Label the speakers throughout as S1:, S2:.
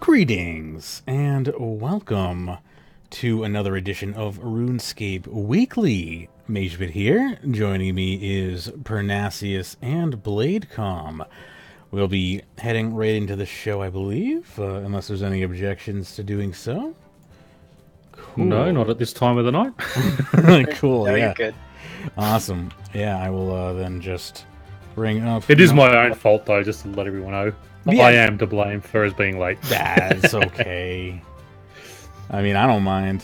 S1: Greetings and welcome to another edition of Runescape Weekly. Magebit here. Joining me is Pyrnassius and Bladecom. We'll be heading right into the show, I believe, unless there's any objections to doing so.
S2: Cool. No, not at this time of the night.
S1: Cool,
S3: no,
S1: yeah.
S3: You're good.
S1: Awesome. Yeah, I will then just bring up...
S2: It is my own fault, though, just to let everyone know.
S1: Yeah.
S2: I am to blame for us being late.
S1: That's okay. I mean, I don't mind.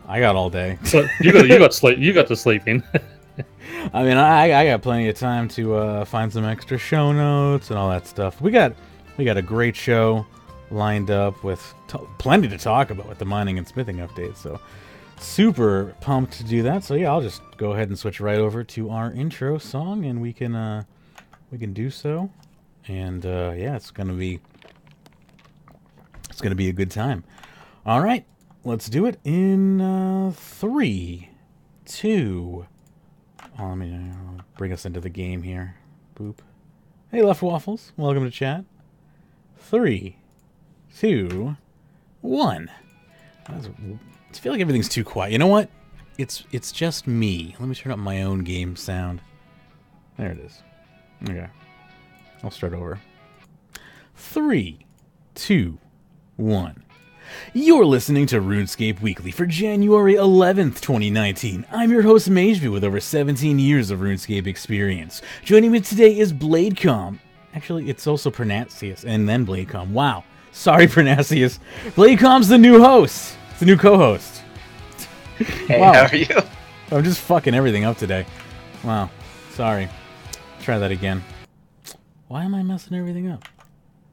S1: I got all day.
S2: So you got sleep. You got to sleep in.
S1: I mean, I got plenty of time to find some extra show notes and all that stuff. We got a great show lined up with plenty to talk about with the mining and smithing updates. So super pumped to do that. So yeah, I'll just go ahead and switch right over to our intro song, and we can do so. And yeah, it's gonna be a good time. All right, let's do it in 3, 2. Oh, let me bring us into the game here. Boop. Hey, Left Waffles, welcome to chat. 3, 2, 1. I feel like everything's too quiet. You know what? It's just me. Let me turn up my own game sound. There it is. Okay. I'll start over. 3, 2, 1. You're listening to Runescape Weekly for January 11th, 2019. I'm your host, Magebit, with over 17 years of RuneScape experience. Joining me today is Bladecom. Actually, it's also Pyrnassius, and then Bladecom. Wow. Sorry, Pyrnassius. Bladecom's the new host. It's the new co-host.
S3: Hey,
S1: wow.
S3: How are you?
S1: I'm just fucking everything up today. Wow. Sorry. Try that again. Why am I messing everything up?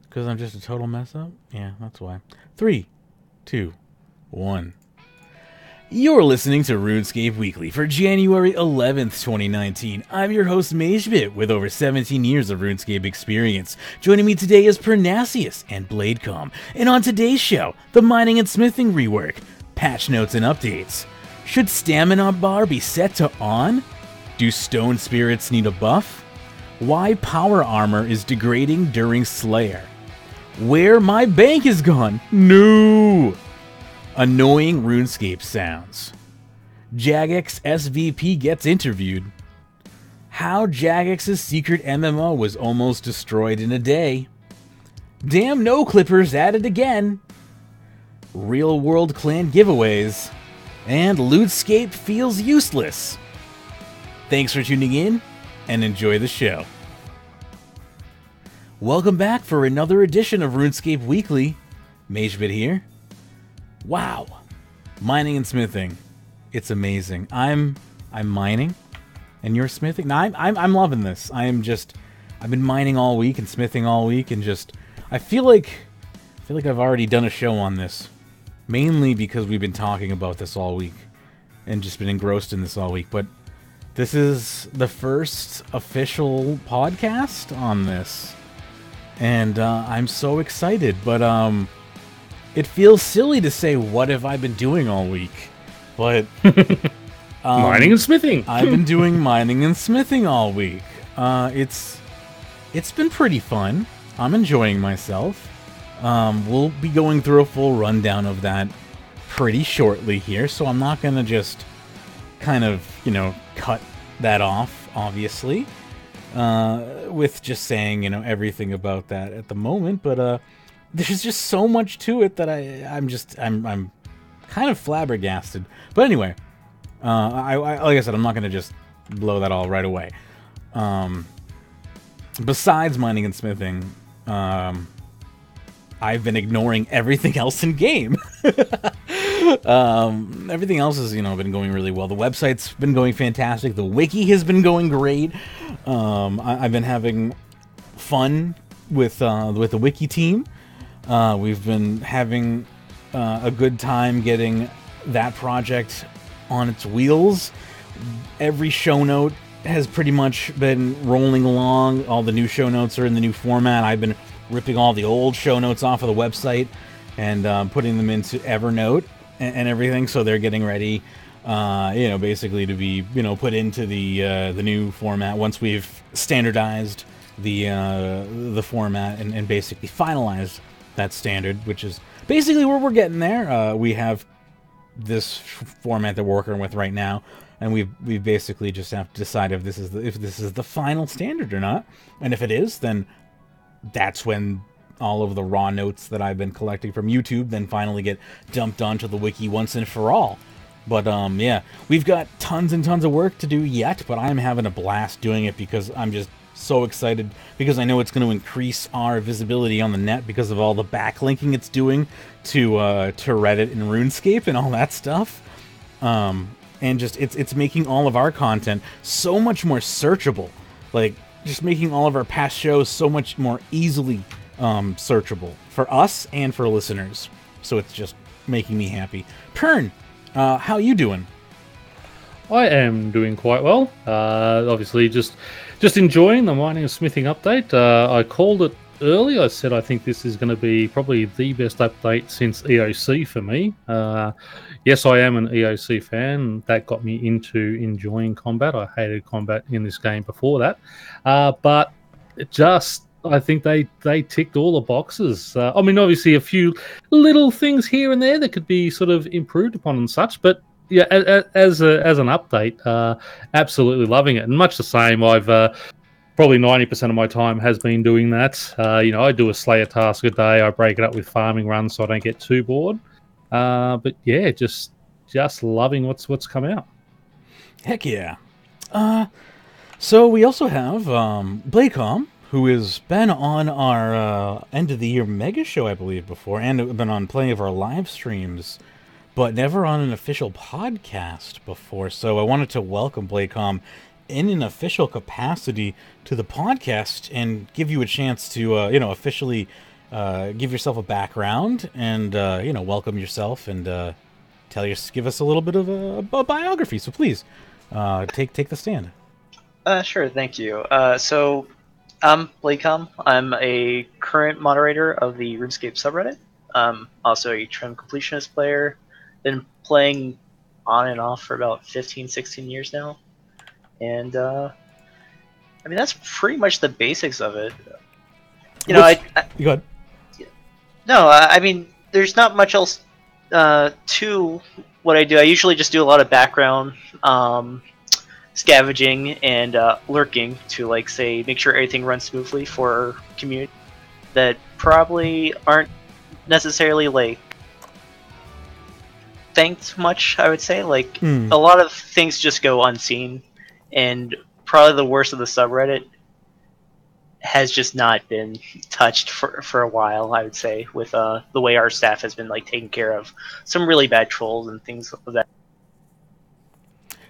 S1: Because I'm just a total mess up? Yeah, that's why. 3, 2, 1. You're listening to RuneScape Weekly for January 11th, 2019. I'm your host, Magebit, with over 17 years of RuneScape experience. Joining me today is Pyrnassius and Bladecom. And on today's show, the mining and smithing rework, patch notes and updates. Should stamina bar be set to on? Do stone spirits need a buff? Why power armor is degrading during Slayer. Where my bank is gone. No. Annoying RuneScape sounds. Jagex SVP gets interviewed. How Jagex's secret MMO was almost destroyed in a day. Damn no clippers at it again. Real world clan giveaways. And Lootscape feels useless. Thanks for tuning in, and enjoy the show. Welcome back for another edition of RuneScape Weekly. Magebit here. Wow. Mining and smithing. It's amazing. I'm mining, and you're smithing. No, I'm loving this. I've been mining all week and smithing all week, and I feel like I've already done a show on this. Mainly because we've been talking about this all week and just been engrossed in this all week, but this is the first official podcast on this, and I'm so excited, but it feels silly to say, what have I been doing all week? But
S2: mining and smithing.
S1: I've been doing mining and smithing all week. It's been pretty fun. I'm enjoying myself. We'll be going through a full rundown of that pretty shortly here, so I'm not going to just kind of, cut that off, obviously, with just saying, everything about that at the moment, but there's just so much to it that I'm kind of flabbergasted. But anyway, I like I said, I'm not going to just blow that all right away. Besides mining and smithing, I've been ignoring everything else in game. Everything else has, been going really well. The website's been going fantastic. The wiki has been going great. I've been having fun with the wiki team. We've been having a good time getting that project on its wheels. Every show note has pretty much been rolling along. All the new show notes are in the new format. I've been ripping all the old show notes off of the website and putting them into Evernote and everything, so they're getting ready, basically to be, put into the new format once we've standardized the format and basically finalized that standard, which is basically where we're getting there. We have this format that we're working with right now, and we basically just have to decide if this is the final standard or not. And if it is, then that's when all of the raw notes that I've been collecting from YouTube then finally get dumped onto the wiki once and for all. But yeah, we've got tons and tons of work to do yet, but I'm having a blast doing it because I'm just so excited, because I know it's going to increase our visibility on the net because of all the backlinking it's doing to Reddit and RuneScape and all that stuff. And just it's making all of our content so much more searchable, like just making all of our past shows so much more easily searchable for us and for listeners. So it's just making me happy. Pern, how you doing?
S2: I am doing quite well. Obviously, just enjoying the mining and smithing update. I called it early. I said I think this is going to be probably the best update since EOC for me. Yes, I am an EOC fan. That got me into enjoying combat. I hated combat in this game before that, but I think they ticked all the boxes. I mean, obviously, a few little things here and there that could be sort of improved upon and such, but yeah, as an update, absolutely loving it. And much the same, I've probably 90% of my time has been doing that. I do a Slayer task a day. I break it up with farming runs so I don't get too bored. But yeah, just loving what's come out.
S1: Heck yeah. So we also have Bladecom, who has been on our end of the year mega show, I believe, before, and been on plenty of our live streams, but never on an official podcast before. So I wanted to welcome Bladecom in an official capacity to the podcast and give you a chance to, officially give yourself a background and, welcome yourself and give us a little bit of a biography. So please, take the stand.
S3: Sure, thank you. So I'm Bladecom. I'm a current moderator of the RuneScape subreddit. Also a trim completionist player. Been playing on and off for about 15, 16 years now. And, that's pretty much the basics of it.
S1: You go ahead.
S3: No, there's not much else to what I do. I usually just do a lot of background scavenging and lurking to, make sure everything runs smoothly for community that probably aren't necessarily, thanked much, I would say. A lot of things just go unseen, and probably the worst of the subreddit has just not been touched for a while, I would say, with the way our staff has been taking care of some really bad trolls and things of that.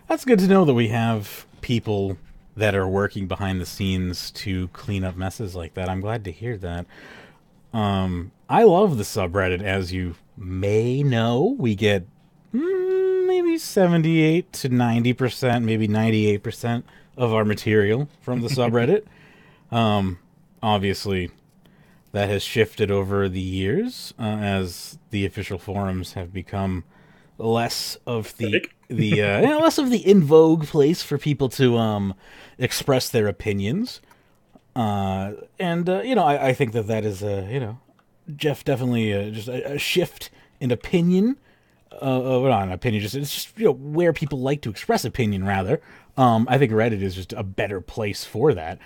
S1: That's good to know that we have people that are working behind the scenes to clean up messes like that. I'm glad to hear that. I love the subreddit, as you may know. We get maybe 78 to 90%, maybe 98% of our material from the subreddit. Obviously, that has shifted over the years as the official forums have become less of the less of the in vogue place for people to express their opinions. I think that is Jeff definitely just a shift in opinion. Not an opinion, it's just where people like to express opinion. Rather, I think Reddit is just a better place for that.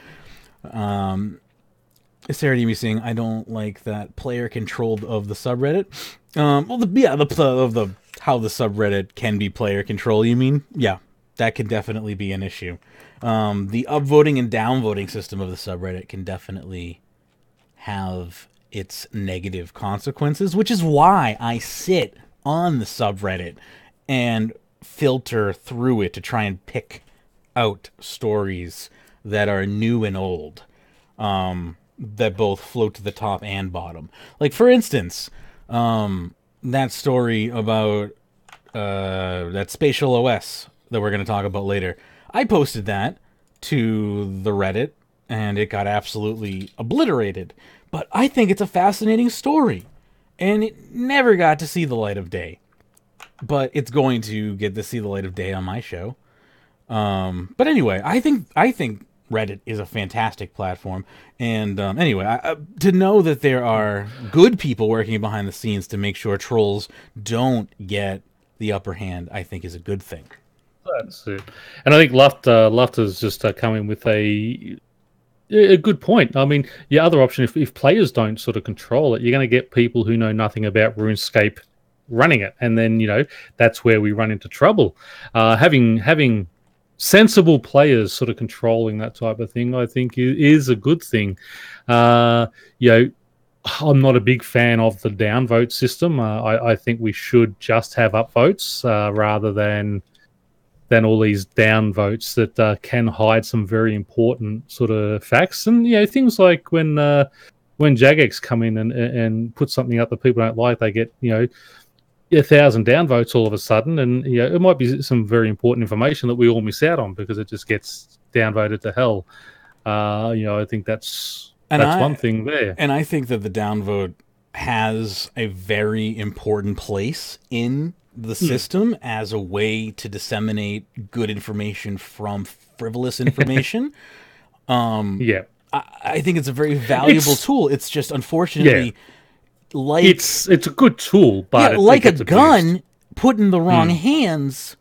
S1: Sarah D. saying, I don't like that player controlled of the subreddit. How the subreddit can be player control, you mean? Yeah, that can definitely be an issue. The upvoting and downvoting system of the subreddit can definitely have its negative consequences, which is why I sit on the subreddit and filter through it to try and pick out stories that are new and old, that both float to the top and bottom. Like, for instance, that story about that spatial OS that we're going to talk about later. I posted that to the Reddit, and it got absolutely obliterated. But I think it's a fascinating story, and it never got to see the light of day. But it's going to get to see the light of day on my show. But anyway, I think Reddit Reddit is a fantastic platform. And anyway, to know that there are good people working behind the scenes to make sure trolls don't get the upper hand, I think is a good thing.
S2: That's it. And I think Lufter's just come in with a good point. I mean, the other option, if players don't sort of control it, you're going to get people who know nothing about RuneScape running it. And then, that's where we run into trouble. Having sensible players sort of controlling that type of thing, I think is a good thing. I'm not a big fan of the downvote system. I think we should just have upvotes rather than all these downvotes that can hide some very important sort of facts. And things like when Jagex come in and put something up that people don't like, they get 1,000 downvotes all of a sudden, and it might be some very important information that we all miss out on because it just gets downvoted to hell. I think that's one thing there.
S1: And I think that the downvote has a very important place in the system as a way to disseminate good information from frivolous information. I think it's a very valuable tool. It's just unfortunately like
S2: it's a good tool, but
S1: like a gun put in the wrong hands.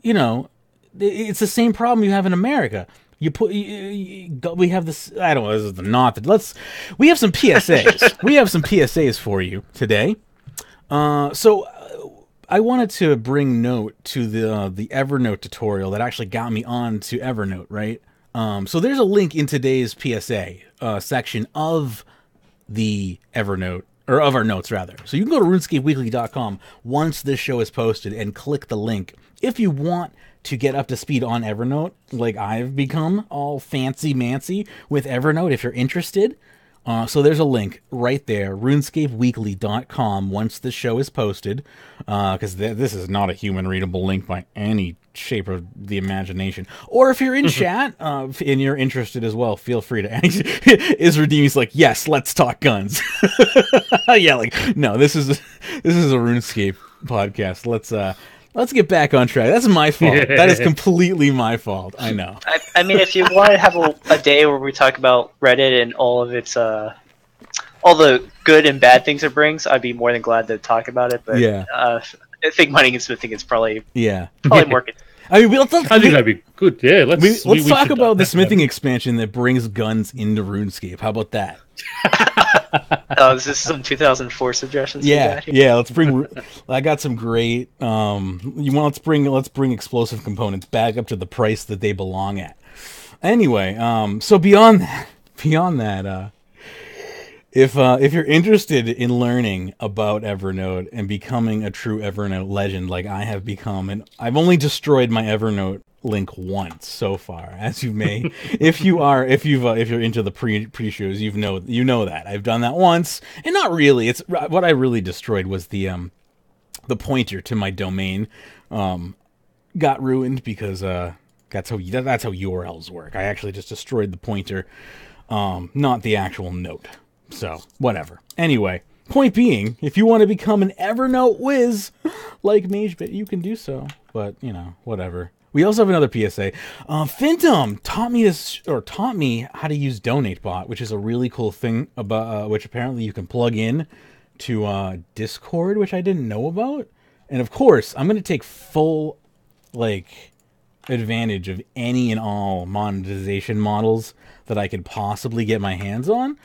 S1: It's the same problem you have in America. We have this. I don't know. This is not. We have some PSAs. We have some PSAs for you today. So I wanted to bring note to the Evernote tutorial that actually got me on to Evernote. Right. So there's a link in today's PSA section of the Evernote. Or of our notes, rather. So you can go to RunescapeWeekly.com once this show is posted and click the link. If you want to get up to speed on Evernote, like I've become all fancy-mancy with Evernote, if you're interested. So there's a link right there, RunescapeWeekly.com, once the show is posted. Because this is not a human-readable link by any shape of the imagination. Or if you're in chat and you're interested as well, feel free to. Isradimi's like, yes, let's talk guns. No, this is a RuneScape podcast. Let's get back on track. That's my fault. That is completely my fault. I know.
S3: I mean, if you want to have a day where we talk about Reddit and all of its all the good and bad things it brings, I'd be more than glad to talk about it. But I think mining and smithing is probably more.
S2: I think that'd be good. Yeah, let's
S1: talk about the smithing expansion that brings guns into RuneScape. How about that?
S3: Is this some 2004 suggestions?
S1: Yeah. Let's bring. I got some great. Let's bring explosive components back up to the price that they belong at. Anyway, so beyond that, if you're interested in learning about Evernote and becoming a true Evernote legend like I have become, and I've only destroyed my Evernote link once so far, as you may, if you're into the pre-shows, you know that I've done that once, and not really. It's what I really destroyed was the pointer to my domain, got ruined because that's how URLs work. I actually just destroyed the pointer, not the actual note. So, whatever. Anyway, point being, if you want to become an Evernote whiz like Magebit, you can do so. But, whatever. We also have another PSA. Fintum taught me how to use DonateBot, which is a really cool thing about which apparently you can plug in to Discord, which I didn't know about. And of course, I'm going to take full advantage of any and all monetization models that I could possibly get my hands on.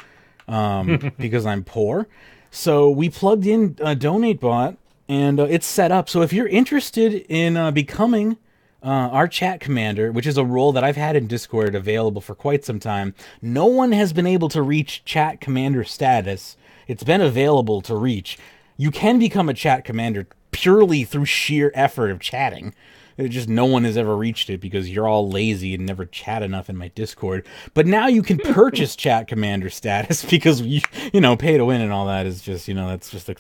S1: Because I'm poor. So we plugged in DonateBot, and it's set up. So if you're interested in becoming our chat commander, which is a role that I've had in Discord available for quite some time, no one has been able to reach chat commander status. It's been available to reach. You can become a chat commander purely through sheer effort of chatting. Just no one has ever reached it because you're all lazy and never chat enough in my Discord. But now you can purchase chat commander status because pay to win and all that is just that's just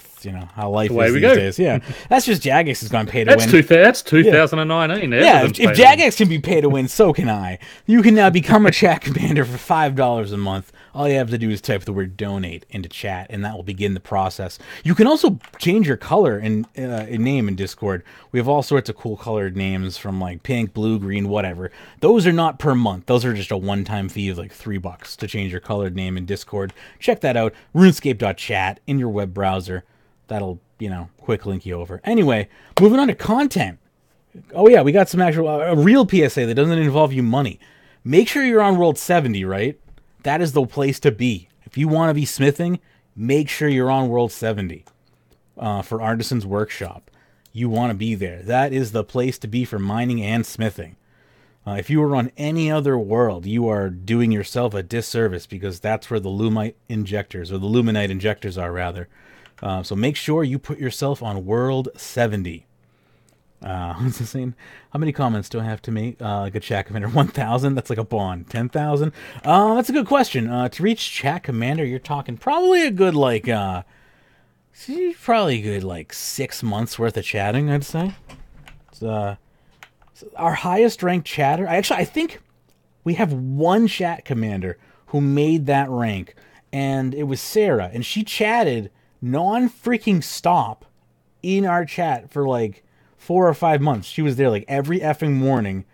S1: how life is these days. Yeah, that's just Jagex has gone pay to win.
S2: That's 2019.
S1: Yeah, if Jagex can be pay to win, so can I. You can now become a chat commander for $5 a month all you have to do is type the word donate into chat, and that will begin the process. You can also change your color in name in Discord. We have all sorts of cool colored names from like pink, blue, green, whatever. Those are not per month. Those are just a one-time fee of like $3 to change your colored name in Discord. Check that out, runescape.chat in your web browser. That'll, quick link you over. Anyway, moving on to content. Oh yeah, we got some actual, a real PSA that doesn't involve you money. Make sure you're on World 70, right? That is the place to be. If you want to be smithing, make sure you're on World 70 for Artisans Workshop. You want to be there. That is the place to be for mining and smithing. If you are on any other world, you are doing yourself a disservice because that's where the luminite injectors, or the luminite injectors are, rather. So make sure you put yourself on World 70. What's the saying? How many comments do I have to make? Like a chat commander, 1,000. That's like a bond. 10,000. That's a good question. To reach chat commander, you're talking probably a good probably a good 6 months worth of chatting, I'd say. It's, our highest ranked chatter. I think we have one chat commander who made that rank, and it was Sarah, and she chatted non-freaking stop in our chat for 4 or 5 months. She was there every effing morning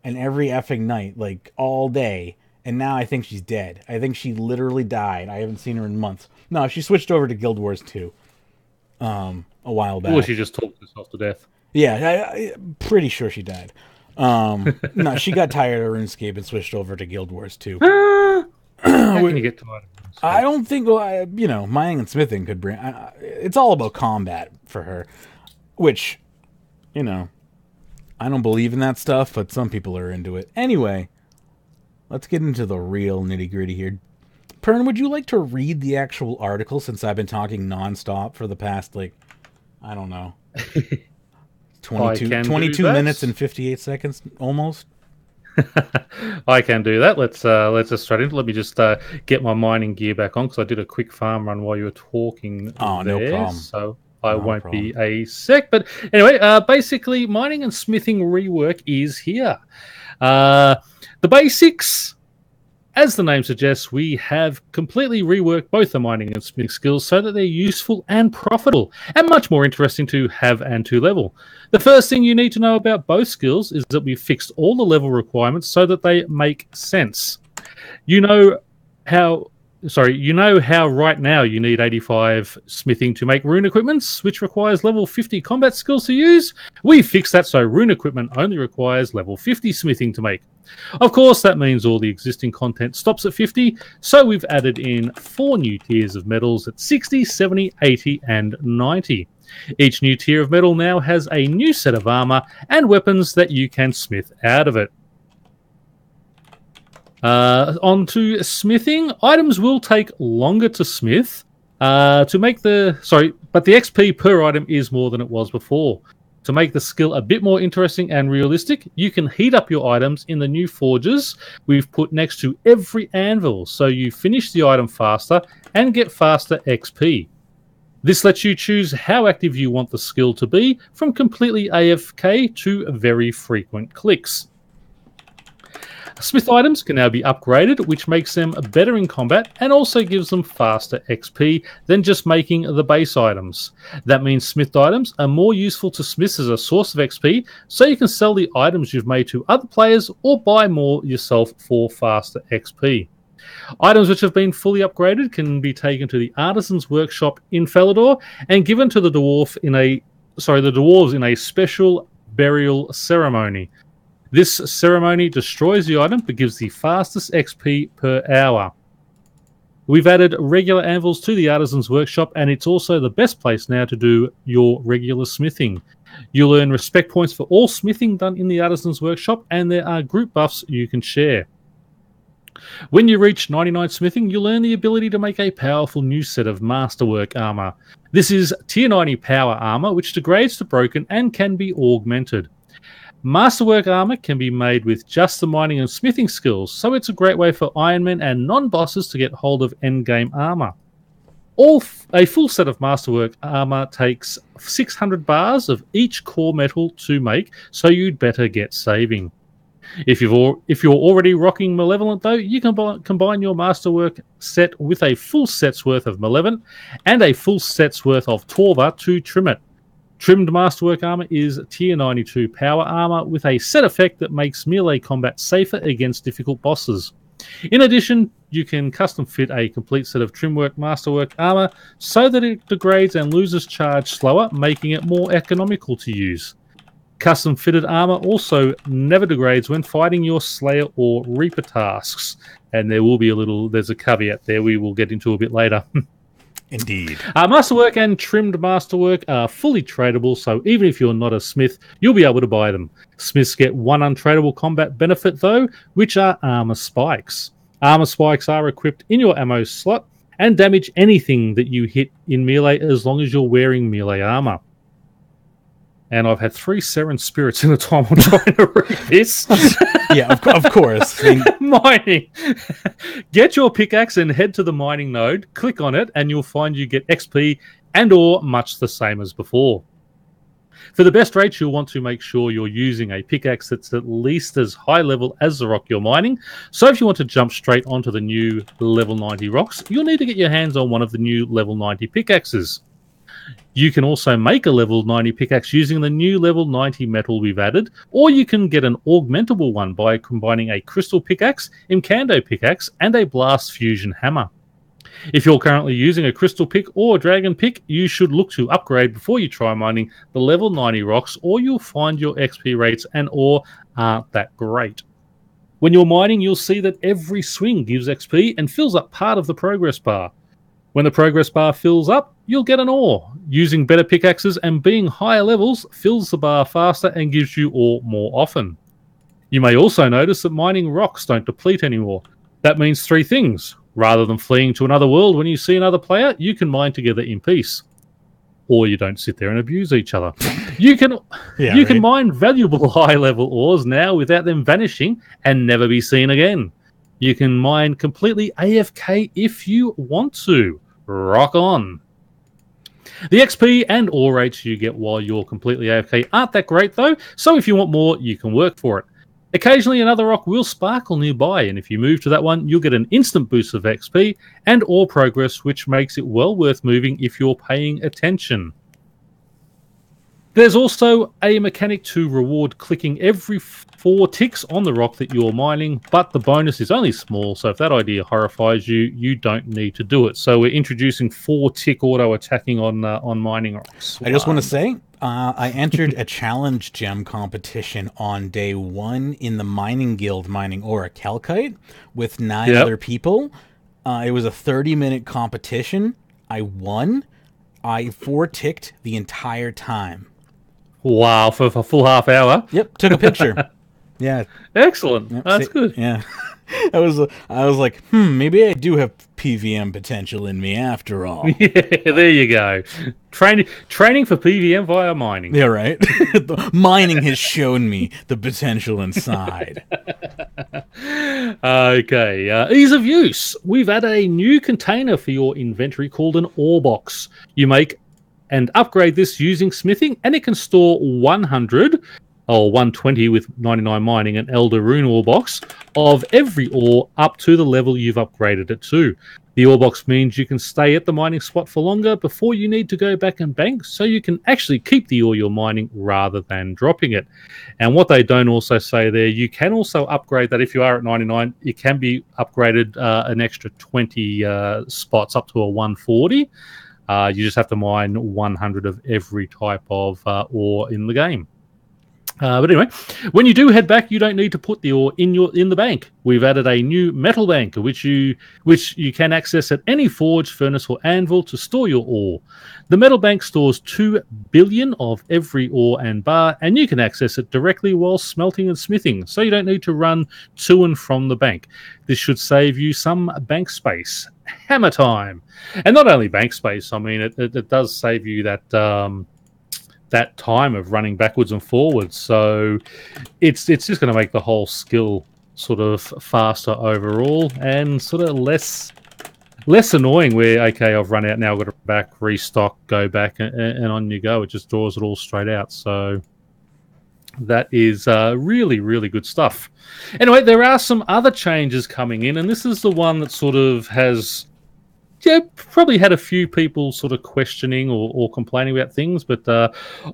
S1: and every effing night, all day. And now I think she's dead. I think she literally died. I haven't seen her in months. No, she switched over to Guild Wars 2 a while back.
S2: Or she just talked herself to death.
S1: Yeah, I'm pretty sure she died. No, she got tired of RuneScape and switched over to Guild Wars 2.
S2: How can you get tired of RuneScape?
S1: I don't think, mining and smithing could bring... it's all about combat for her, which... I don't believe in that stuff, but some people are into it. Anyway, let's get into the real nitty-gritty here. Pern, would you like to read the actual article, since I've been talking nonstop for the past, I don't know, 22 minutes and 58 seconds, almost?
S2: I can do that. Let's just straight into. Let me just get my mining gear back on, because I did a quick farm run while you were talking.
S1: Oh, no problem.
S2: So... I won't be a sec. But anyway, basically, mining and smithing rework is here. The basics, as the name suggests, we have completely reworked both the mining and smithing skills so that they're useful and profitable, and much more interesting to have and to level. The first thing you need to know about both skills is that we've fixed all the level requirements so that they make sense. You know how right now you need 85 smithing to make rune equipments, which requires level 50 combat skills to use. We fixed that so rune equipment only requires level 50 smithing to make. Of course, that means all the existing content stops at 50, so we've added in 4 new tiers of metals at 60, 70, 80, and 90. Each new tier of metal now has a new set of armor and weapons that you can smith out of it. On to smithing. Items will take longer to smith but the XP per item is more than it was before. To make the skill a bit more interesting and realistic, you can heat up your items in the new forges we've put next to every anvil, so you finish the item faster and get faster XP. This lets you choose how active you want the skill to be, from completely AFK to very frequent clicks. Smith items can now be upgraded, which makes them better in combat and also gives them faster XP than just making the base items. That means smith items are more useful to smiths as a source of XP, so you can sell the items you've made to other players or buy more yourself for faster XP. Items which have been fully upgraded can be taken to the Artisans Workshop in Falador and given to the dwarves in a special burial ceremony. This ceremony destroys the item but gives the fastest XP per hour. We've added regular anvils to the Artisans Workshop, and it's also the best place now to do your regular smithing. You'll earn respect points for all smithing done in the Artisans Workshop, and there are group buffs you can share. When you reach 99 smithing, you'll earn the ability to make a powerful new set of masterwork armor. This is tier 90 power armor, which degrades to broken and can be augmented. Masterwork armor can be made with just the mining and smithing skills, so it's a great way for Ironmen and non-bosses to get hold of endgame armor. A full set of Masterwork armor takes 600 bars of each core metal to make, so you'd better get saving. If you're already rocking Malevolent, though, you can combine your Masterwork set with a full set's worth of Malevolent and a full set's worth of Torva to trim it. Trimmed Masterwork armor is tier 92 power armor with a set effect that makes melee combat safer against difficult bosses. In addition, you can custom fit a complete set of Trimwork Masterwork armor so that it degrades and loses charge slower, making it more economical to use. Custom fitted armor also never degrades when fighting your Slayer or Reaper tasks. And there's a caveat there we will get into a bit later.
S1: Indeed.
S2: Masterwork and trimmed Masterwork are fully tradable, so even if you're not a smith, you'll be able to buy them. Smiths get one untradeable combat benefit, though, which are armor spikes. Armor spikes are equipped in your ammo slot and damage anything that you hit in melee as long as you're wearing melee armor. And I've had 3 Seren spirits in the time I'm trying to read this.
S1: Yeah, of course.
S2: Mining. Get your pickaxe and head to the mining node. Click on it, and you'll find you get XP and or much the same as before. For the best rates, you'll want to make sure you're using a pickaxe that's at least as high level as the rock you're mining. So if you want to jump straight onto the new level 90 rocks, you'll need to get your hands on one of the new level 90 pickaxes. You can also make a level 90 pickaxe using the new level 90 metal we've added, or you can get an augmentable one by combining a crystal pickaxe, Incando pickaxe, and a blast fusion hammer. If you're currently using a crystal pick or dragon pick, you should look to upgrade before you try mining the level 90 rocks, or you'll find your XP rates and ore aren't that great. When you're mining, you'll see that every swing gives XP and fills up part of the progress bar. When the progress bar fills up, you'll get an ore. Using better pickaxes and being higher levels fills the bar faster and gives you ore more often. You may also notice that mining rocks don't deplete anymore. That means 3 things. Rather than fleeing to another world when you see another player, you can mine together in peace. Or you don't sit there and abuse each other. You can mine valuable high-level ores now without them vanishing and never be seen again. You can mine completely AFK if you want to. Rock on. The XP and ore rates you get while you're completely AFK aren't that great, though, so if you want more, you can work for it. Occasionally, another rock will sparkle nearby, and if you move to that one, you'll get an instant boost of XP and ore progress, which makes it well worth moving if you're paying attention. There's also a mechanic to reward clicking every 4 ticks on the rock that you're mining, but the bonus is only small, so if that idea horrifies you, you don't need to do it. So we're introducing 4-tick auto-attacking on mining rocks.
S1: I just want to say, I entered a challenge gem competition on day 1 in the mining guild mining ore Calcite with 9 other people. It was a 30-minute competition. I won. I 4-ticked the entire time.
S2: Wow, for a full half hour?
S1: Yep, took a picture. Yeah.
S2: Excellent.
S1: Yep,
S2: that's good.
S1: Yeah. I was like, maybe I do have PVM potential in me after all.
S2: Yeah, there you go. Training for PVM via mining.
S1: Yeah, right. Mining has shown me the potential inside.
S2: Okay, ease of use. We've added a new container for your inventory called an ore box. You make and upgrade this using smithing, and it can store 100 or 120 with 99 mining and Elder Rune ore box of every ore up to the level you've upgraded it to. The ore box means you can stay at the mining spot for longer before you need to go back and bank, so you can actually keep the ore you're mining rather than dropping it. And what they don't also say there, you can also upgrade that if you are at 99, it can be upgraded an extra 20 spots up to a 140. You just have to mine 100 of every type of ore in the game. But anyway, when you do head back, you don't need to put the ore in the bank. We've added a new metal bank, which you can access at any forge, furnace, or anvil to store your ore. The metal bank stores 2 billion of every ore and bar, and you can access it directly while smelting and smithing, so you don't need to run to and from the bank. This should save you some bank space. Hammer time! And not only bank space, I mean, it does save you that time of running backwards and forwards. So it's just going to make the whole skill sort of faster overall and sort of less annoying where, okay, I've run out now, I've got to back, restock, go back, and on you go. It just draws it all straight out. So That is really, really good stuff. Anyway, there are some other changes coming in, and this is the one that sort of has probably had a few people sort of questioning or complaining about things, but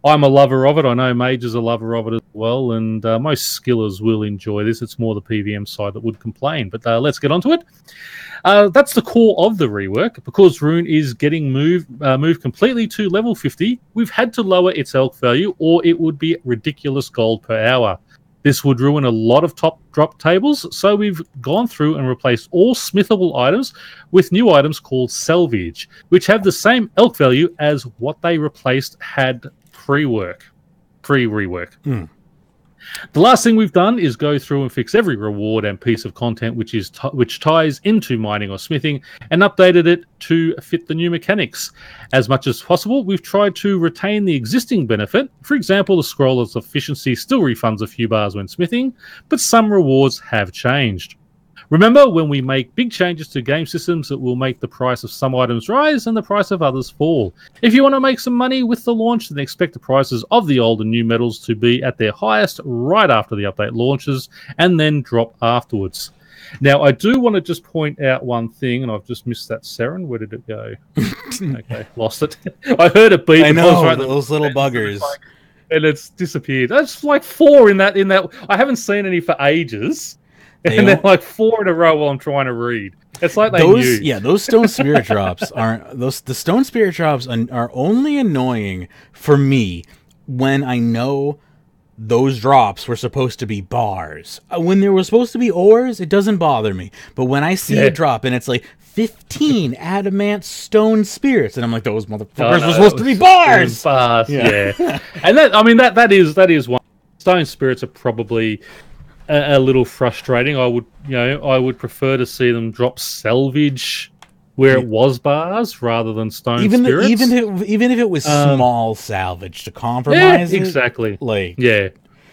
S2: I'm a lover of it. I know Mage is a lover of it as well, and most skillers will enjoy this. It's more the PVM side that would complain, but let's get on to it. That's the core of the rework. Because Rune is getting moved completely to level 50, we've had to lower its elk value, or it would be ridiculous gold per hour. This would ruin a lot of top drop tables, so we've gone through and replaced all smithable items with new items called salvage, which have the same elk value as what they replaced had pre-rework. The last thing we've done is go through and fix every reward and piece of content which ties into mining or smithing, and updated it to fit the new mechanics. As much as possible, we've tried to retain the existing benefit. For example, the scroller's efficiency still refunds a few bars when smithing, but some rewards have changed. Remember, when we make big changes to game systems, it will make the price of some items rise and the price of others fall. If you want to make some money with the launch, then expect the prices of the old and new metals to be at their highest right after the update launches, and then drop afterwards. Now, I do want to just point out one thing, and I've just missed that Seren. Where did it go? Okay, lost it. I heard it beep.
S1: I know, right, those little buggers.
S2: And it's disappeared. That's like 4 in that. I haven't seen any for ages. And then like 4 in a row while I'm trying to read. It's like they knew.
S1: Yeah, those stone spirit drops the stone spirit drops are only annoying for me when I know those drops were supposed to be bars. When they were supposed to be ores, it doesn't bother me. But when I see a drop and it's like 15 adamant stone spirits, and I'm like, those motherfuckers were supposed to be bars.
S2: Yeah. And that is one. Stone spirits are probably a little frustrating. I would prefer to see them drop salvage where it was bars rather than stone spirits.
S1: Even if it was small salvage to compromise.
S2: Yeah, exactly.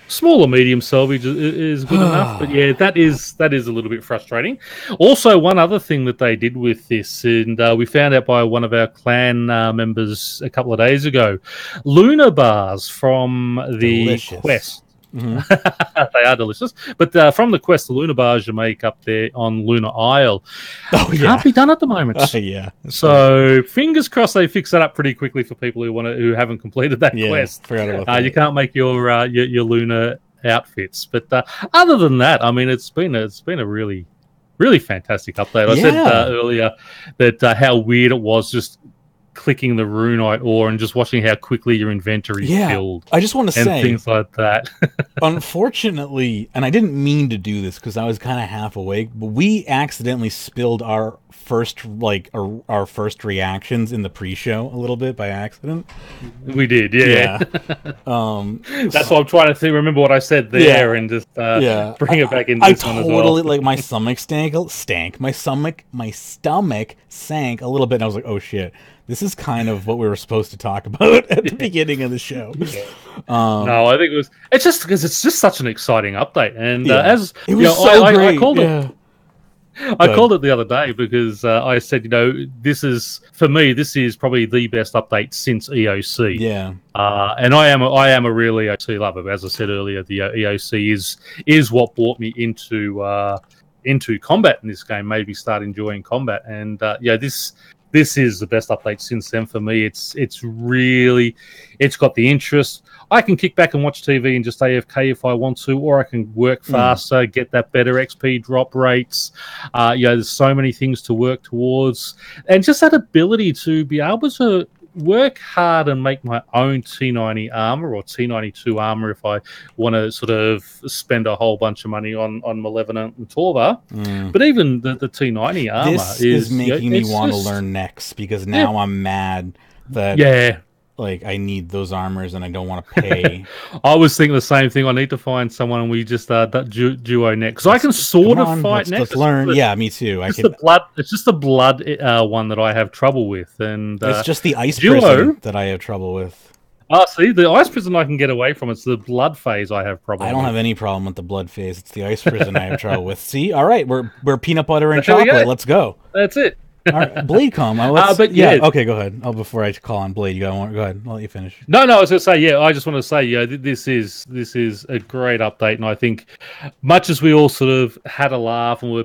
S2: Small or medium salvage is good enough, but that is a little bit frustrating. Also, one other thing that they did with this, and we found out by one of our clan members a couple of days ago, lunar bars from the quest. Mm-hmm. They are delicious, but from the quest, the lunar bars you make up there on Lunar Isle can't be done at the moment. So fingers crossed they fix that up pretty quickly for people who haven't completed that quest.
S1: Forgot about that.
S2: You can't make your lunar outfits, but other than that, I mean, it's been a really, really fantastic update. I said earlier that how weird it was just clicking the runite ore and just watching how quickly your inventory filled.
S1: I just want to say
S2: things like that.
S1: Unfortunately, and I didn't mean to do this because I was kind of half awake, but we accidentally spilled our first reactions in the pre-show a little bit by accident.
S2: We did, yeah.
S1: That's
S2: why I'm trying to remember what I said there and just bring it back into this one as well.
S1: Like my stomach stank. My stomach sank a little bit, and I was like, oh shit. This is kind of what we were supposed to talk about at the beginning of the show.
S2: No, I think it's just because it's just such an exciting update, and as
S1: it was great.
S2: I called it. I called it the other day because I said, this is probably the best update since EOC.
S1: Yeah.
S2: And I am a real EOC lover. As I said earlier, the EOC is what brought me into combat in this game, made me start enjoying combat, and This is the best update since then for me. It's got the interest. I can kick back and watch TV and just AFK if I want to, or I can work faster, get that better XP drop rates. There's so many things to work towards, and just that ability to be able to work hard and make my own T90 armor or T92 armor if I want to sort of spend a whole bunch of money on Malevolent and Torva. But even the T90 armor
S1: is making me want to learn next, because now I'm mad that I need those armors and I don't want to pay.
S2: I was thinking the same thing. I need to find someone and we just duo next. So I can sort of fight next.
S1: Let's learn. Yeah, me too.
S2: It's just the blood one that I have trouble with, and
S1: it's just the ice prison that I have trouble with.
S2: See, the ice prison I can get away from. It's the blood phase I have problem with.
S1: I don't have any problem with the blood phase. It's the ice prison I have trouble with. See? All right, we're peanut butter and chocolate. Let's go.
S2: That's it.
S1: All right, Bladecom.
S2: But yeah.
S1: Okay, go ahead. Oh, before I call on Blade, go ahead. I'll let you finish.
S2: No, I was going to say, yeah, I just want to say, this is a great update, and I think much as we all sort of had a laugh and were,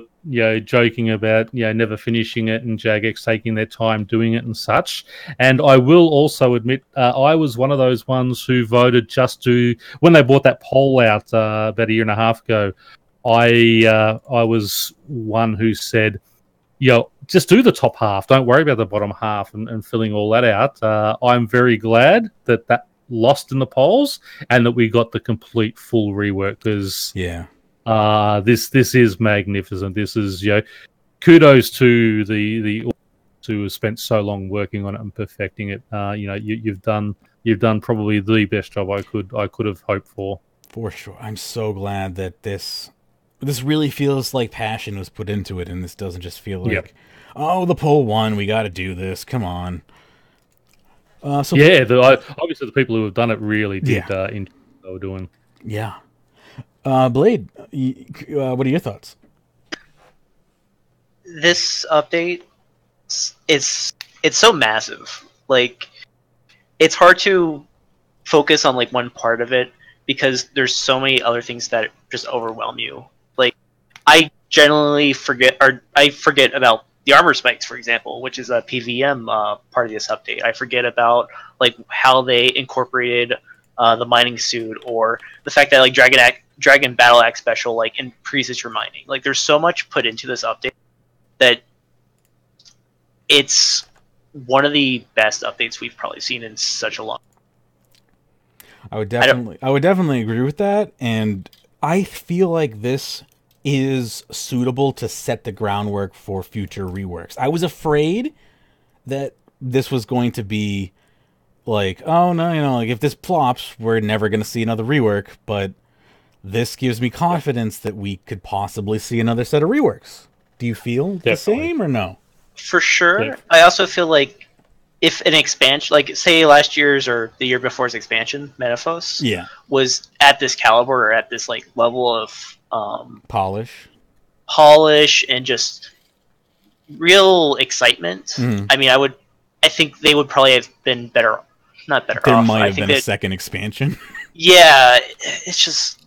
S2: joking about, never finishing it and Jagex taking their time doing it and such, and I will also admit, I was one of those ones who voted when they brought that poll out about a year and a half ago, I was one who said, just do the top half. Don't worry about the bottom half and filling all that out. I'm very glad that lost in the polls and that we got the complete full rework because this is magnificent. This is kudos to the who have spent so long working on it and perfecting it. You've done probably the best job I could have hoped for.
S1: For sure. I'm so glad that this really feels like passion was put into it, and this doesn't just feel like, oh, the poll won, we got to do this. Come on. Obviously
S2: the people who have done it really did enjoy what they were doing.
S1: Yeah. Blade, what are your thoughts?
S3: This update, it's so massive. Like, it's hard to focus on like one part of it because there's so many other things that just overwhelm you. Like, I generally forget about the armor spikes, for example, which is a PVM part of this update. I forget about like how they incorporated the mining suit, or the fact that like Dragon Battle Axe special like increases your mining. Like, there's so much put into this update that it's one of the best updates we've probably seen in such a long time.
S1: I would definitely agree with that, and I feel like this is suitable to set the groundwork for future reworks. I was afraid that this was going to be like, oh no, like if this plops, we're never going to see another rework, but this gives me confidence that we could possibly see another set of reworks. Do you feel the same or no?
S3: For sure. Yeah. I also feel like if an expansion, like say last year's or the year before's expansion, Metaphos, was at this caliber or at this like level of
S1: polish
S3: and just real excitement. I mean, I think they would probably have been better. Not better.
S1: There might have been a second expansion.
S3: Yeah, it's just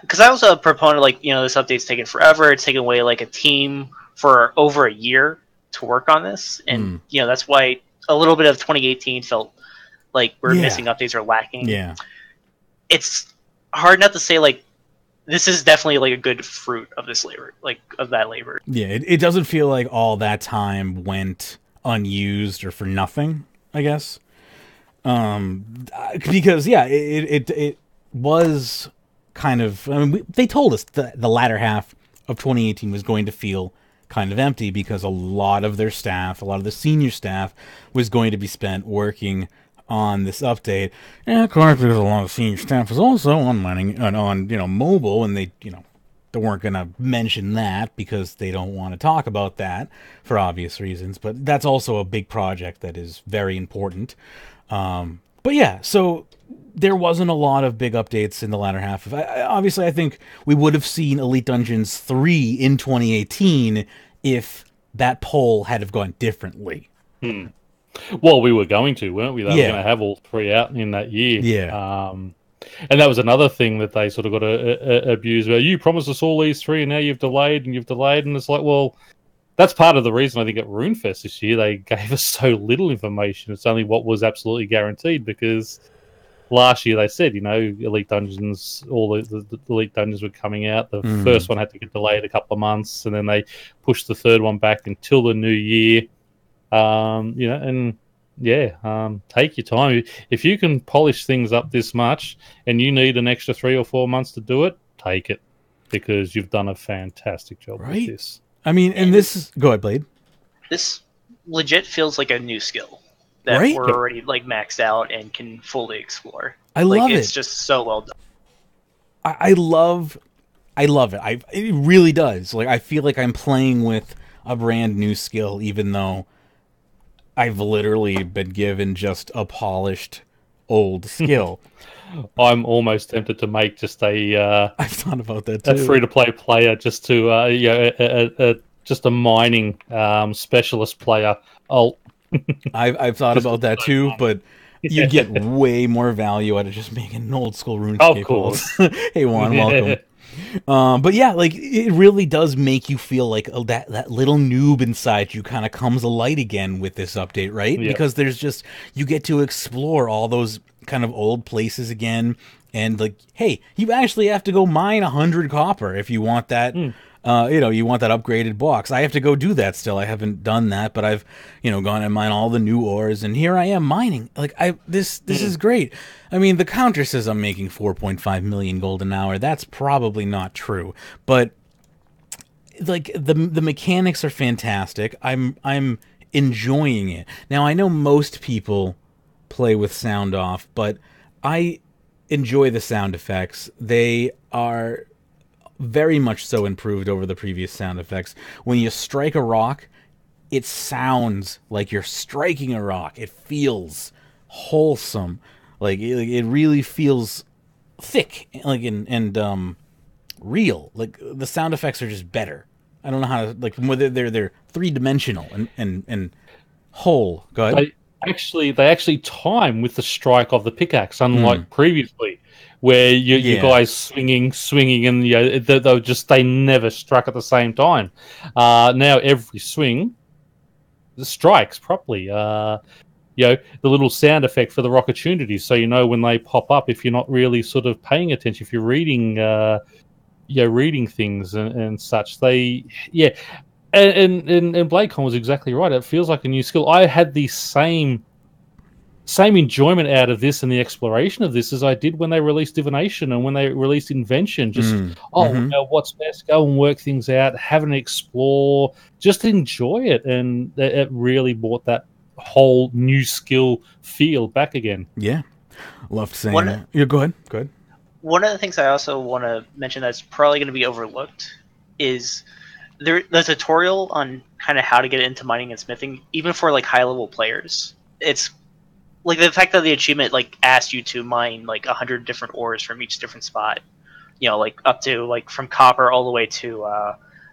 S3: because I was a proponent, like, this update's taken forever. It's taken away like a team for over a year to work on this, and that's why a little bit of 2018 felt like we're missing updates or lacking.
S1: Yeah,
S3: it's hard not to say like this is definitely like a good fruit of this labor, like of that labor.
S1: Yeah, it doesn't feel like all that time went unused or for nothing, I guess. Because it was kind of, I mean, they told us that the latter half of 2018 was going to feel kind of empty because a lot of their staff, a lot of the senior staff, was going to be spent working on this update. And of course, because a lot of senior staff was also on mining and on mobile, and they weren't going to mention that because they don't want to talk about that for obvious reasons. But that's also a big project that is very important. But yeah, so there wasn't a lot of big updates in the latter half. Obviously, I think we would have seen Elite Dangerous 3 in 2018 if that poll had have gone differently.
S2: Well, we were going to, weren't we? They were going to have all three out in that year.
S1: Yeah.
S2: And that was another thing that they sort of got abused about. You promised us all these three, and now you've delayed. And it's like, well, that's part of the reason I think at RuneFest this year they gave us so little information. It's only what was absolutely guaranteed, because last year they said, Elite Dungeons, all the Elite Dungeons were coming out. The first one had to get delayed a couple of months, and then they pushed the third one back until the new year. Take your time. If you can polish things up this much and you need an extra 3 or 4 months to do it, take it, because you've done a fantastic job with this.
S1: I mean, and this is... Go ahead, Blade.
S3: This legit feels like a new skill that we're already like maxed out and can fully explore.
S1: I love it.
S3: It's just so well done.
S1: I love it. It really does. Like, I feel like I'm playing with a brand new skill, even though I've literally been given just a polished old skill.
S2: I'm almost tempted to make just
S1: I've thought about that too.
S2: A free-to-play player just to just a mining specialist player.
S1: I've thought about that too, but you get way more value out of just making an old school RuneScape.
S2: Of course.
S1: Hey Juan, welcome. But yeah, like it really does make you feel like that little noob inside you kind of comes alight again with this update, right?
S2: Yep.
S1: Because there's just, you get to explore all those kind of old places again, and like, hey, you actually have to go mine 100 copper if you want that. You want that upgraded box. I have to go do that still. I haven't done that, but I've, gone and mine all the new ores, and here I am mining. Like this is great. I mean, the counter says I'm making 4.5 million gold an hour. That's probably not true, but like the mechanics are fantastic. I'm enjoying it. Now I know most people play with sound off, but I enjoy the sound effects. They are very much so improved over the previous sound effects. When you strike a rock, it sounds like you're striking a rock. It feels wholesome. Like it really feels thick, like and real. Like the sound effects are just better. I don't know how to, like, whether they're 3-dimensional and whole. Go ahead.
S2: They actually time with the strike of the pickaxe, unlike previously, where you guys swinging, and they never struck at the same time. Now every swing strikes properly. The little sound effect for the rocketunities, so when they pop up. If you're not really sort of paying attention, if you're reading, reading things and such, And Bladecom was exactly right. It feels like a new skill. I had the same enjoyment out of this and the exploration of this as I did when they released Divination and when they released Invention. Just, what's best? Go and work things out, have an explore, just enjoy it. And it really brought that whole new skill feel back again.
S1: Yeah. Loved saying that. Yeah, go ahead.
S3: One of the things I also want to mention that's probably going to be overlooked is the tutorial on kind of how to get into mining and smithing, even for like high level players. It's like the fact that the achievement like asked you to mine like 100 different ores from each different spot, like up to like from copper all the way to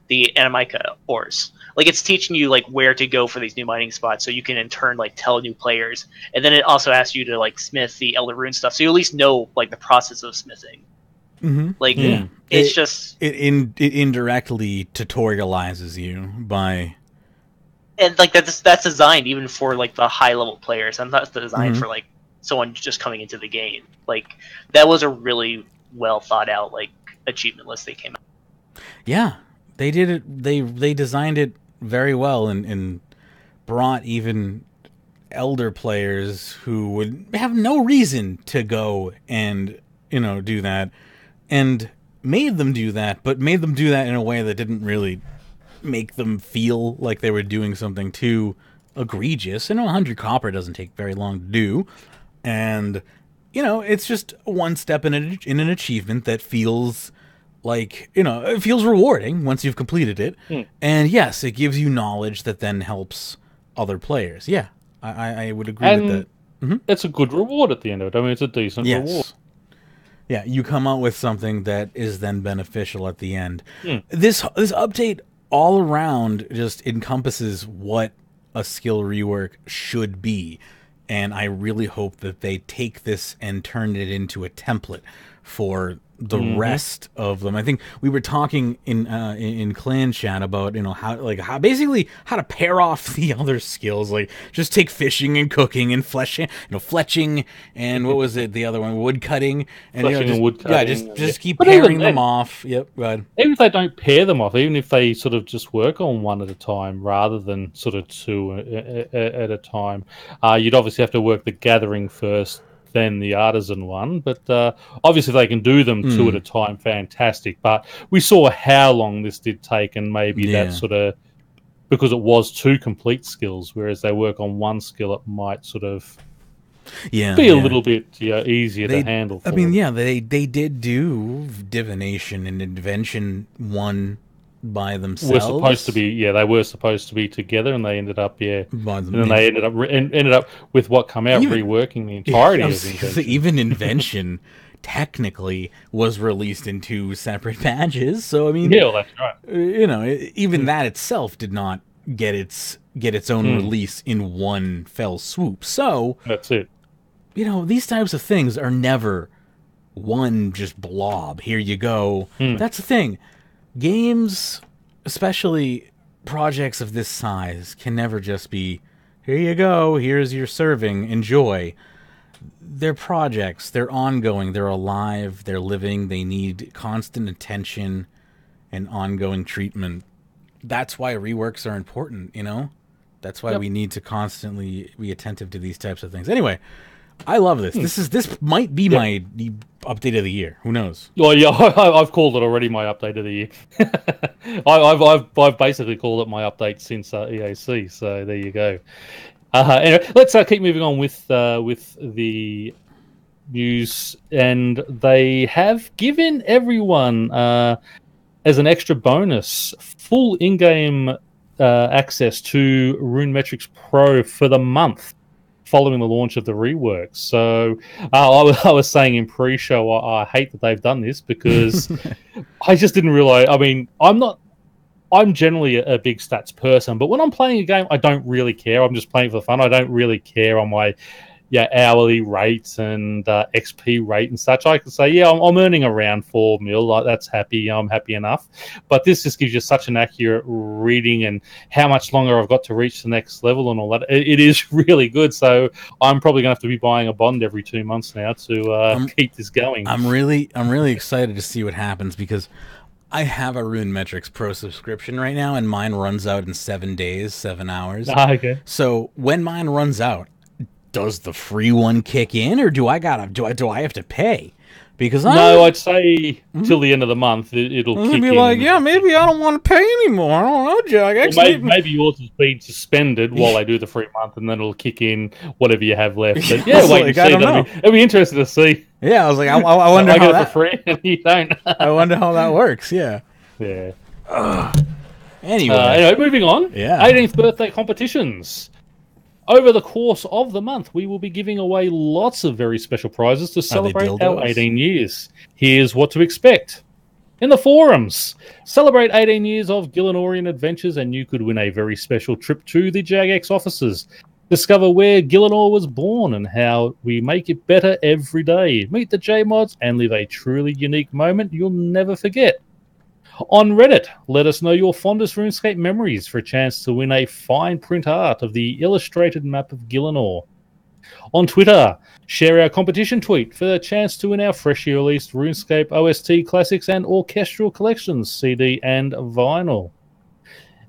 S3: the Animica ores. Like it's teaching you like where to go for these new mining spots, so you can in turn like tell new players. And then it also asks you to like smith the Elder Rune stuff, so you at least know like the process of smithing. Like it
S1: indirectly tutorializes you by,
S3: and like that's designed even for like the high level players, and that's designed for like someone just coming into the game. Like that was a really well thought out like achievement list they came out.
S1: Yeah, they did it. They designed it very well and brought even elder players who would have no reason to go and do that, and made them do that, but made them do that in a way that didn't really make them feel like they were doing something too egregious. 100 copper doesn't take very long to do, and it's just one step in an achievement that feels like, it feels rewarding once you've completed it. And yes, it gives you knowledge that then helps other players. Yeah, I would agree with that.
S2: It's a good reward at the end of it. I mean, it's a decent reward.
S1: Yeah, you come out with something that is then beneficial at the end. This update all around just encompasses what a skill rework should be, and I really hope that they take this and turn it into a template for the rest of them. I think we were talking in clan chat about how to pair off the other skills, like just take fishing and cooking and fletching and what was it, the other one, wood cutting, and wood cutting. Just keep pairing them off. Yep, go ahead.
S2: Even if they don't pair them off, even if they sort of just work on one at a time rather than sort of two at a time, you'd obviously have to work the gathering first, then the artisan one, but obviously if they can do them two at a time, fantastic. But we saw how long this did take, and maybe that sort of, because it was two complete skills, whereas they work on one skill, it might sort of be a little bit easier to handle.
S1: I mean, they did do divination and invention one by themselves.
S2: They were supposed to be together, and they ended up and then they ended up with what come out reworking the entirety of Invention.
S1: Even Invention technically was released in 2 separate patches. So I mean,
S2: Yeah, well, that's right.
S1: you know, even that itself did not get its own release in one fell swoop. So
S2: That's it.
S1: you know, these types of things are never one just blob. Here you go. That's the thing. Games, especially projects of this size, can never just be, here you go, here's your serving, enjoy. They're projects, they're ongoing, they're alive, they're living, they need constant attention and ongoing treatment. That's why reworks are important, you know? That's why we need to constantly be attentive to these types of things. Anyway, I love this. This might be my update of the year. Who knows?
S2: Oh yeah, I've called it already my update of the year. I've basically called it my update since EAC. So there you go. Anyway, let's keep moving on with the news, and they have given everyone as an extra bonus full in-game access to Runemetrics Pro for the month, following the launch of the rework. So I was saying in pre-show, I hate that they've done this because I just didn't realize. I mean, I'm generally a big stats person, but when I'm playing a game, I don't really care. I'm just playing for fun. I don't really care on my hourly rates and XP rate and such. I can say, I'm earning around 4 mil. Like, that's happy. I'm happy enough. But this just gives you such an accurate reading and how much longer I've got to reach the next level and all that. It is really good. So I'm probably going to have to be buying a bond every 2 months now to keep this going.
S1: I'm really excited to see what happens because I have a Runemetrics Pro subscription right now, and mine runs out in 7 days, 7 hours.
S2: Okay.
S1: So when mine runs out, does the free one kick in, or do I have to pay? Because
S2: I'd say till the end of the month it'll kick
S1: be
S2: in.
S1: like, maybe I don't want to pay anymore. I don't know, Jack.
S2: Maybe yours has been suspended while they do the free month, and then it'll kick in whatever you have left. But wait and see. I don't know. It'll be interesting to see.
S1: Yeah, I was like, I wonder
S2: how
S1: I
S2: get it for free, and you don't.
S1: I wonder how that works. Yeah.
S2: Yeah.
S1: Anyway,
S2: moving on.
S1: Yeah.
S2: 18th birthday competitions. Over the course of the month, we will be giving away lots of very special prizes to celebrate our 18 years. Here's what to expect. In the forums, celebrate 18 years of Gillenorian adventures, and you could win a very special trip to the Jagex offices. Discover where Gillenor was born and how we make it better every day. Meet the J-Mods and live a truly unique moment you'll never forget. On Reddit, let us know your fondest RuneScape memories for a chance to win a fine print art of the illustrated map of Gillenor. On Twitter, share our competition tweet for the chance to win our freshly released RuneScape OST Classics and Orchestral Collections CD and vinyl.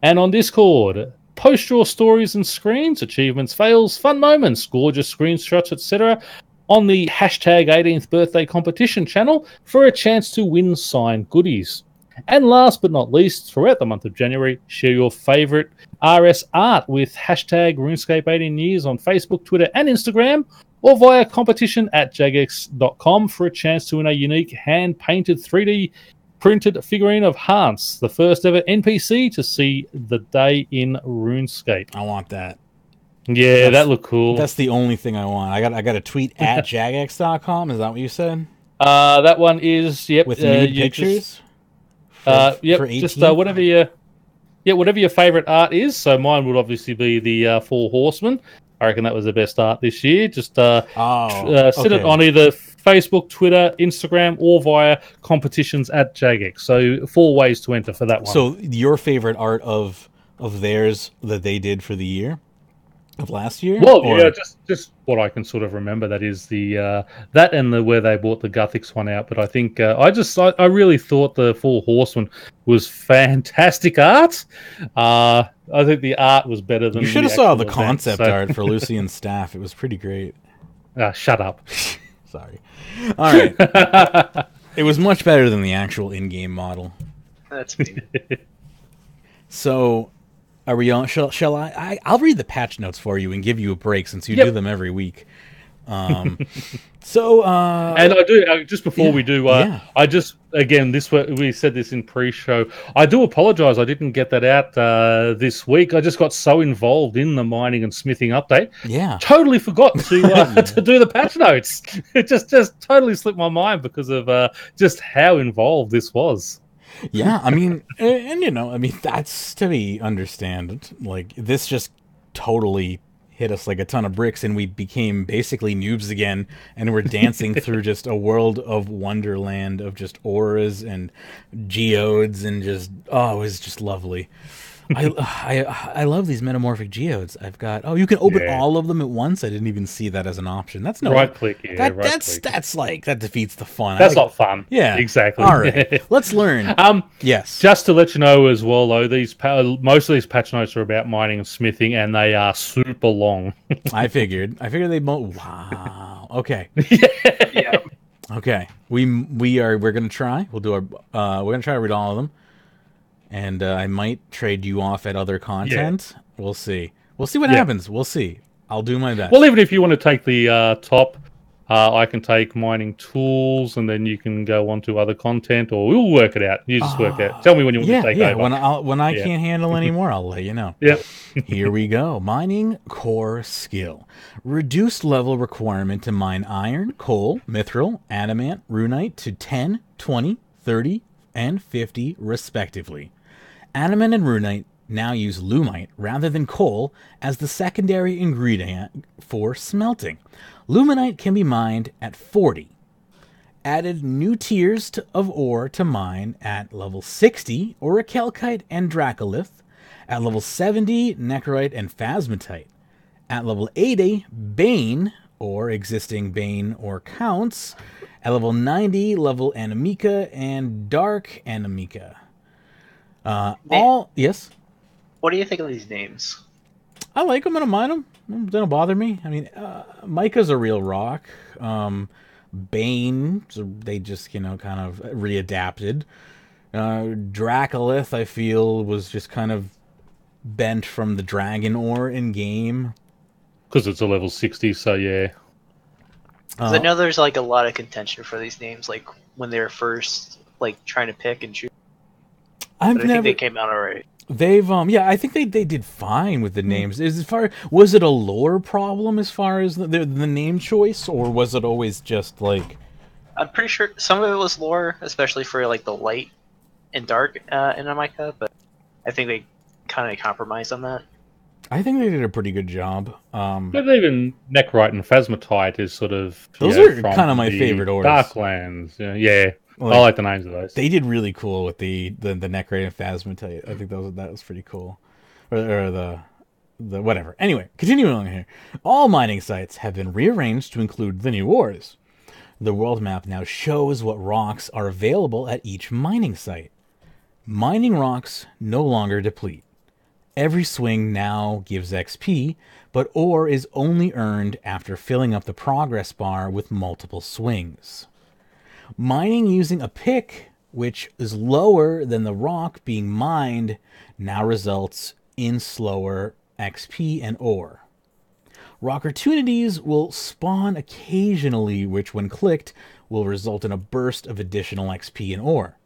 S2: And on Discord, post your stories and screens, achievements, fails, fun moments, gorgeous screenshots, etc. on the hashtag 18th birthday competition channel for a chance to win signed goodies. And last but not least, throughout the month of January, share your favourite RS art with hashtag RuneScape 18 years on Facebook, Twitter and Instagram, or via competition@jagex.com for a chance to win a unique hand-painted 3D printed figurine of Hans, the first ever NPC to see the day in RuneScape.
S1: I want that.
S2: Yeah, that looked cool.
S1: That's the only thing I want. I got a tweet at jagex.com. Is that what you said?
S2: That one is, yep.
S1: With nude pictures?
S2: Just whatever your favorite art is. So mine would obviously be the Four Horsemen. I reckon that was the best art this year. Just sit it on either Facebook, Twitter, Instagram, or via competitions@Jagex. So 4 ways to enter for that one.
S1: So your favorite art of theirs that they did for the year of last year?
S2: Well, just what I can sort of remember. That is the that and the where they bought the Guthix one out. But I think I really thought the Four Horsemen was fantastic art. I think the art was better than
S1: you should have saw the concept art for Lucian's staff. It was pretty great.
S2: Shut up.
S1: Sorry. All right. It was much better than the actual in-game model.
S3: That's me.
S1: So, are we on? Shall I? I'll read the patch notes for you and give you a break since you do them every week. So,
S2: And I do just before we do.
S1: yeah.
S2: I just again we said this in pre-show. I do apologise. I didn't get that out this week. I just got so involved in the mining and smithing update.
S1: yeah.
S2: Totally forgot to to do the patch notes. It just totally slipped my mind because of just how involved this was.
S1: Yeah, I mean, and you know, I mean, that's to be understand. Like, this just totally hit us like a ton of bricks, and we became basically noobs again, and we're dancing through just a world of wonderland of just auras and geodes, and just, oh, it was just lovely. I love these metamorphic geodes. I've got, oh, you can open all of them at once. I didn't even see that as an option. That's no
S2: right click. Yeah,
S1: that's like, that defeats the fun.
S2: That's not fun.
S1: Yeah,
S2: exactly.
S1: All right, let's learn. Yes,
S2: just to let you know as well, though, most of these patch notes are about mining and smithing, and they are super long.
S1: I figured they both. Wow. Okay.
S3: Yeah.
S1: Okay. We're gonna try. We'll do our. We're gonna try to read all of them. And I might trade you off at other content. Yeah. We'll see. We'll see what happens. We'll see. I'll do my best.
S2: Well, even if you want to take the top, I can take mining tools, and then you can go on to other content, or we'll work it out. You just work it out. Tell me when you want to take over.
S1: When I can't handle anymore, I'll let you know.
S2: Yep.
S1: Here we go. Mining core skill. Reduced level requirement to mine iron, coal, mithril, adamant, runite to 10, 20, 30, and 50 respectively. Adamant and runite now use lumite rather than coal as the secondary ingredient for smelting. Luminite can be mined at 40. Added new tiers of ore to mine at level 60, orichalcite and dracolith. At level 70, necrite and phasmatite. At level 80, bane, or existing bane or counts. At level 90, level anemica and dark anemica. Yes?
S3: What do you think of these names?
S1: I like them. I don't mind them. They don't bother me. I mean, Mica's a real rock. Bane, so they just, kind of readapted. Dracolith, I feel, was just kind of bent from the dragon ore in game.
S2: Because it's a level 60, so yeah.
S3: I know there's like a lot of contention for these names, like when they were first like trying to pick and choose. I think they came out already.
S1: They've I think they did fine with the names. Was it a lore problem as far as the name choice, or was it always just like?
S3: I'm pretty sure some of it was lore, especially for like the light and dark in Amica, but I think they kind of compromised on that.
S1: I think they did a pretty good job.
S2: But even Necrite and Phasmatite is sort of
S1: those are kind of my favorite orders.
S2: Darklands, yeah. I like the names of those.
S1: They did really cool with the Necrate and Phasmatite. I think that was pretty cool. Or the whatever. Anyway, continuing on here. All mining sites have been rearranged to include the new ores. The world map now shows what rocks are available at each mining site. Mining rocks no longer deplete. Every swing now gives XP, but ore is only earned after filling up the progress bar with multiple swings. Mining using a pick, which is lower than the rock being mined, now results in slower XP and ore. Rockertunities will spawn occasionally, which when clicked will result in a burst of additional XP and ore.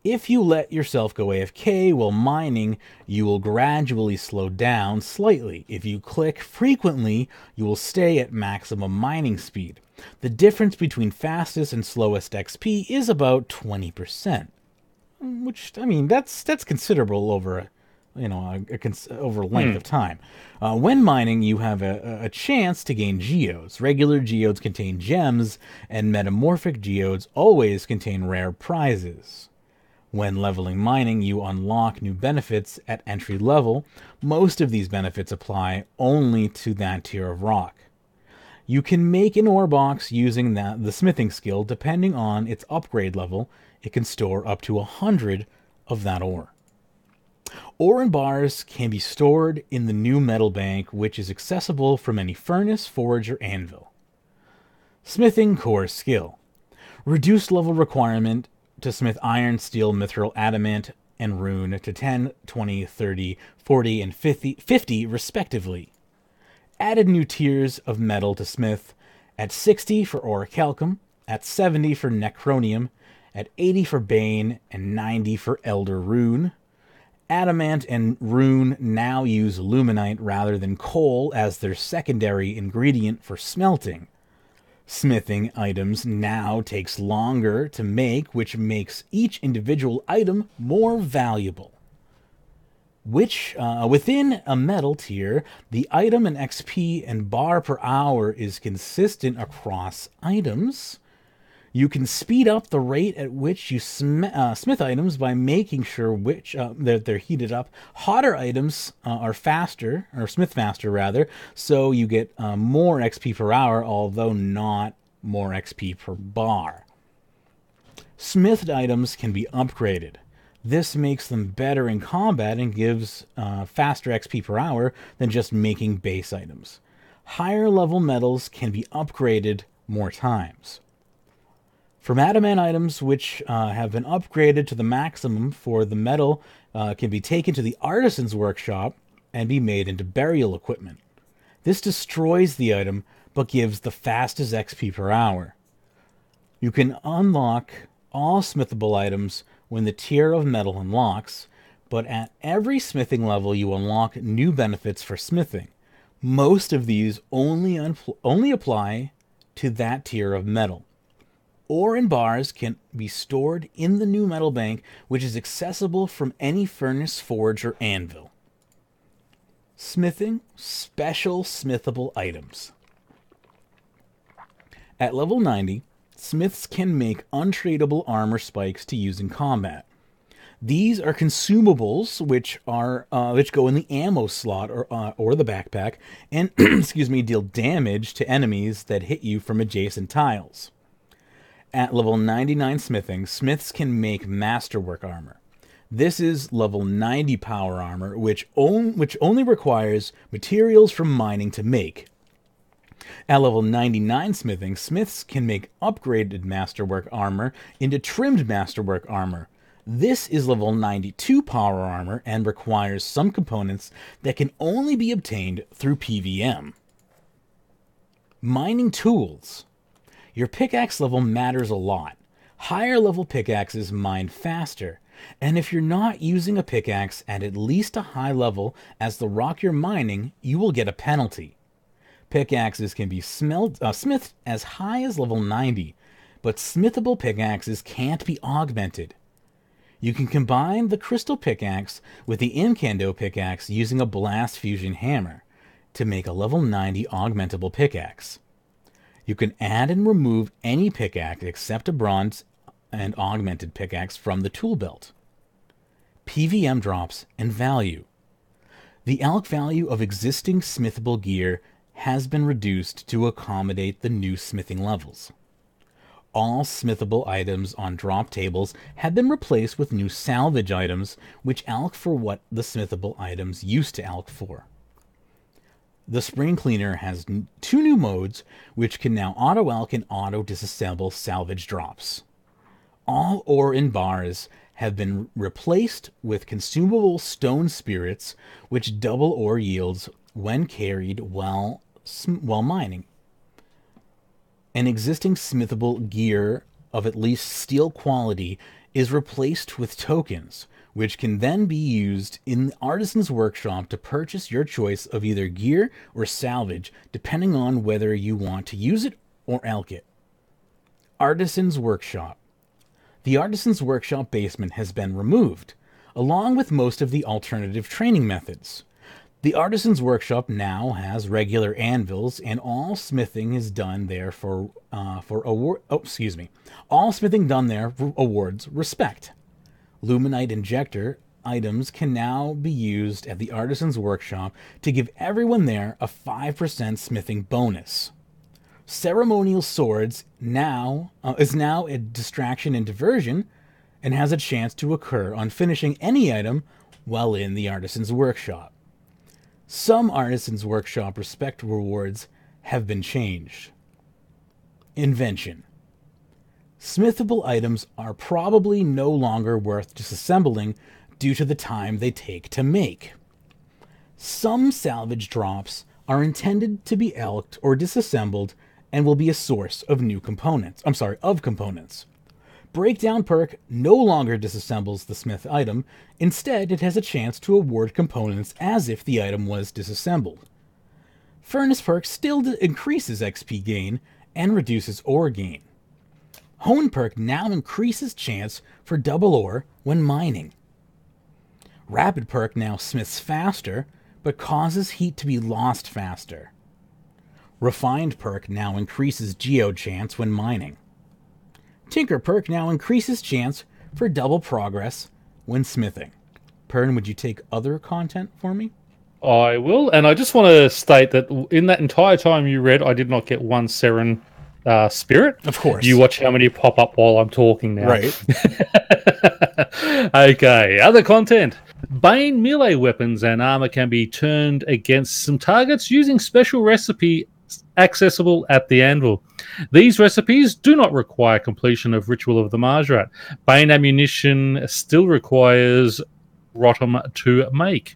S1: If you let yourself go AFK while mining, you will gradually slow down slightly. If you click frequently, you will stay at maximum mining speed. The difference between fastest and slowest XP is about 20%, which, I mean, that's considerable over over length of time. When mining, you have a chance to gain geodes. Regular geodes contain gems, and metamorphic geodes always contain rare prizes. When leveling mining, you unlock new benefits at entry level. Most of these benefits apply only to that tier of rock. You can make an ore box using the smithing skill. Depending on its upgrade level, it can store up to 100 of that ore. Ore in bars can be stored in the new metal bank, which is accessible from any furnace, forge, or anvil. Smithing core skill. Reduced level requirement to smith iron, steel, mithril, adamant, and rune to 10, 20, 30, 40, and 50 respectively. Added new tiers of metal to smith at 60 for orichalcum, at 70 for necronium, at 80 for bane, and 90 for elder rune. Adamant and rune now use luminite rather than coal as their secondary ingredient for smelting. Smithing items now takes longer to make, which makes each individual item more valuable. Within a metal tier, the item and XP and bar per hour is consistent across items. You can speed up the rate at which you smith items by making sure that they're heated up. Hotter items are faster, or smith faster rather, so you get more XP per hour, although not more XP per bar. Smithed items can be upgraded. This makes them better in combat and gives faster XP per hour than just making base items. Higher level metals can be upgraded more times. From adamant items which have been upgraded to the maximum for the metal can be taken to the artisan's workshop and be made into burial equipment. This destroys the item but gives the fastest XP per hour. You can unlock all smithable items when the tier of metal unlocks, but at every smithing level you unlock new benefits for smithing. Most of these only apply to that tier of metal. Ore and bars can be stored in the new metal bank, which is accessible from any furnace, forge, or anvil. Smithing special smithable items. At level 90, smiths can make untradeable armor spikes to use in combat. These are consumables which go in the ammo slot or the backpack and deal damage to enemies that hit you from adjacent tiles. At level 99 smithing, smiths can make masterwork armor. This is level 90 power armor, which only requires materials from mining to make. At level 99 smithing, smiths can make upgraded masterwork armor into trimmed masterwork armor. This is level 92 power armor and requires some components that can only be obtained through PVM. Mining tools. Your pickaxe level matters a lot. Higher level pickaxes mine faster, and if you're not using a pickaxe at least a high level as the rock you're mining, you will get a penalty. Pickaxes can be smithed as high as level 90, but smithable pickaxes can't be augmented. You can combine the crystal pickaxe with the incando pickaxe using a blast fusion hammer to make a level 90 augmentable pickaxe. You can add and remove any pickaxe except a bronze and augmented pickaxe from the tool belt. PVM drops and value. The alch value of existing smithable gear has been reduced to accommodate the new smithing levels. All smithable items on drop tables have been replaced with new salvage items, which alch for what the smithable items used to alch for. The spring cleaner has 2 new modes, which can now auto-alch and auto-disassemble salvage drops. All ore and bars have been replaced with consumable stone spirits, which double ore yields when carried while mining. An existing smithable gear of at least steel quality is replaced with tokens, which can then be used in the artisan's workshop to purchase your choice of either gear or salvage, depending on whether you want to use it or alch it. Artisan's Workshop. The Artisan's Workshop basement has been removed, along with most of the alternative training methods. The Artisan's Workshop now has regular anvils, and all smithing is done there all smithing done there awards respect. Luminite injector items can now be used at the Artisan's Workshop to give everyone there a 5% smithing bonus. Ceremonial Swords is now a distraction and diversion, and has a chance to occur on finishing any item while in the Artisan's Workshop. Some Artisan's Workshop respect rewards have been changed. Invention. Smithable items are probably no longer worth disassembling due to the time they take to make. Some salvage drops are intended to be alched or disassembled and will be a source of of components. Breakdown perk no longer disassembles the smith item. Instead, it has a chance to award components as if the item was disassembled. Furnace perk still increases XP gain and reduces ore gain. Hone perk now increases chance for double ore when mining. Rapid perk now smiths faster, but causes heat to be lost faster. Refined perk now increases geode chance when mining. Tinker perk now increases chance for double progress when smithing. Pern, would you take other content for me?
S2: I will, and I just want to state that in that entire time you read, I did not get one Seren spirit.
S1: Of course.
S2: You watch how many pop up while I'm talking now.
S1: Right.
S2: Okay, other content. Bane melee weapons and armor can be turned against some targets using special recipe accessible at the anvil. These recipes do not require completion of Ritual of the Marjrat. Bane ammunition still requires Rotom to make.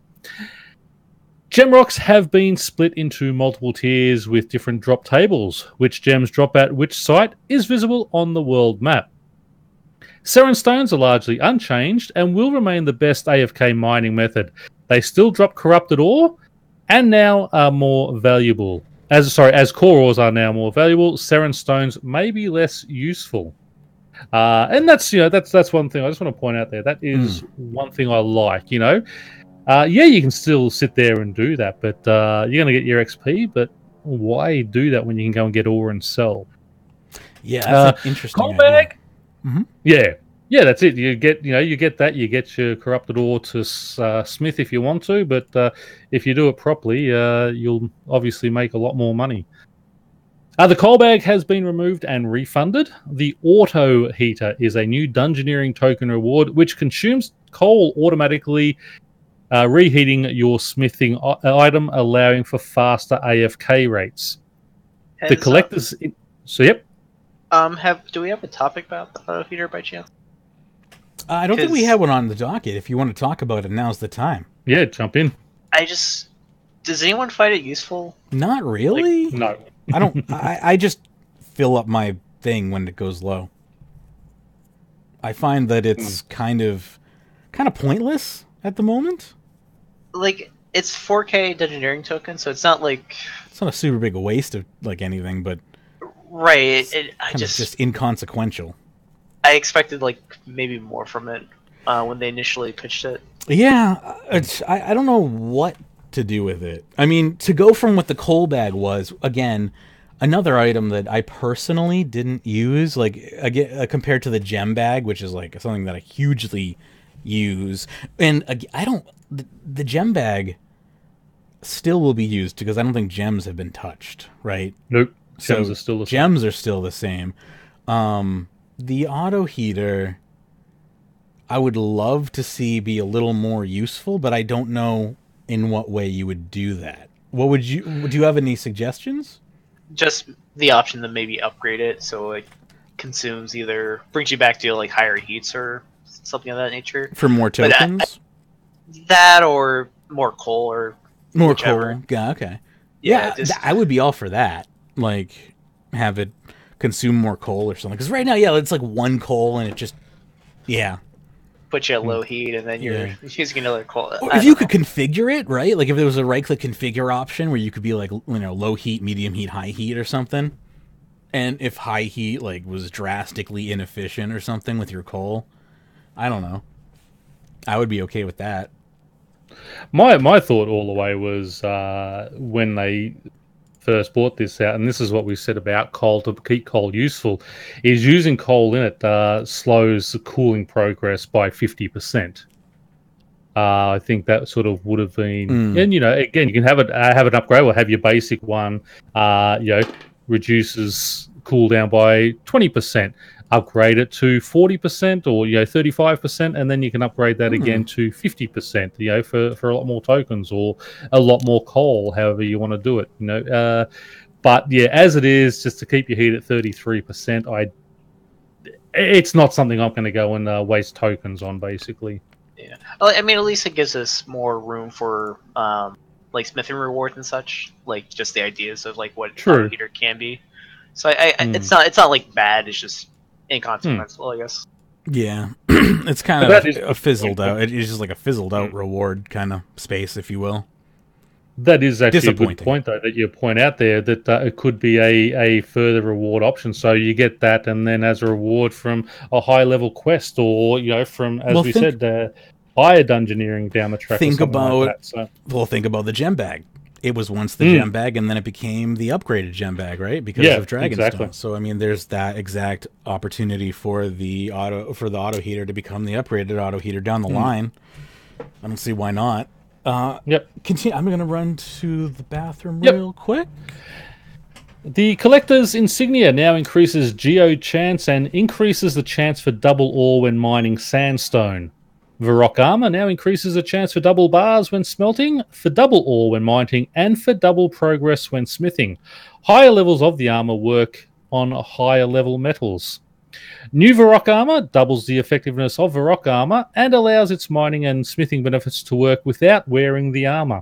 S2: Gem rocks have been split into multiple tiers with different drop tables. Which gems drop at which site is visible on the world map. Seren stones are largely unchanged and will remain the best AFK mining method. They still drop corrupted ore and now are more valuable. As core ores are now more valuable, Seren stones may be less useful. And that's one thing I just want to point out there. That is one thing I like, Yeah, you can still sit there and do that, but you're going to get your XP, but why do that when you can go and get ore and sell?
S1: Yeah, that's an interesting
S2: coal
S1: idea.
S2: bag?
S1: Mm-hmm.
S2: Yeah, that's it. You get that. You get your corrupted ore to smith if you want to, but if you do it properly, you'll obviously make a lot more money. The coal bag has been removed and refunded. The auto heater is a new dungeoneering token reward which consumes coal automatically, reheating your smithing item, allowing for faster AFK rates. The collectors. Yep.
S3: Do we have a topic about the auto heater by chance?
S1: I don't think we have one on the docket. If you want to talk about it, now's the time.
S2: Yeah, jump in.
S3: Does anyone find it useful?
S1: Not really.
S2: No.
S1: I don't. I just fill up my thing when it goes low. I find that it's kind of pointless at the moment.
S3: Like, it's 4K dungeoneering token, so it's not like
S1: it's not a super big waste of anything, but
S3: right.
S1: Just inconsequential.
S3: I expected maybe more from it when they initially pitched it.
S1: Yeah, I don't know what to do with it. I mean, to go from what the coal bag was, again, another item that I personally didn't use, compared to the gem bag, which is something that I hugely use. And the gem bag still will be used because I don't think gems have been touched, right?
S2: Nope. Gems are still the same.
S1: Gems are still the same. The auto heater, I would love to see be a little more useful, but I don't know in what way you would do that. Do you have any suggestions?
S3: Just the option to maybe upgrade it so it brings you back to higher heats or something of that nature.
S1: For more tokens?
S3: That or more coal or
S1: more
S3: whichever.
S1: Coal. Yeah, okay. Yeah, I would be all for that. Have it consume more coal or something. Because right now, it's one coal and it just,
S3: put you at low heat and then you're using another coal.
S1: Or if you could configure it, right? If there was a right-click configure option where you could be low heat, medium heat, high heat or something. And if high heat was drastically inefficient or something with your coal, I don't know. I would be okay with that.
S2: My thought all the way was when they first brought this out, and this is what we said about coal to keep coal useful, is using coal in it slows the cooling progress by 50%. I think that sort of would have been, and again, you can have an upgrade or have your basic one, reduces cooldown by 20%. Upgrade it to 40% or 35%, and then you can upgrade that again to 50%. For a lot more tokens or a lot more coal, however you want to do it. But as it is, just to keep your heat at 33%, it's not something I'm going to go and waste tokens on. Basically,
S3: yeah. I mean, at least it gives us more room for smithing rewards and such. Just the ideas of what a heater can be. So it's not like bad. It's just inconsequential, I guess.
S1: Yeah, it's kind of a fizzled
S2: point.
S1: out. It's just like a fizzled out reward kind of space, if you will.
S2: That is actually a good point, though, that you point out there, that it could be a further reward option. So you get that, and then as a reward from a high-level quest, or, from, as said, higher dungeoneering down the track. Think about
S1: the gem bag. It was once the gem bag, and then it became the upgraded gem bag, right? Because of Dragonstone.
S2: Exactly.
S1: So, I mean, there's that exact opportunity for the auto heater to become the upgraded auto heater down the line. I don't see why not. Continue. I'm going to run to the bathroom real quick.
S2: The Collector's Insignia now increases geode chance and increases the chance for double ore when mining sandstone. Varrock armor now increases the chance for double bars when smelting, for double ore when mining, and for double progress when smithing. Higher levels of the armor work on higher level metals. New Varrock armor doubles the effectiveness of Varrock armor and allows its mining and smithing benefits to work without wearing the armor.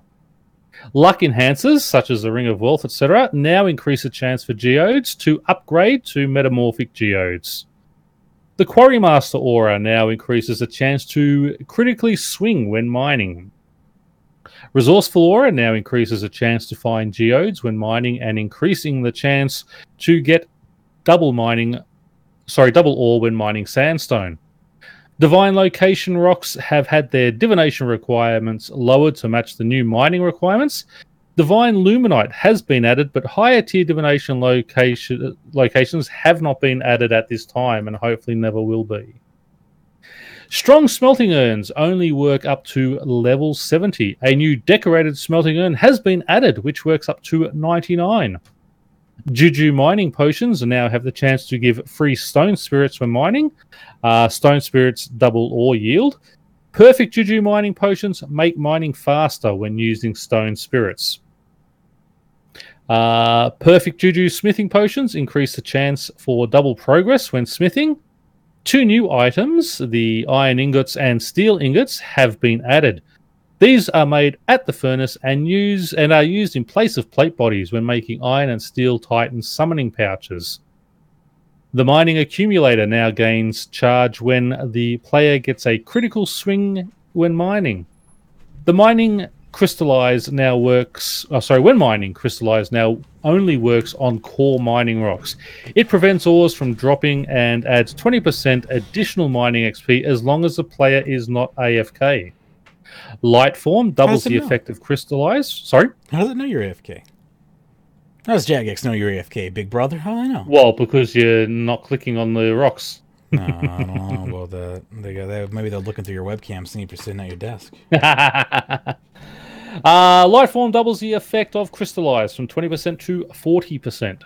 S2: Luck enhancers, such as the Ring of Wealth, etc., now increase the chance for geodes to upgrade to metamorphic geodes. The Quarrymaster aura now increases the chance to critically swing when mining. Resourceful aura now increases the chance to find geodes when mining and increasing the chance to get double ore when mining sandstone. Divine location rocks have had their divination requirements lowered to match the new mining requirements. Divine luminite has been added, but higher tier divination locations have not been added at this time and hopefully never will be. Strong smelting urns only work up to level 70. A new decorated smelting urn has been added, which works up to 99. Juju mining potions now have the chance to give free stone spirits when mining. Stone spirits double ore yield. Perfect Juju mining potions make mining faster when using stone spirits. Perfect Juju smithing potions increase the chance for double progress when smithing. 2 new items, the iron ingots and steel ingots, have been added. These are made at the furnace and are used in place of plate bodies when making iron and steel titan summoning pouches. The mining accumulator now gains charge when the player gets a critical swing when mining. The mining crystallize now works. When mining crystallize now only works on core mining rocks. It prevents ores from dropping and adds 20% additional mining XP as long as the player is not AFK. Light form doubles the effect of crystallize. Sorry?
S1: How does it know you're AFK? How does Jagex know you're AFK, big brother? How do I know?
S2: Well, because you're not clicking on the rocks.
S1: No, I don't know. Well, maybe they're looking through your webcam, seeing if you're sitting at your desk.
S2: Light form doubles the effect of crystallize from 20% to 40%.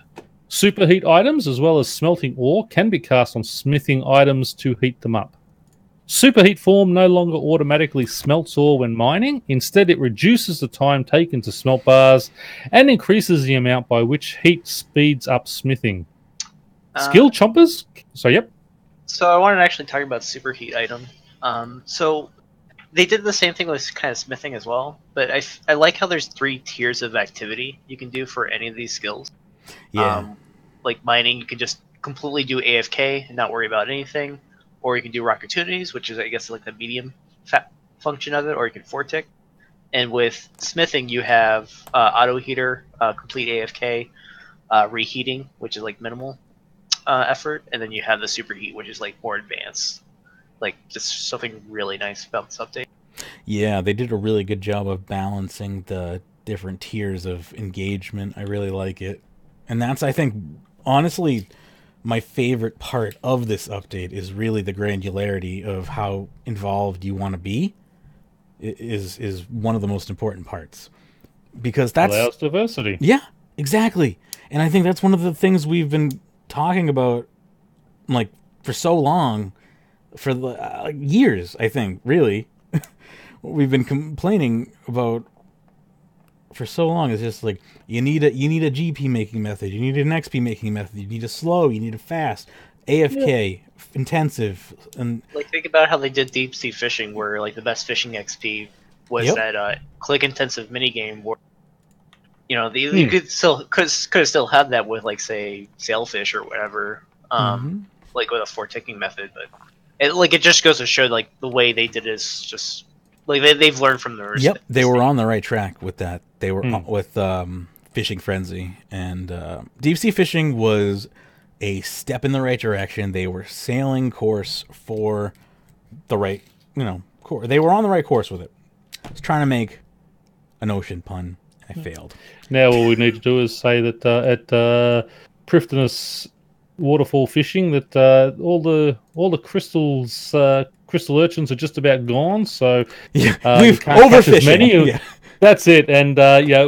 S2: Superheat items, as well as smelting ore, can be cast on smithing items to heat them up. Superheat form no longer automatically smelts ore when mining. Instead, it reduces the time taken to smelt bars and increases the amount by which heat speeds up smithing. Skill chompers?
S3: So I wanted to actually talk about superheat item. So they did the same thing with kind of smithing as well, but I like how there's 3 tiers of activity you can do for any of these skills.
S1: Yeah.
S3: Like mining, you can just completely do AFK and not worry about anything. Or you can do rock opportunities, which is, I guess, like the medium function of it, or you can fortick. And with smithing, you have auto heater, complete AFK, reheating, which is like minimal effort, and then you have the superheat, which is like more advanced. Like just something really nice about this update.
S1: Yeah, they did a really good job of balancing the different tiers of engagement. I really like it, and that's, I think, honestly, my favorite part of this update is really the granularity of how involved you want to be. Is one of the most important parts, because that's
S2: allows diversity.
S1: Yeah, exactly. And I think that's one of the things we've been talking about, like, for so long, for years. I think really, we've been complaining about for so long. It's just like you need a GP making method, you need an XP making method, you need a slow, you need a fast, AFK, intensive, and
S3: like think about how they did deep sea fishing, where like the best fishing XP was that click intensive minigame where you could still have that with like say sailfish or whatever, like with a 4 ticking method, but it just goes to show like the way they did it is just like they've learned from their
S1: Yep, they were on the right track with that. They were with Fishing Frenzy, and deep sea fishing was a step in the right direction. They were sailing course for the right, course. They were on the right course with it. I was trying to make an ocean pun. I failed.
S2: Now all we need to do is say that at Pyrnassius waterfall fishing that all the crystal urchins are just about gone. So
S1: we've overfished many. Yeah.
S2: That's it, and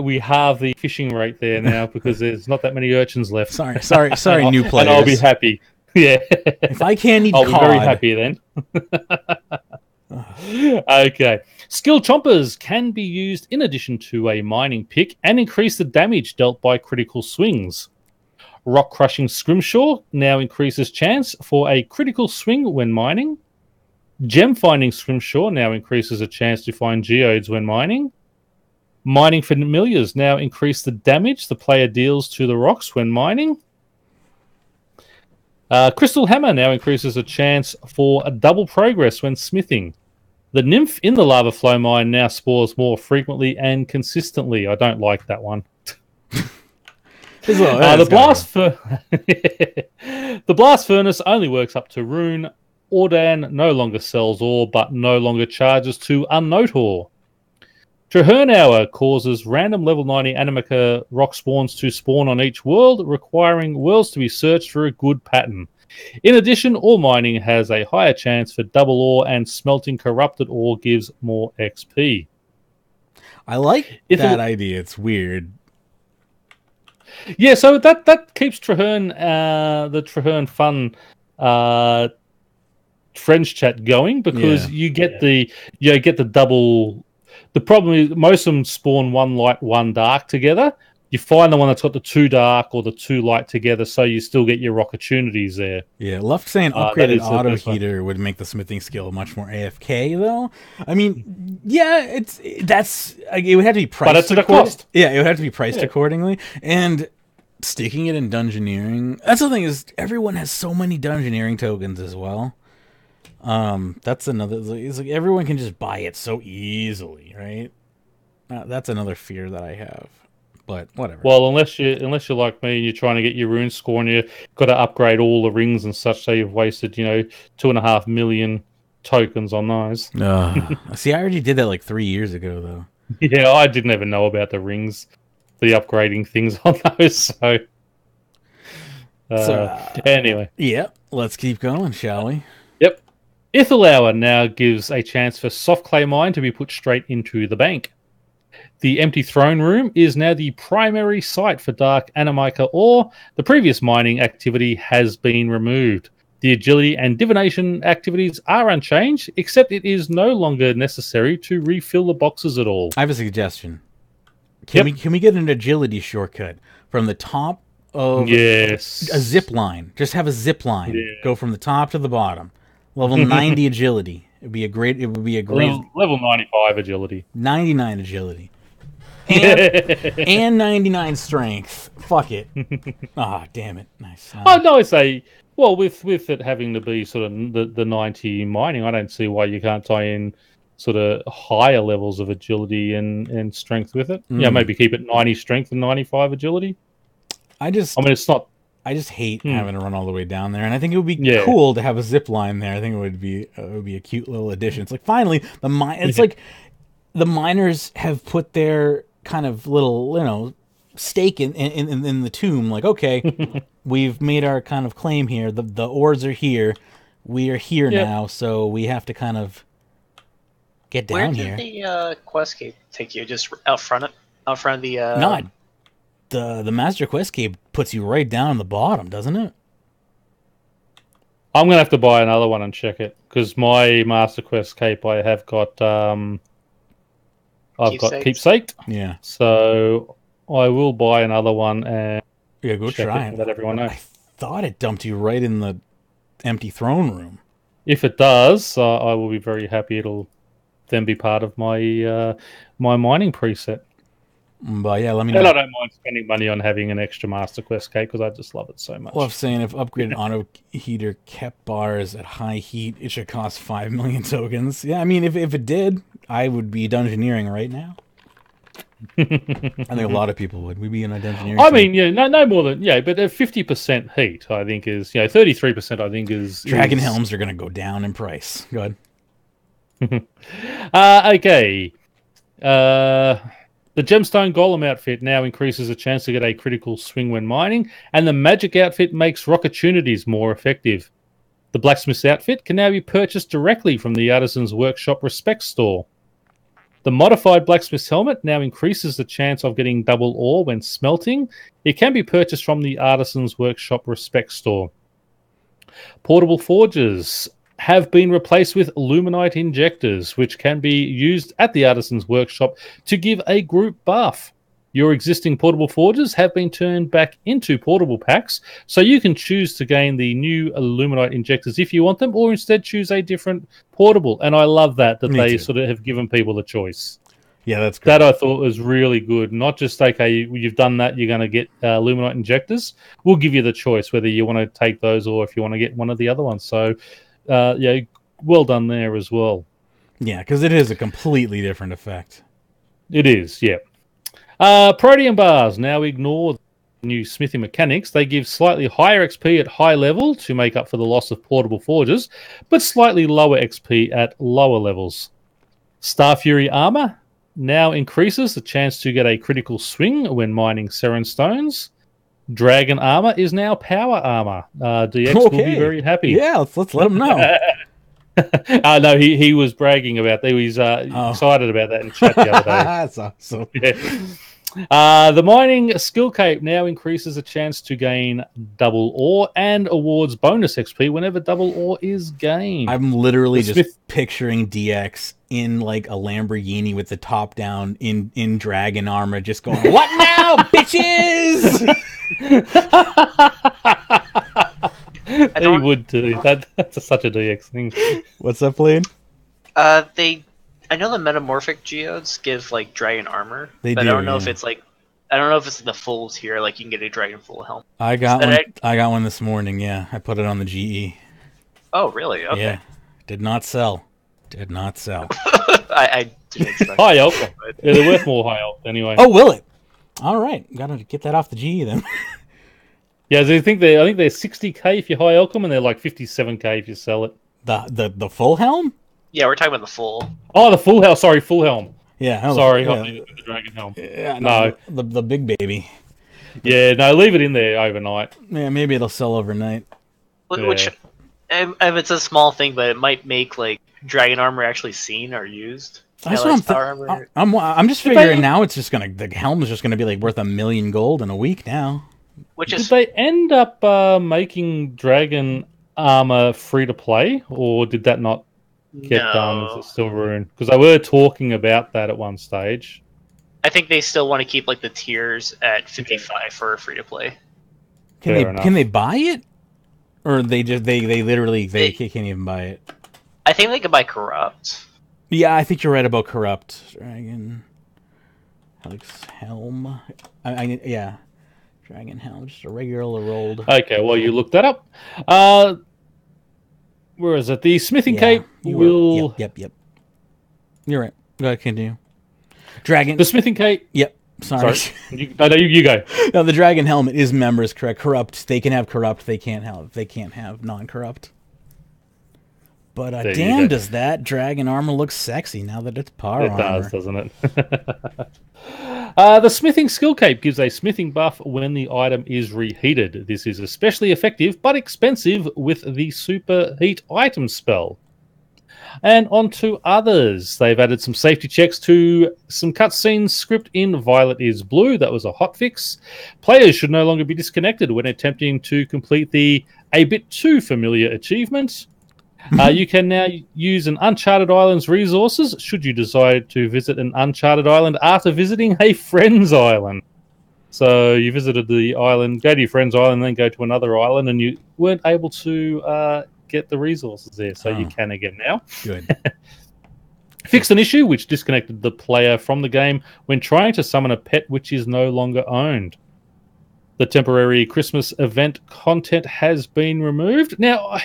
S2: we halve the fishing rate there now because there's not that many urchins left.
S1: Sorry, new players.
S2: And I'll be happy. Yeah,
S1: if I can't eat
S2: I'll
S1: cod,
S2: be very happy then. Okay. Skill chompers can be used in addition to a mining pick and increase the damage dealt by critical swings. Rock crushing scrimshaw now increases chance for a critical swing when mining. Gem finding scrimshaw now increases a chance to find geodes when mining. Mining familiars now increase the damage the player deals to the rocks when mining. Crystal hammer now increases a chance for a double progress when smithing. The nymph in the lava flow mine now spawns more frequently and consistently. I don't like that one. The blast furnace only works up to rune. Ordan no longer sells ore, but no longer charges to unnote ore. Traherne Hour causes random level 90 Animica rock spawns to spawn on each world, requiring worlds to be searched for a good pattern. In addition, ore mining has a higher chance for double ore, and smelting corrupted ore gives more XP.
S1: I like that idea. It's weird.
S2: Yeah, so that keeps Traherne, the Traherne Fun French chat going because you get the double. The problem is most of them spawn one light, one dark together. You find the one that's got the 2 dark or the 2 light together, so you still get your opportunities there.
S1: Yeah, Luft saying upgraded auto heater would make the smithing skill much more AFK though. I mean, it would have to be priced.
S2: But it's at a cost.
S1: Yeah, it would have to be priced accordingly. And sticking it in dungeoneering. That's the thing is everyone has so many dungeoneering tokens as well. That's another. It's like everyone can just buy it so easily, right? That's another fear that I have. But whatever.
S2: Well, unless you're like me and you're trying to get your rune score and you've got to upgrade all the rings and such, so you've wasted 2.5 million tokens on those.
S1: See, I already did that like 3 years ago, though.
S2: Yeah, I didn't even know about the rings, the upgrading things on those. Anyway,
S1: yeah, let's keep going, shall we?
S2: Yep. Ithalour now gives a chance for soft clay mine to be put straight into the bank. The empty throne room is now the primary site for dark Animica ore. The previous mining activity has been removed. The agility and divination activities are unchanged, except it is no longer necessary to refill the boxes at all.
S1: I have a suggestion. Can we get an agility shortcut from the top of a zip line? Just have a zip line. Yeah. Go from the top to the bottom. Level 90 agility. It would be a great
S2: level 95 agility.
S1: 99 agility. And 99 strength. Fuck it. Damn it. Nice.
S2: No, I say, well, with it having to be sort of the 90 mining, I don't see why you can't tie in sort of higher levels of agility and strength with it. Yeah, maybe keep it 90 strength and 95 agility. It's not.
S1: I just hate having to run all the way down there, and I think it would be cool to have a zip line there. I think it would be a cute little addition. It's like finally it's like the miners have put their kind of little stake in the tomb. Like, okay, we've made our kind of claim here. The ores are here. We are here now, so we have to kind of get down here.
S3: Where did the quest cape take you? Just out front of the.
S1: Not the Master Quest cape puts you right down in the bottom, doesn't it?
S2: I'm gonna have to buy another one and check it because my Master Quest cape I have got. I've got keepsaked.
S1: Yeah.
S2: So I will buy another one and
S1: go try it.
S2: Let everyone know.
S1: I thought it dumped you right in the empty throne room.
S2: If it does, I will be very happy. It'll then be part of my my mining preset.
S1: But yeah, let me
S2: And
S1: know.
S2: I don't mind spending money on having an extra Master Quest cake because I just love it so much.
S1: Well, I'm saying if upgraded auto heater kept bars at high heat, it should cost 5 million tokens. Yeah, I mean, if it did, I would be dungeoneering right now. I think a lot of people would. We'd be in a dungeoneering.
S2: I mean, yeah, no more than but at 50% heat, I think is 33%. I think is
S1: Dragon helms are going to go down in price. Go
S2: ahead. Okay. The Gemstone Golem outfit now increases the chance to get a critical swing when mining, and the Magic outfit makes Rocketunities more effective. The Blacksmith's outfit can now be purchased directly from the Artisan's Workshop Respect store. The modified Blacksmith's helmet now increases the chance of getting double ore when smelting. It can be purchased from the Artisan's Workshop Respect store. Portable forges have been replaced with luminite injectors, which can be used at the Artisan's Workshop to give a group buff. Your existing portable forges have been turned back into portable packs, so you can choose to gain the new luminite injectors if you want them, or instead choose a different portable. And I love that they sort of have given people the choice.
S1: Yeah, that's great.
S2: That I thought was really good. Not just, okay, you've done that, you're going to get luminite injectors. We'll give you the choice whether you want to take those or if you want to get one of the other ones. So, well done there as well.
S1: Yeah, because it is a completely different effect.
S2: It is, yeah. Protean bars now ignore the new smithing mechanics. They give slightly higher XP at high level to make up for the loss of portable forges, but slightly lower XP at lower levels. Star Fury armor now increases the chance to get a critical swing when mining Seren stones. Dragon armor is now power armor. DX will be very happy.
S1: Yeah, let's let him know.
S2: No, he was bragging about that. He was excited about that in chat the other day.
S1: That's awesome.
S2: Yeah. The mining skill cape now increases the chance to gain double ore and awards bonus XP whenever double ore is gained.
S1: I'm literally just picturing DX in like a Lamborghini with the top down in dragon armor, just going, "What now, bitches?"
S2: He would do that. That's such a DX thing.
S1: What's up, Blaine?
S3: I know the metamorphic geodes give like dragon armor,
S1: but
S3: I don't know if it's like the full tier. Like you can get a dragon full helmet.
S1: I got one this morning. Yeah, I put it on the GE.
S3: Oh, really? Okay.
S1: Yeah, did not sell.
S3: I didn't expect
S2: high elk. Yeah, they're worth more high elk anyway.
S1: Oh, will it? All right, gotta get that off the GE then.
S2: Yeah, I think they're 60k if you high elk them, and they're like 57k if you sell it.
S1: The full helm?
S3: Yeah, we're talking about the full.
S2: Oh, the full helm. Sorry, full helm.
S1: Yeah.
S2: Sorry,
S1: yeah.
S2: the dragon helm.
S1: Yeah,
S2: no.
S1: The big baby.
S2: Yeah, no, leave it in there overnight.
S1: Yeah, maybe it'll sell overnight.
S3: Which, if it's a small thing, but it might make like dragon armor actually seen or used.
S1: That's what I'm just figuring now. It's just the helm is just gonna be like worth 1 million gold in a week now.
S2: Did they end up making dragon armor free to play, or did that not get done? Is it still ruined? Because they were talking about that at one stage.
S3: I think they still want to keep like the tiers at 55 for free to play.
S1: Can they buy it, or they literally can't even buy it?
S3: I think they can buy corrupt.
S1: Yeah, I think you're right about corrupt. Dragon Alex helm. Yeah. Dragon helm, just a regular rolled.
S2: Okay, well, you looked that up. Where is it? The smithing cape will...
S1: Yep. You're right. Go ahead, continue. Dragon...
S2: The smithing cape...
S1: Yep. Sorry.
S2: You go.
S1: No, the dragon helmet is members, correct. Corrupt. They can have corrupt. They can't have non-corrupt. But damn, does that dragon armor look sexy now that it's power armor?
S2: It does, doesn't it? The smithing skill cape gives a smithing buff when the item is reheated. This is especially effective but expensive with the superheat item spell. And on to others. They've added some safety checks to some cutscene script in Violet is Blue. That was a hotfix. Players should no longer be disconnected when attempting to complete the A Bit Too Familiar achievement. You can now use an Uncharted Island's resources should you decide to visit an Uncharted Island after visiting a friend's island. So you visited the island, go to your friend's island, then go to another island, and you weren't able to get the resources there. So you can again now.
S1: Good.
S2: Fixed an issue which disconnected the player from the game when trying to summon a pet which is no longer owned. The temporary Christmas event content has been removed. Now,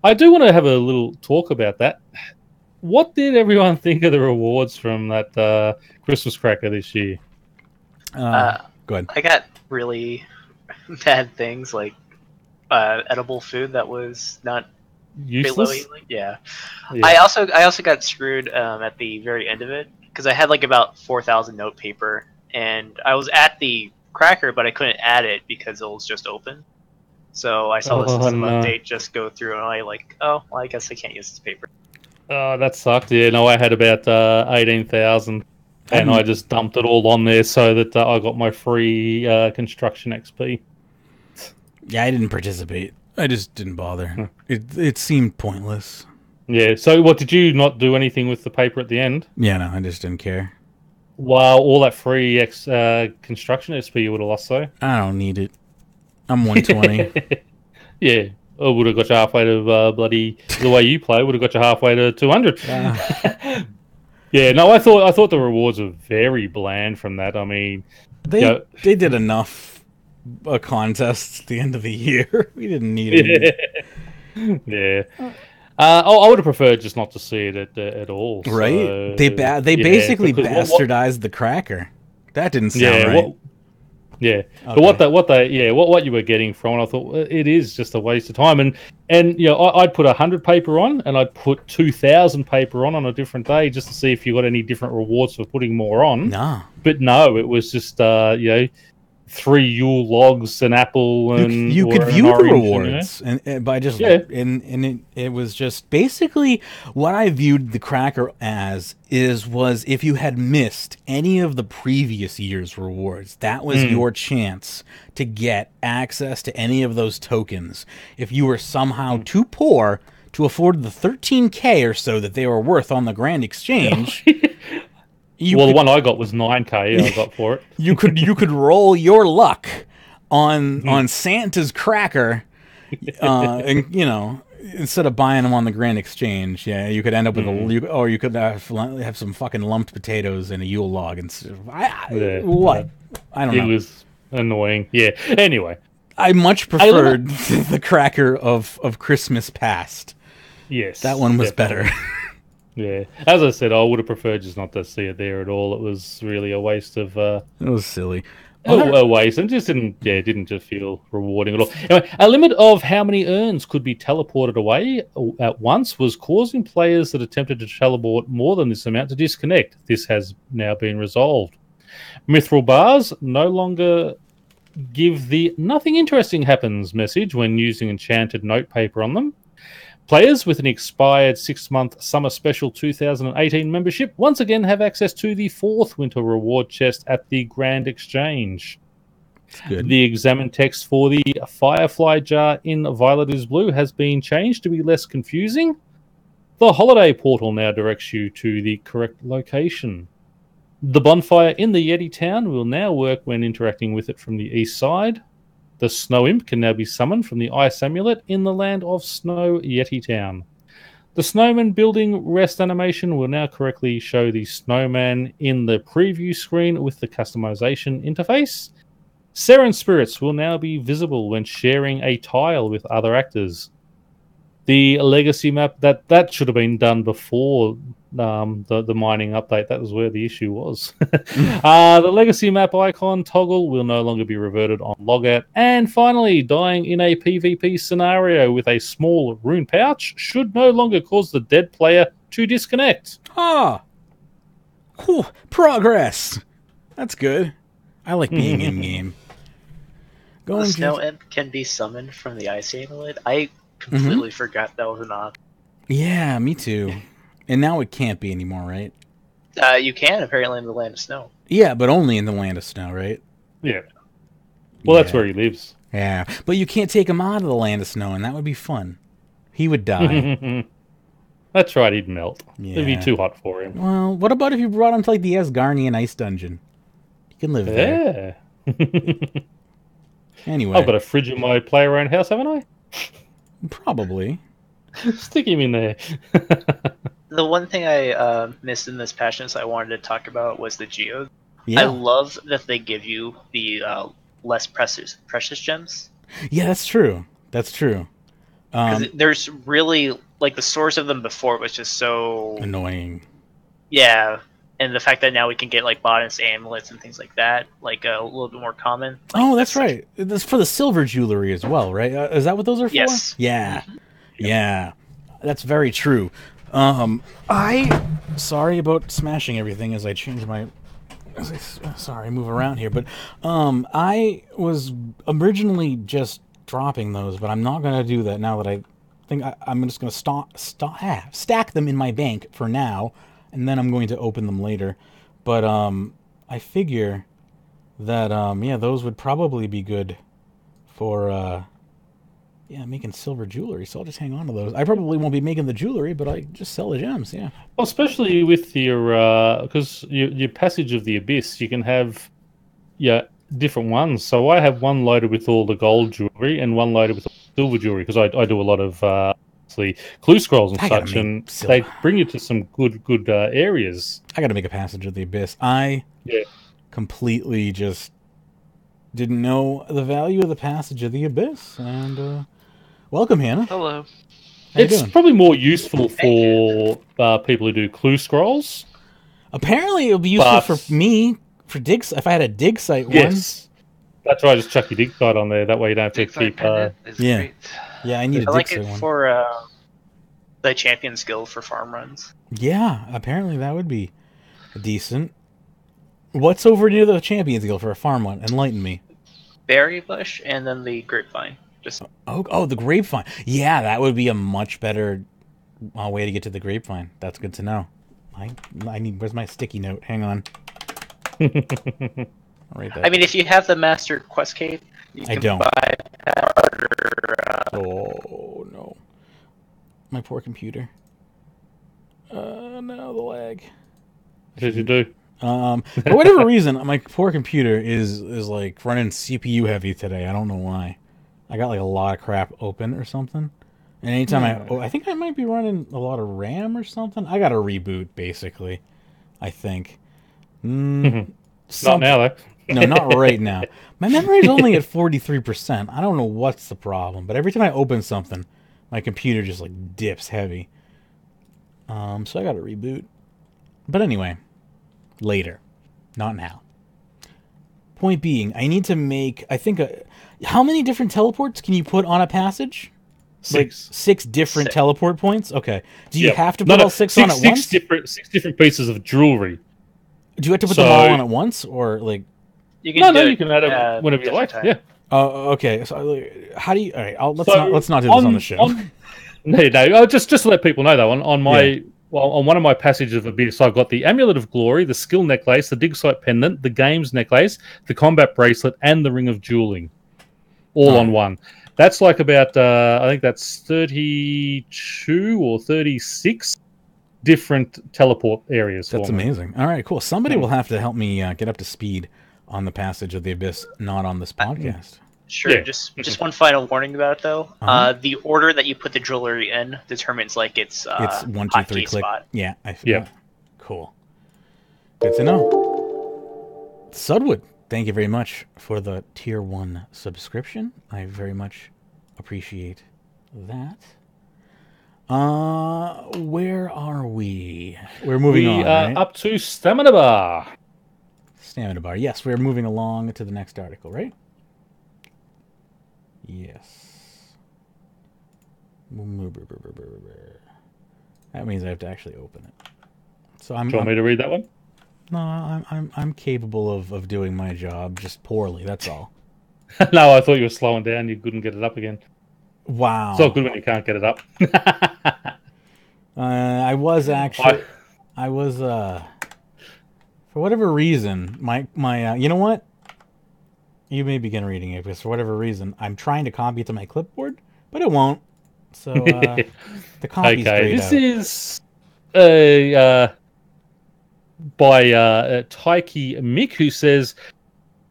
S2: I do want to have a little talk about that. What did everyone think of the rewards from that Christmas cracker this year?
S1: Go ahead.
S3: I got really bad things like edible food that was not
S2: Useless?
S3: Yeah.
S2: Yeah.
S3: I also got screwed at the very end of it because I had like about 4,000 note paper, and I was at the cracker, but I couldn't add it because it was just open. So I saw the system update just go through, and I well, I guess I can't use this paper.
S2: Oh, that sucked. Yeah, no, I had about 18,000, and I just dumped it all on there so that I got my free construction XP.
S1: Yeah, I didn't participate. I just didn't bother. It seemed pointless.
S2: Yeah, so what, did you not do anything with the paper at the end?
S1: Yeah, no, I just didn't care.
S2: Wow, all that free construction XP you would have lost, though.
S1: I don't need it. I'm 120.
S2: Yeah, I would have got you halfway to bloody... The way you play would have got you halfway to 200. Yeah, no, I thought the rewards were very bland from that. I mean...
S1: They did enough contests at the end of the year. We didn't need it.
S2: Yeah. I would have preferred just not to see it at all.
S1: Right?
S2: So,
S1: They basically bastardized the cracker. That didn't sound right.
S2: Okay.
S1: Okay.
S2: But what you were getting from it, I thought it is just a waste of time. And I'd put 100 paper on, and I'd put 2,000 paper on a different day just to see if you got any different rewards for putting more on.
S1: No.
S2: But no, it was just 3 Yule logs, an apple, and
S1: you could view the rewards, and by just
S2: and
S1: it was just basically what I viewed the cracker as was if you had missed any of the previous year's rewards, that was your chance to get access to any of those tokens. If you were somehow too poor to afford the 13K or so that they were worth on the Grand Exchange.
S2: The one I got was 9K. I got for it.
S1: You could roll your luck on Santa's cracker, and instead of buying them on the Grand Exchange, you could end up with you could have some fucking lumped potatoes and a Yule log and I don't know.
S2: It was annoying. Yeah. Anyway,
S1: I much preferred the cracker of Christmas past.
S2: Yes,
S1: that one was better.
S2: Yeah, as I said, I would have preferred just not to see it there at all. It was really a waste of.
S1: It was silly.
S2: A waste, and just didn't just feel rewarding at all. Anyway, a limit of how many urns could be teleported away at once was causing players that attempted to teleport more than this amount to disconnect. This has now been resolved. Mithril bars no longer give the "nothing interesting happens" message when using enchanted notepaper on them. Players with an expired 6-month Summer Special 2018 membership once again have access to the 4th Winter Reward chest at the Grand Exchange.
S1: Good.
S2: The examine text for the Firefly jar in Violet is Blue has been changed to be less confusing. The holiday portal now directs you to the correct location. The bonfire in the Yeti Town will now work when interacting with it from the east side. The Snow Imp can now be summoned from the Ice Amulet in the Land of Snow Yeti Town. The Snowman building rest animation will now correctly show the snowman in the preview screen with the customization interface. Seren spirits will now be visible when sharing a tile with other actors. The legacy map, that should have been done before the mining update. That was where the issue was. The legacy map icon toggle will no longer be reverted on logout. And finally, dying in a PvP scenario with a small rune pouch should no longer cause the dead player to disconnect.
S1: Cool. Progress. That's good. I like being in-game.
S3: The Snow Imp can be summoned from the Ice Amulet. I completely forgot that was an option.
S1: Yeah, me too. And now it can't be anymore, right?
S3: You can, apparently, in the Land of Snow.
S1: Yeah, but only in the Land of Snow, right?
S2: Yeah. Well, that's where he lives.
S1: Yeah, but you can't take him out of the Land of Snow, and that would be fun. He would die.
S2: That's right, he'd melt.
S1: Yeah.
S2: It'd be too hot for him.
S1: Well, what about if you brought him to, like, the Asgarnian Ice Dungeon? He can live there.
S2: Yeah.
S1: Anyway.
S2: I've got a fridge in my play-around house, haven't I?
S1: Probably.
S2: Stick him in there.
S3: the one thing I missed in this patch I wanted to talk about was the geodes.
S1: Yeah.
S3: I love that they give you the less precious gems.
S1: Yeah, that's true. That's true.
S3: Because there's really, like, the source of them before was just so
S1: Annoying.
S3: Yeah, and the fact that now we can get like bottoms amulets and things like that, like a little bit more common. Like,
S1: Oh, that's right. That's for the silver jewelry as well, right? Is that what those are for?
S3: Yes.
S1: Yeah.
S3: Mm-hmm.
S1: Yeah. That's very true. Sorry about smashing everything as I change my... Sorry, move around here. But I was originally just dropping those, but I'm not going to do that now that I think I'm just going to stack them in my bank for now, and then I'm going to open them later. But I figure that, yeah, those would probably be good for... making silver jewelry, so I'll just hang on to those. I probably won't be making the jewelry, but I just sell the gems, yeah.
S2: Well, especially with your, because your Passage of the Abyss, you can have different ones. So I have one loaded with all the gold jewelry and one loaded with silver jewelry, because I do a lot of obviously clue scrolls and such, and they bring you to some good areas.
S1: I gotta make a Passage of the Abyss. I completely just didn't know the value of the Passage of the Abyss, and welcome, Hannah.
S3: Hello.
S2: It's probably more useful for people who do clue scrolls.
S1: Apparently, it'll be useful for me for dig. If I had a dig site one.
S2: Yes, that's right. Just chuck your dig site on there. That way you don't have to keep.
S1: Yeah, I need a dig site one.
S3: I like it for the champion skill for farm runs.
S1: Yeah, apparently that would be decent. What's over near the champion skill for a farm one? Enlighten me.
S3: Berry bush and then the grapevine.
S1: Oh, the grapevine. Yeah, that would be a much better way to get to the grapevine. That's good to know. I need. Where's my sticky note? Hang on. Right there.
S3: I mean, if you have the master quest cape, you can buy
S1: Oh no, my poor computer. No, the lag.
S2: What did you do?
S1: For whatever reason, my poor computer is like running CPU heavy today. I don't know why. I got like a lot of crap open or something. And anytime I think I might be running a lot of RAM or something. I got to reboot, basically. I think.
S2: Not now, though.
S1: No, not right now. My memory is only at 43%. I don't know what's the problem, but every time I open something, my computer just like dips heavy. So I got to reboot. But anyway, later, not now. Point being, I need to make, I think, how many different teleports can you put on a passage?
S2: 6.
S1: Like 6 different teleport points? Okay. Do you have to put all 6 on at once?
S2: 6 different pieces of jewelry.
S1: Do you have to put them all on at once, or like?
S3: You can
S2: you can add them whenever you like. Yeah.
S1: Oh, okay. So how do you? All right. Let's not do this on the show.
S2: No. Just to let people know though, on my on one of my passages of Abyss, I've got the Amulet of Glory, the Skill Necklace, the Dig Site Pendant, the Games Necklace, the Combat Bracelet, and the Ring of Dueling, all on one. That's like about I think that's 32 or 36 different teleport areas.
S1: That's amazing. All right, cool. Somebody will have to help me get up to speed on the Passage of the Abyss, not on this podcast.
S3: Sure. Yeah. Just one final warning about it, though. The order that you put the jewelry in determines like its
S1: 1, 2, 3 click.
S3: Spot.
S1: Yeah. Cool. Good to know. Sudwood, thank you very much for the Tier 1 subscription. I very much appreciate that. Where are we? We're moving on. We are
S2: up to Stamina Bar.
S1: Stamina Bar. Yes, we're moving along to the next article, right? Yes. That means I have to actually open it. So
S2: Do you want me to read that one?
S1: No, I'm capable of doing my job, just poorly. That's all.
S2: No, I thought you were slowing down. You couldn't get it up again.
S1: Wow.
S2: It's not good when you can't get it up.
S1: I was for whatever reason, my you know what? You may begin reading it because for whatever reason, I'm trying to copy it to my clipboard, but it won't. So the copy's grayed out.
S2: This is by Taiki Mick, who says,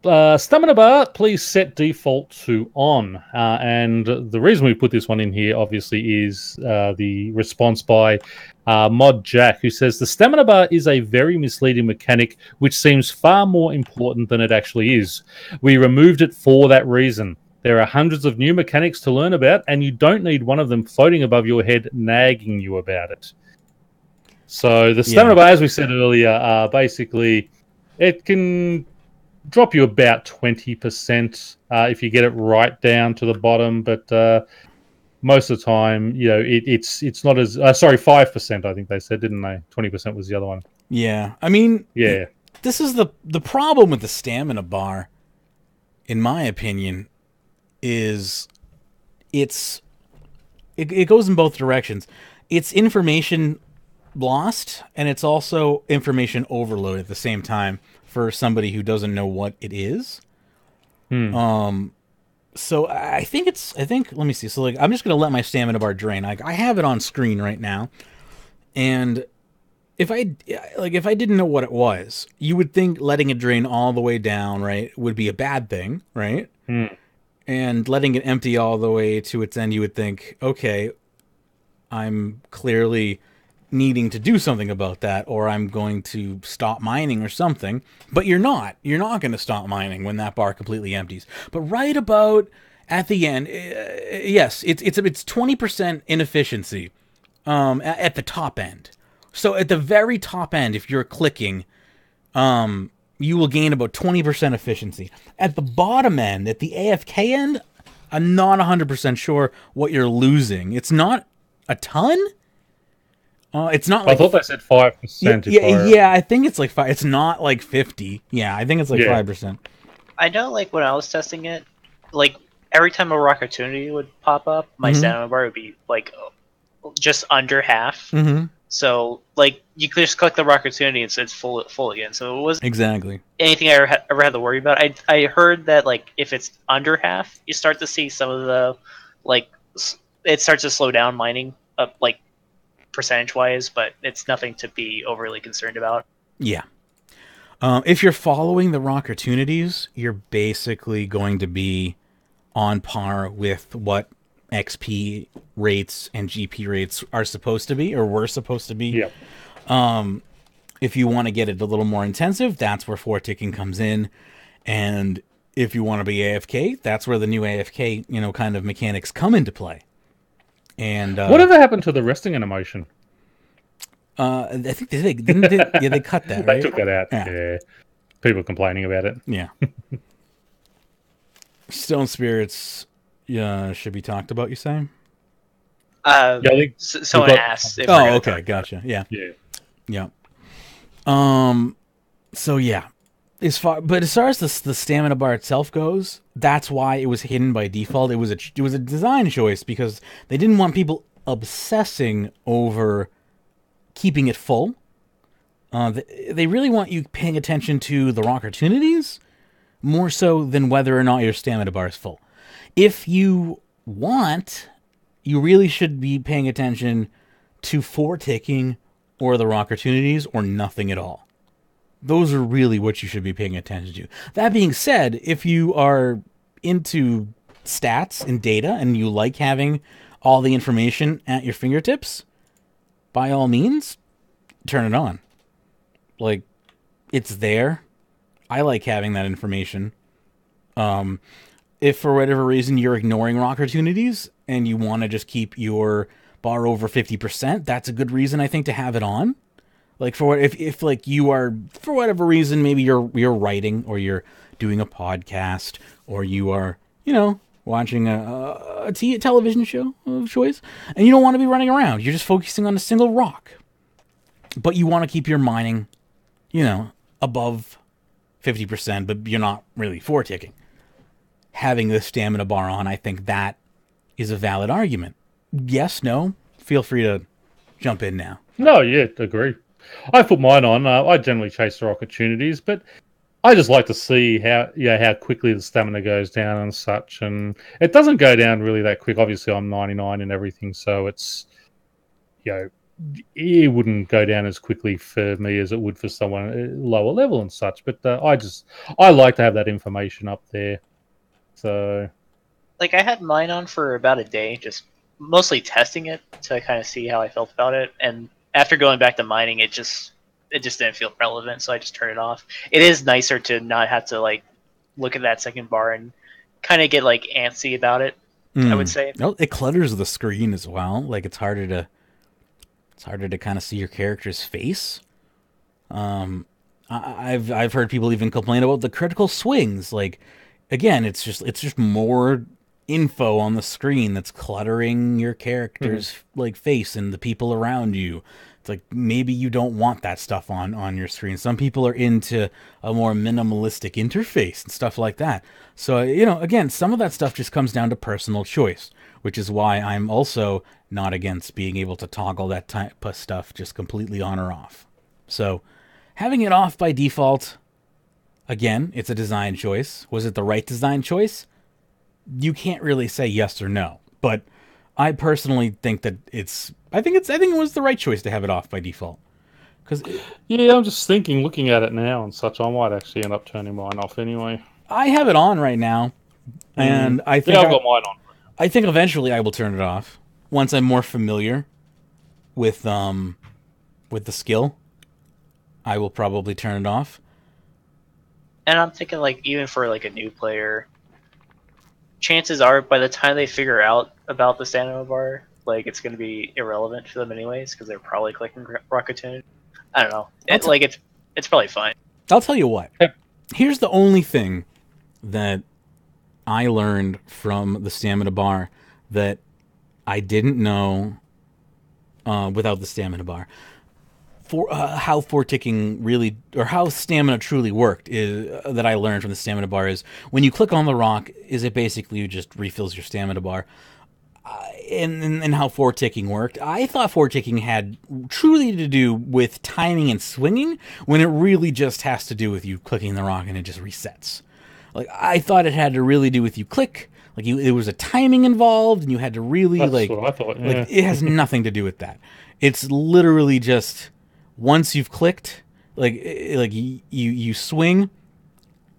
S2: Stamina bar, please set default to on. And the reason we put this one in here, obviously, is the response by Mod Jack, who says the stamina bar is a very misleading mechanic, which seems far more important than it actually is. We removed it for that reason. There are hundreds of new mechanics to learn about, and you don't need one of them floating above your head nagging you about it. So the stamina bar, as we said earlier, basically it can drop you about 20% if you get it right down to the bottom, but most of the time, it's not as 5%. I think they said, didn't they? 20% was the other one.
S1: Yeah, I mean,
S2: yeah,
S1: this is the problem with the stamina bar, in my opinion, is it goes in both directions. It's information lost, and it's also information overload at the same time for somebody who doesn't know what it is. So I think let me see. So I'm just gonna let my stamina bar drain. I have it on screen right now, and if I didn't know what it was, you would think letting it drain all the way down, right, would be a bad thing, right? And letting it empty all the way to its end, you would think, okay, I'm clearly needing to do something about that, or I'm going to stop mining or something. But you're not going to stop mining when that bar completely empties. But right about at the end, yes, it's 20% inefficiency at the top end. So at the very top end, if you're clicking, you will gain about 20% efficiency. At the bottom end, at the AFK end, I'm not 100% sure what you're losing. It's not a ton. It's not like,
S2: I thought they said 5%.
S1: Yeah, I think it's like 5. It's not like 50. Yeah, I think it's like 5%.
S3: I know, like, when I was testing it, like, every time a rock opportunity would pop up, my stamina bar would be, like, just under half. So, like, you could just click the rock opportunity and it's full again. So it wasn't
S1: exactly
S3: anything I ever had to worry about. I heard that, like, if it's under half, you start to see some of the, like, it starts to slow down mining, like, percentage-wise, but it's nothing to be overly concerned about.
S1: Yeah. If you're following the rock opportunities, you're basically going to be on par with what XP rates and GP rates are supposed to be, or were supposed to be.
S2: Yeah.
S1: If you want to get it a little more intensive, that's where 4 ticking comes in. And if you want to be AFK, that's where the new AFK, kind of mechanics come into play. And
S2: whatever happened to the resting animation?
S1: I think they cut that. Right?
S2: They took that out. Yeah. People complaining about it.
S1: Yeah. Stone spirits should be talked about, you say?
S3: I think someone asked.
S1: Okay, gotcha. Yeah. So yeah, as far as the stamina bar itself goes, that's why it was hidden by default. It was a design choice because they didn't want people obsessing over keeping it full. They really want you paying attention to the rock opportunities more so than whether or not your stamina bar is full. If you want, you really should be paying attention to 4 ticking or the rock opportunities or nothing at all. Those are really what you should be paying attention to. That being said, if you are into stats and data and you like having all the information at your fingertips, by all means, turn it on. Like, it's there. I like having that information. If for whatever reason you're ignoring rock opportunities and you want to just keep your bar over 50%, that's a good reason, I think, to have it on. Like, if like you are, for whatever reason, maybe you're writing or you're doing a podcast or you are, watching a television show of choice, and you don't want to be running around. You're just focusing on a single rock. But you want to keep your mining, above 50%, but you're not really 4 ticking. Having the stamina bar on, I think that is a valid argument. Yes, no? Feel free to jump in now.
S2: No, yeah, agree. I put mine on. I generally chase the opportunities, but I just like to see how quickly the stamina goes down and such. And it doesn't go down really that quick. Obviously, I'm 99 and everything, so it's it wouldn't go down as quickly for me as it would for someone lower level and such. But I like to have that information up there. So,
S3: like I had mine on for about a day, just mostly testing it to kind of see how I felt about it. And after going back to mining, it just didn't feel relevant, so I just turned it off. It is nicer to not have to like look at that second bar and kind of get like antsy about it. I would say.
S1: Oh, it clutters the screen as well. Like it's harder to kind of see your character's face. I've heard people even complain about the critical swings. Like, again, it's just more info on the screen that's cluttering your character's like face and the people around you. It's like maybe you don't want that stuff on your screen. Some people are into a more minimalistic interface and stuff like that. So, again, some of that stuff just comes down to personal choice, which is why I'm also not against being able to toggle that type of stuff just completely on or off. So, having it off by default, again, it's a design choice. Was it the right design choice? You can't really say yes or no, but I personally think that I think it was the right choice to have it off by default.
S2: Yeah, I'm just thinking, looking at it now and such, I might actually end up turning mine off anyway.
S1: I have it on right now, and I think
S2: I've got mine on.
S1: I think eventually I will turn it off once I'm more familiar with the skill. I will probably turn it off.
S3: And I'm thinking, like, even for like a new player, chances are by the time they figure out about the stamina bar, like it's going to be irrelevant to them anyways because they're probably clicking Rocketune. I don't know. It's probably fine.
S1: I'll tell you what. Here's the only thing that I learned from the stamina bar that I didn't know without the stamina bar. For how ticking really, or how stamina truly worked, is that I learned from the stamina bar is when you click on the rock, is it basically just refills your stamina bar. And how ticking worked, I thought ticking had truly to do with timing and swinging, when it really just has to do with you clicking the rock and it just resets. Like, I thought it had to really do with you click, like there was a timing involved and you had to really
S2: That's what I thought, yeah.
S1: Like, it has nothing to do with that. It's literally just once you've clicked, like you swing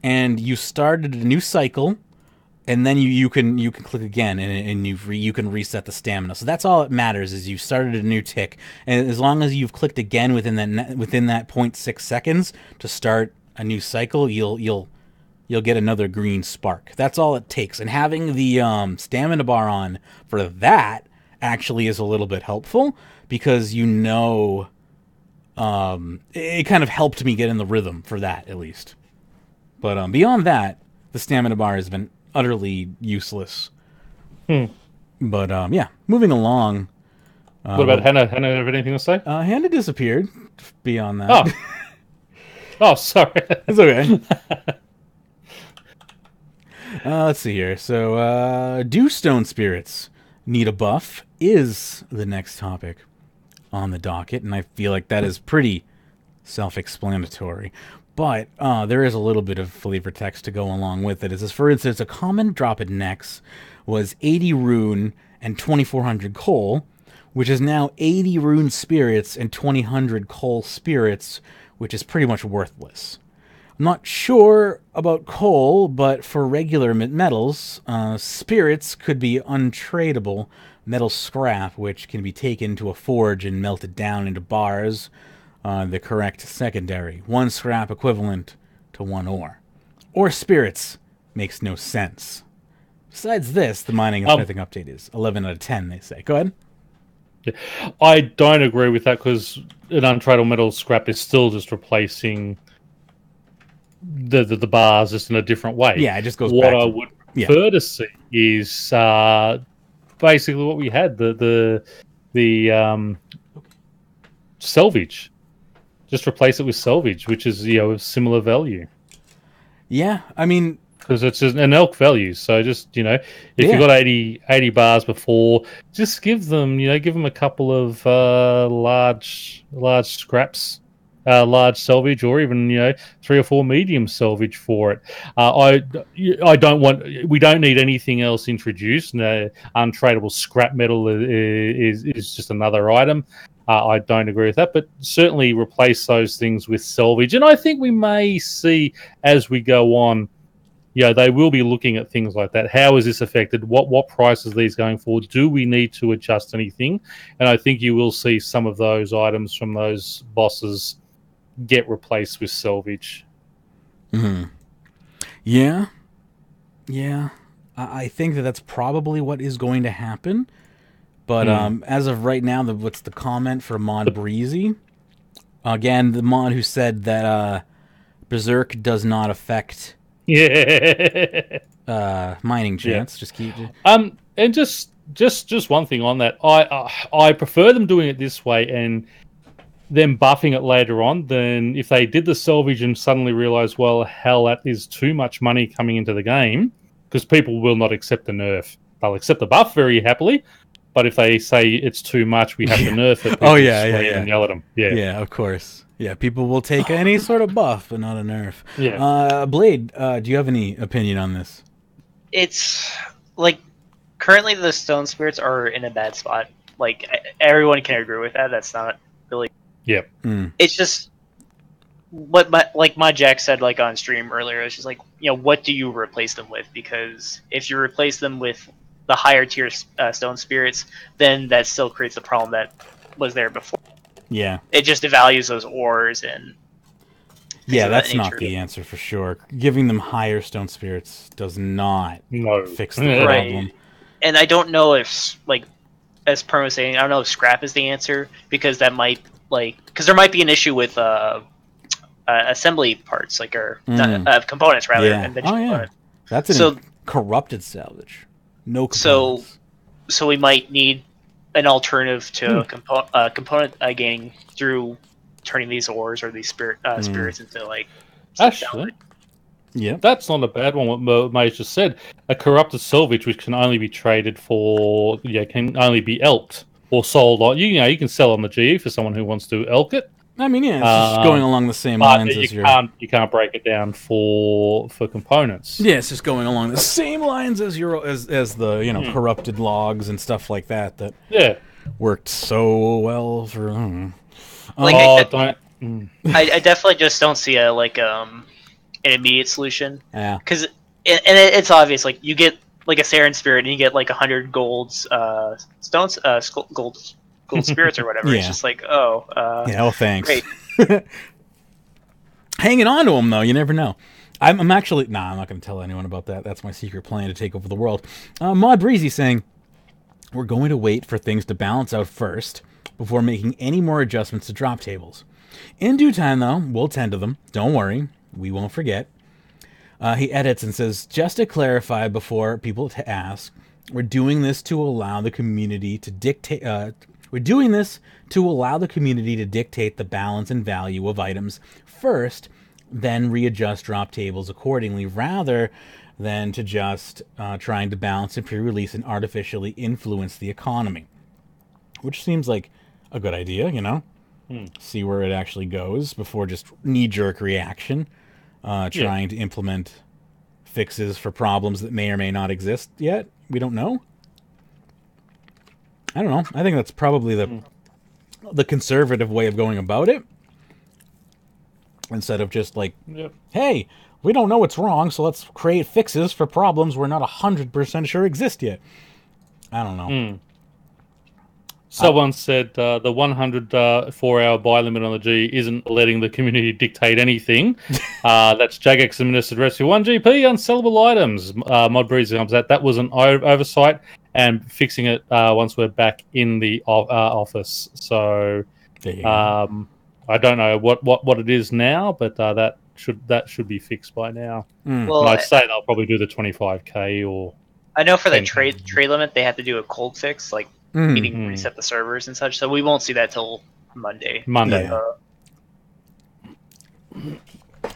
S1: and you started a new cycle. And then you can click again, and you can reset the stamina. So that's all that matters, is you started a new tick, and as long as you've clicked again within that 0.6 seconds to start a new cycle, you'll get another green spark. That's all it takes. And having the stamina bar on for that actually is a little bit helpful, because it kind of helped me get in the rhythm for that, at least. But beyond that, the stamina bar has been utterly useless. But yeah, moving along.
S2: What about Hannah? Hannah, have anything to say?
S1: Hannah disappeared. Beyond that,
S2: oh, sorry.
S1: It's okay. Let's see here. So, do stone spirits need a buff? Is the next topic on the docket, and I feel like that is pretty self-explanatory. But there is a little bit of flavor text to go along with it. It says, for instance, a common drop at Nex was 80 rune and 2,400 coal, which is now 80 rune spirits and 2,000 coal spirits, which is pretty much worthless. I'm not sure about coal, but for regular metals, spirits could be untradeable metal scrap, which can be taken to a forge and melted down into bars. The correct secondary. 1 scrap equivalent to 1 ore. Or spirits makes no sense. Besides this, the mining and smithing update is 11 out of 10, they say. Go ahead.
S2: Yeah. I don't agree with that, because an untradable metal scrap is still just replacing the bars just in a different way.
S1: Yeah, it just goes
S2: what
S1: back.
S2: What I would prefer to see is basically what we had, the salvage. Just replace it with salvage, which is, of similar value.
S1: Yeah, I mean,
S2: because it's just an elk value. So just, if you've got 80 bars before, just give them a couple of large scraps, large salvage, or even 3 or 4 medium salvage for it. We don't need anything else introduced. Untradable scrap metal is just another item. I don't agree with that, but certainly replace those things with salvage. And I think we may see as we go on, they will be looking at things like that. How is this affected? What price is these going for? Do we need to adjust anything? And I think you will see some of those items from those bosses get replaced with salvage.
S1: Mm-hmm. Yeah. I think that's probably what is going to happen. But as of right now, what's the comment for Mod Breezy? Again, the mod who said that Berserk does not affect mining chance. Just keep.
S2: And just one thing on that, I prefer them doing it this way and them buffing it later on than if they did the salvage and suddenly realize, well, hell, that is too much money coming into the game, because people will not accept the nerf. They'll accept the buff very happily, but if they say it's too much, we have to nerf it. And yell at them.
S1: Yeah, of course. Yeah, people will take any sort of buff, but not a nerf.
S2: Yeah.
S1: Blade, do you have any opinion on this?
S3: It's like currently the stone spirits are in a bad spot. Like everyone can agree with that. That's not really.
S2: Yep.
S3: It's just what my Jack said like on stream earlier. It's just like, what do you replace them with? Because if you replace them with the higher tier stone spirits, then that still creates the problem that was there before.
S1: Yeah.
S3: It just devalues those ores and.
S1: Yeah, that's not the answer for sure. Giving them higher stone spirits does not fix the problem.
S3: Right. And I don't know if, like, as Perm was saying, I don't know if scrap is the answer, because that might, because there might be an issue with assembly parts, components rather.
S1: Yeah. That's an corrupted salvage. No components.
S3: So we might need an alternative to component gaining through turning these ores or these spirits into
S2: actually.
S1: Yeah,
S2: that's not a bad one. What Mage just said, a corrupted salvage which can only be traded for, can only be elked or sold. You can sell on the GE for someone who wants to elk it.
S1: I mean, it's just going along the same lines as
S2: you can't break it down for components.
S1: Yeah, it's just going along the same lines as the corrupted logs and stuff like that. That worked so well for.
S3: I definitely just don't see an immediate solution.
S1: Yeah,
S3: because it's obvious. Like you get like a Saren spirit and you get like 100 gold stones, gold spirits or whatever. It's just like,
S1: thanks.
S3: Great.
S1: Hanging on to them though, you never know. I'm actually I'm not going to tell anyone about that. That's my secret plan to take over the world. Mod Breezy saying we're going to wait for things to balance out first before making any more adjustments to drop tables. In due time though, we'll tend to them. Don't worry, we won't forget. He edits and says, just to clarify before people ask, we're doing this to allow the community to dictate. We're doing this to allow the community to dictate the balance and value of items first, then readjust drop tables accordingly, rather than to just trying to balance and pre-release and artificially influence the economy. Which seems like a good idea, See where it actually goes before just knee-jerk reaction, trying to implement fixes for problems that may or may not exist yet. We don't know. I don't know. I think that's probably the conservative way of going about it. Instead of just hey, we don't know what's wrong, so let's create fixes for problems we're not 100% sure exist yet. I don't know.
S2: Someone said the 100 4-hour buy limit on the G isn't letting the community dictate anything. That's Jagex administered rescue 1 GP unsellable items. Mod Breezy comes out. That was an oversight, and fixing it once we're back in the office. So I don't know what it is now, but that should be fixed by now.
S3: Well,
S2: I'd say they'll probably do the 25k or.
S3: I know for the trade limit they have to do a cold fix, meaning reset the servers and such. So we won't see that till Monday.
S1: Yeah.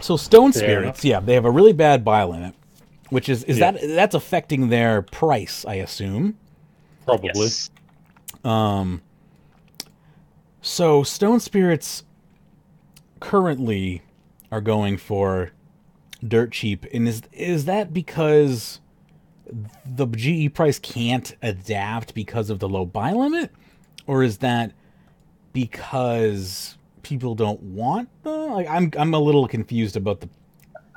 S1: So stone spirits, they have a really bad buy limit, which that's affecting their price, I assume.
S2: Probably.
S3: Yes.
S1: So stone spirits currently are going for dirt cheap, and is that because the GE price can't adapt because of the low buy limit, or is that because people don't want them? Like, I'm a little confused about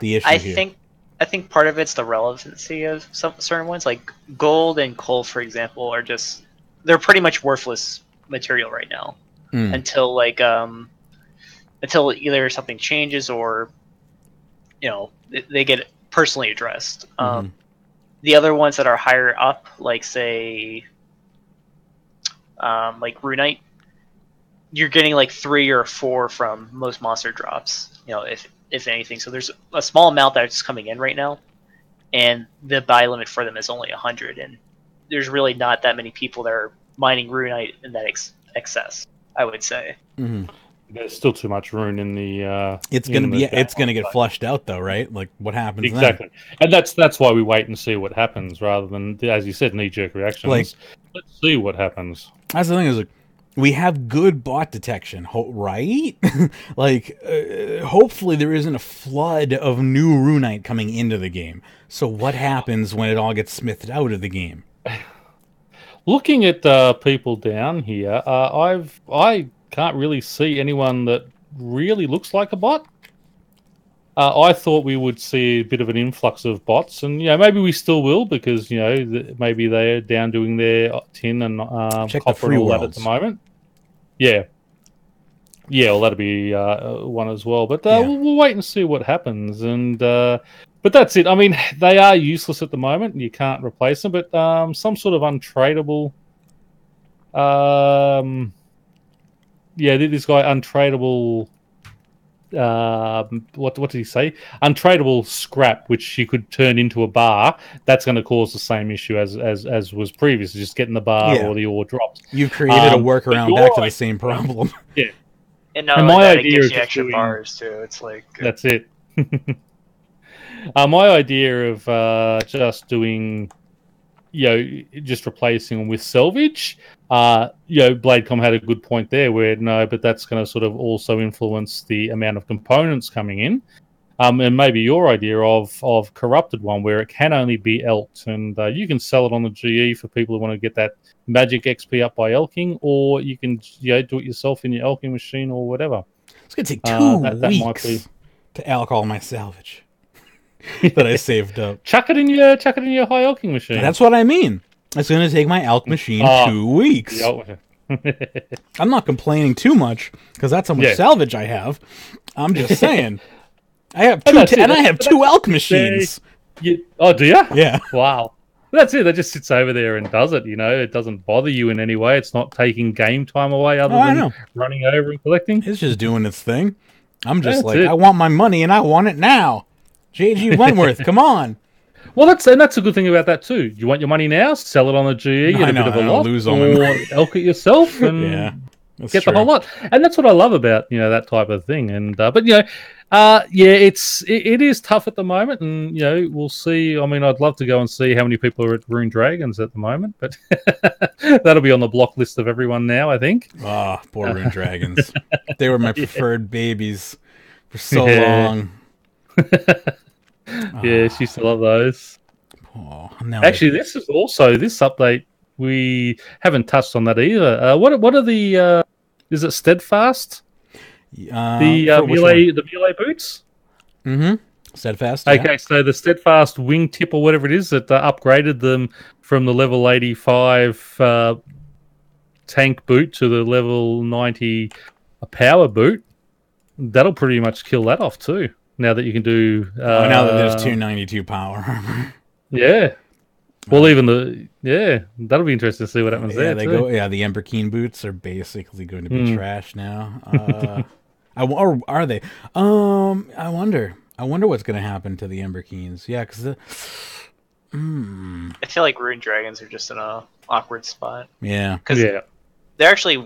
S1: the issue here.
S3: I think part of it's the relevancy of some certain ones, like gold and coal, for example, are just they're pretty much worthless material right now until until either something changes or they get personally addressed. The other ones that are higher up, like say like Runite, you're getting like 3 or 4 from most monster drops, if anything. So there's a small amount that's coming in right now, and the buy limit for them is only 100, and there's really not that many people that are mining Runite in that excess, I would say.
S2: There's still too much rune in the.
S1: It's gonna get flushed out though, right? Like what happens
S2: exactly,
S1: then?
S2: And that's why we wait and see what happens, rather than, as you said, knee-jerk reactions.
S1: Like,
S2: let's see what happens.
S1: That's the thing is, like, we have good bot detection, right? Like, hopefully there isn't a flood of new Runite coming into the game. So what happens when it all gets smithed out of the game?
S2: Looking at people down here, I can't really see anyone that really looks like a bot. I thought we would see a bit of an influx of bots, and maybe we still will, because maybe they're down doing their tin and copper and all that at the moment. Yeah, well, that'll be one as well. But we'll wait and see what happens. And but that's it. I mean, they are useless at the moment. You can't replace them. But some sort of untradeable. This guy untradeable. What did he say? Untradeable scrap, which you could turn into a bar. That's going to cause the same issue as was previously, just getting the bar or the ore drops.
S1: You've created a workaround back to the same problem.
S3: Yeah, and my idea it gives you extra bars too. It's like
S2: that's it. My idea of just doing, just replacing them with salvage. Bladecom had a good point there where but that's going to sort of also influence the amount of components coming in. And maybe your idea of corrupted one where it can only be elked, and you can sell it on the GE for people who want to get that magic XP up by elking, or you can do it yourself in your elking machine or whatever.
S1: It's going to take 2 weeks to elk all my salvage that I saved up.
S2: Chuck it in your high elking machine.
S1: That's what I mean. It's going to take my elk machine 2 weeks. I'm not complaining too much because that's how much salvage I have. I'm just saying. I have two elk machines.
S2: Do you?
S1: Yeah.
S2: Wow. That's it. That just sits over there and does it. It doesn't bother you in any way. It's not taking game time away other than running over and collecting.
S1: It's just doing its thing. I'm just I want my money and I want it now. JG Wentworth, come on.
S2: Well, that's a good thing about that too. You want your money now? Sell it on the GE, get a bit of a lot, or elk it yourself and get the whole lot. And that's what I love about that type of thing. And it is tough at the moment, and we'll see. I mean, I'd love to go and see how many people are at Rune Dragons at the moment, but that'll be on the block list of everyone now, I think.
S1: Ah, poor Rune Dragons. They were my preferred babies for so long.
S2: Yeah, she used to love those.
S1: Oh,
S2: actually, this update we haven't touched on that either. What are the? Is it Steadfast? The melee boots.
S1: Steadfast.
S2: Okay, so the Steadfast wingtip or whatever it is that upgraded them from the level 85 tank boot to the level 90 power boot. That'll pretty much kill that off too. Now that you can do...
S1: now that there's 292 power.
S2: Yeah. Well, that'll be interesting to see what happens there.
S1: The Ember Keen boots are basically going to be trash now. Or are they? I wonder what's going to happen to the Ember Keens. Yeah, because
S3: I feel like Rune Dragons are just in a awkward spot.
S1: Yeah.
S3: They're actually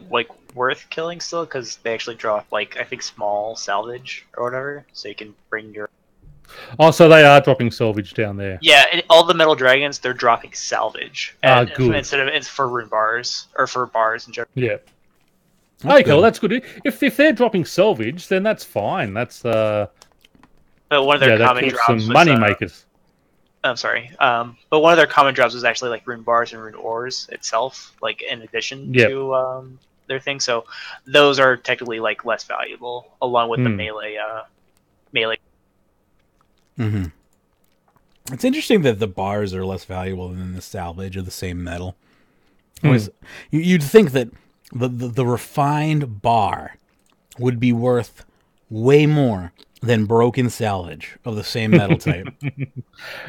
S3: worth killing still, because they actually drop I think small salvage or whatever, so you can bring your...
S2: Oh, so they are dropping salvage down there.
S3: Yeah, all the metal dragons, they're dropping salvage.
S2: Good.
S3: Instead of it's for rune bars, or for bars in general.
S2: Yeah. Well, that's good. If they're dropping salvage, then that's fine. That's
S3: But one of their common drops was...
S2: money makers.
S3: I'm sorry. But one of their common drops was actually rune bars and rune ores itself, in addition to their thing. So those are technically like less valuable, along with the melee.
S1: Mm-hmm. It's interesting that the bars are less valuable than the salvage of the same metal. You'd think that the refined bar would be worth way more than broken salvage of the same metal type.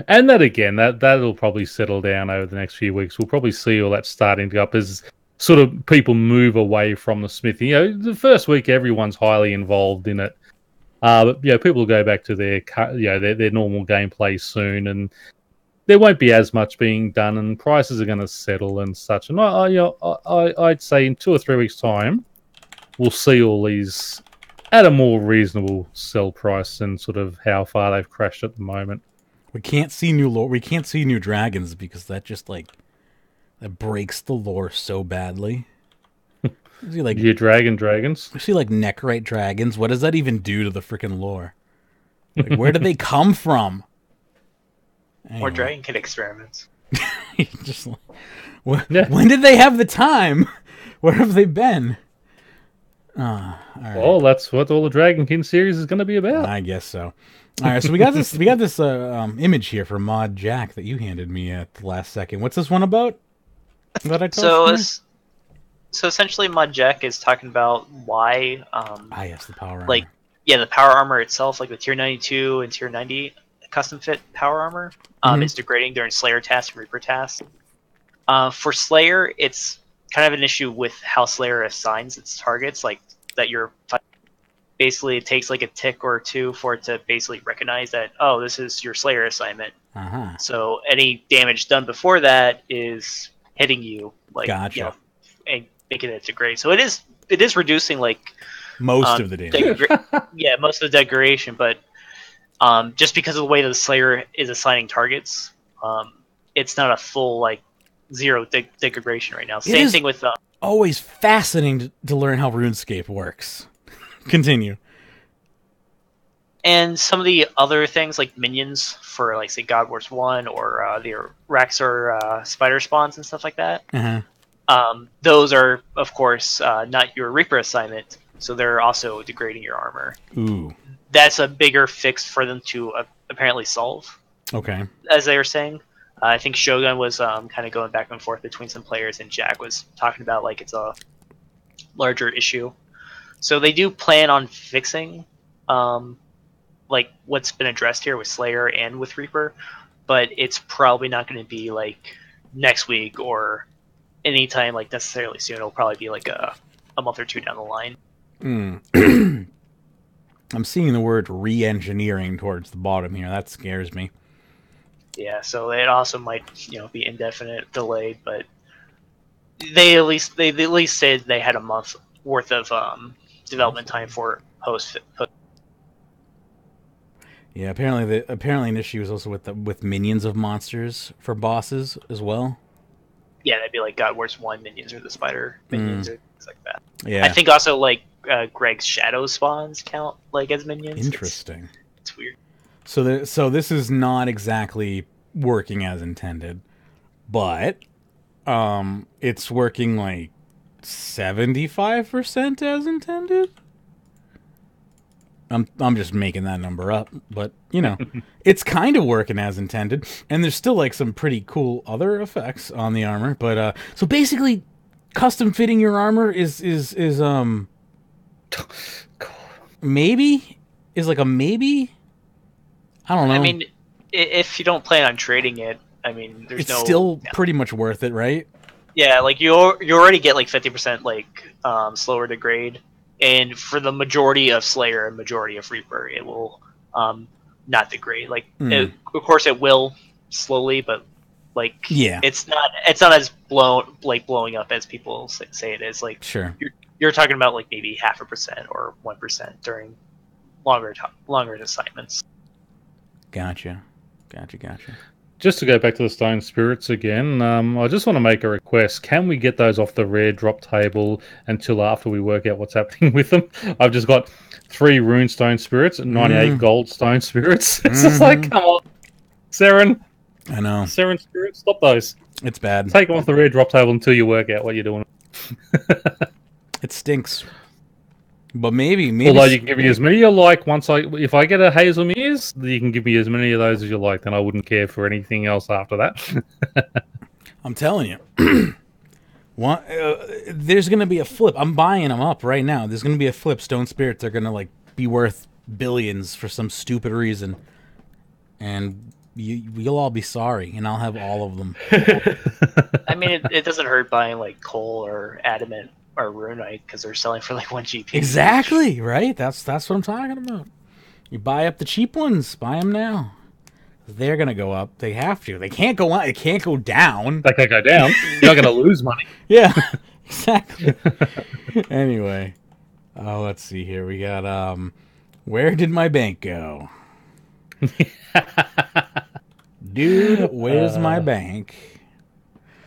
S2: And that again, that'll probably settle down over the next few weeks. We'll probably see all that starting to go up as sort of people move away from the smithing. The first week everyone's highly involved in it, but people will go back to their normal gameplay soon, and there won't be as much being done, and prices are going to settle and such. And I'd say in 2 or 3 weeks' time, we'll see all these at a more reasonable sell price and sort of how far they've crashed at the moment.
S1: We can't see new lore. We can't see new dragons because that just that breaks the lore so badly. See,
S2: Your dragons.
S1: You see neckrite dragons. What does that even do to the freaking lore? Where did they come from? Anyway.
S3: Or Dragon Kid experiments.
S1: Just when did they have the time? Where have they been? All right.
S2: Well, that's what all the Dragonkin series is going to be about.
S1: I guess so. All right, so we got this image here for Mod Jack that you handed me at the last second. What's this one about?
S3: So essentially, Mod Jack is talking about why.
S1: Yes, the power armor.
S3: The power armor itself, like the Tier 92 and Tier 90 custom fit power armor, is degrading during Slayer tasks and Reaper tasks. For Slayer, it's kind of an issue with how Slayer assigns its targets, like that you're basically it takes like a tick or two for it to basically recognize that, oh, this is your Slayer assignment. So any damage done before that is hitting you,
S1: gotcha.
S3: And making it degrade. So it is reducing
S1: most of the damage.
S3: Most of the degradation, but just because of the way that the Slayer is assigning targets, it's not a full zero degradation right now. Same thing with
S1: always fascinating to learn how RuneScape works. Continue.
S3: And some of the other things like minions for say God Wars 1 or the Raxor spider spawns and stuff like that. Those are of course not your Reaper assignment, so they're also degrading your armor.
S1: Ooh.
S3: That's a bigger fix for them to apparently solve.
S1: Okay.
S3: As they were saying. I think Shogun was kind of going back and forth between some players, and Jack was talking about it's a larger issue. So they do plan on fixing what's been addressed here with Slayer and with Reaper, but it's probably not going to be next week or anytime necessarily soon. It'll probably be a month or two down the line.
S1: I'm seeing the word re-engineering towards the bottom here. That scares me.
S3: Yeah, so it also might, be indefinite delayed, but they at least said they had a month worth of development time for post.
S1: Yeah, apparently an issue is also with minions of monsters for bosses as well.
S3: Yeah, that'd be God Wars 1 minions or the spider minions or things like that.
S1: Yeah,
S3: I think also Greg's shadow spawns count as minions.
S1: Interesting.
S3: It's weird.
S1: So this is not exactly working as intended, but it's working 75% as intended. I'm just making that number up, but it's kind of working as intended, and there's still some pretty cool other effects on the armor. But so basically, custom fitting your armor is maybe is a maybe. I don't know.
S3: I mean, if you don't plan on trading it, there's
S1: it's still pretty much worth it, right?
S3: Yeah, you already get 50% slower degrade, and for the majority of Slayer and majority of Reaper, it will not degrade. Of course, it will slowly, but it's not as blowing up as people say it is.
S1: Sure,
S3: you're talking about maybe 0.5% or 1% during longer assignments.
S1: Gotcha.
S2: Just to go back to the Stone Spirits again, I just want to make a request. Can we get those off the rare drop table until after we work out what's happening with them? I've just got 3 Rune Stone Spirits and 98 Gold Stone Spirits. It's just come on. Seren.
S1: I know.
S2: Seren Spirits, stop those.
S1: It's bad.
S2: Take them off the rare drop table until you work out what you're doing.
S1: It stinks. But maybe.
S2: Although you can give me as many you like if I get a Hazel Mears, you can give me as many of those as you like, then I wouldn't care for anything else after that.
S1: I'm telling you. There's going to be a flip. I'm buying them up right now. There's going to be a flip. Stone Spirits are going to like be worth billions for some stupid reason. And you'll all be sorry, and I'll have all of them.
S3: I mean, it doesn't hurt buying like coal or adamant or runite because they're selling for like 1 GP.
S1: Exactly, right? That's what I'm talking about. You buy up the cheap ones. Buy them now. They're gonna go up. They have to. They can't go up. It can't go down.
S2: They can't go down. You're not gonna lose money.
S1: Yeah, exactly. Anyway, let's see here. We got where did my bank go? Dude, where's my bank?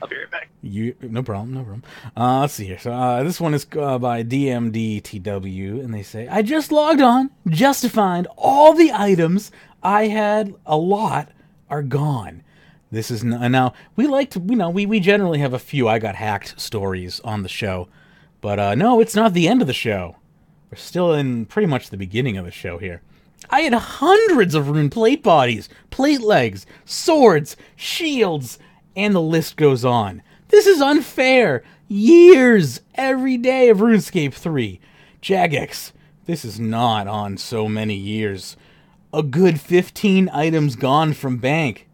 S3: I'll be right back.
S1: No problem. Let's see here. So this one is by DMDTW, and they say, I just logged on, just to find all the items I had a lot are gone. This is now we like to, we generally have a few I got hacked stories on the show, but no, it's not the end of the show. We're still in pretty much the beginning of the show here. I had hundreds of rune plate bodies, plate legs, swords, shields, and the list goes on. This is unfair. Years, every day of RuneScape 3. Jagex, this is not on so many years. A good 15 items gone from bank.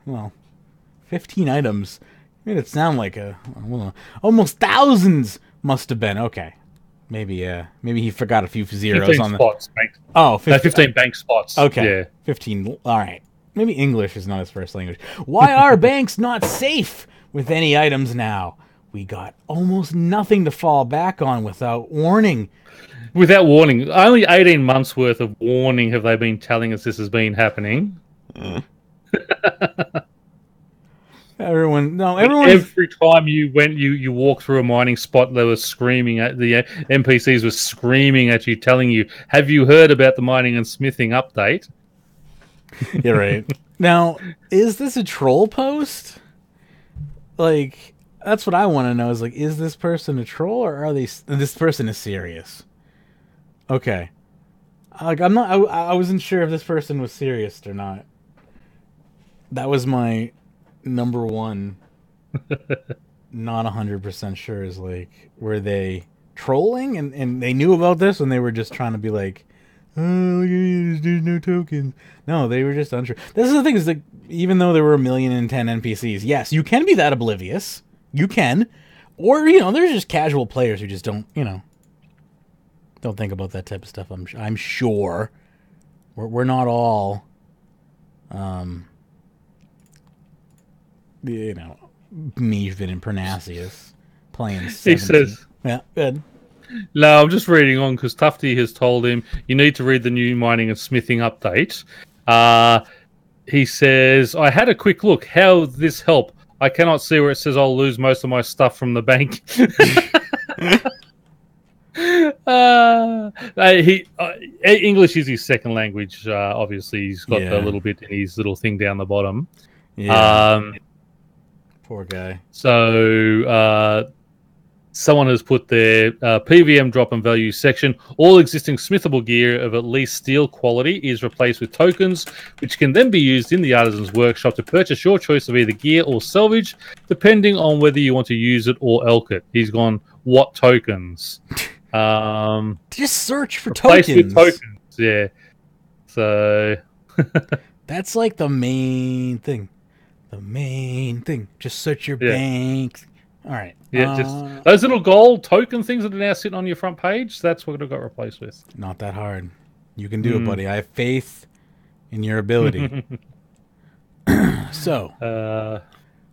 S1: Well, 15 items. Made it sound like almost thousands must have been. Okay. Maybe he forgot a few zeros
S2: 15
S1: on the
S2: spots, bank.
S1: Oh,
S2: 15 bank spots.
S1: Okay.
S2: Yeah.
S1: 15. All right. Maybe English is not his first language. Why are banks not safe with any items now? We got almost nothing to fall back on without warning.
S2: Without warning. Only 18 months worth of warning have they been telling us this has been happening.
S1: Everyone.
S2: Every time you went, you walk through a mining spot, they were screaming at the NPCs were screaming at you, telling you, "Have you heard about the mining and smithing update?"
S1: You're right. Now, is this a troll post? Like, that's what I want to know. Is like, is this person a troll or are they? This person is serious. Okay. Like, I'm not. I wasn't sure if this person was serious or not. That was my number one. Not 100% sure is like, were they trolling and they knew about this and they were just trying to be like, oh, there's no tokens. No, they were just unsure. This is the thing, is like, even though there were 1,010,000 NPCs, yes, you can be that oblivious. You can. Or, there's just casual players who just don't, don't think about that type of stuff. I'm sure. We're not all, Magebit and Pyrnassius playing 17.
S2: He says,
S1: yeah, good.
S2: No, I'm just reading on because Tufty has told him you need to read the new mining and smithing update. He says, I had a quick look. How does this help? I cannot see where it says I'll lose most of my stuff from the bank. English is his second language. Obviously, he's got a little bit in his little thing down the bottom.
S1: Yeah. Poor guy.
S2: So, someone has put their PVM drop in value section. All existing smithable gear of at least steel quality is replaced with tokens, which can then be used in the artisan's workshop to purchase your choice of either gear or salvage, depending on whether you want to use it or elk it. He's gone, what tokens?
S1: Just search for
S2: replaced
S1: tokens.
S2: With tokens, yeah. So
S1: that's like the main thing. Just search your bank. All right.
S2: Yeah, just those little gold token things that are now sitting on your front page, that's what it got replaced with.
S1: Not that hard. You can do it, buddy. I have faith in your ability. So, how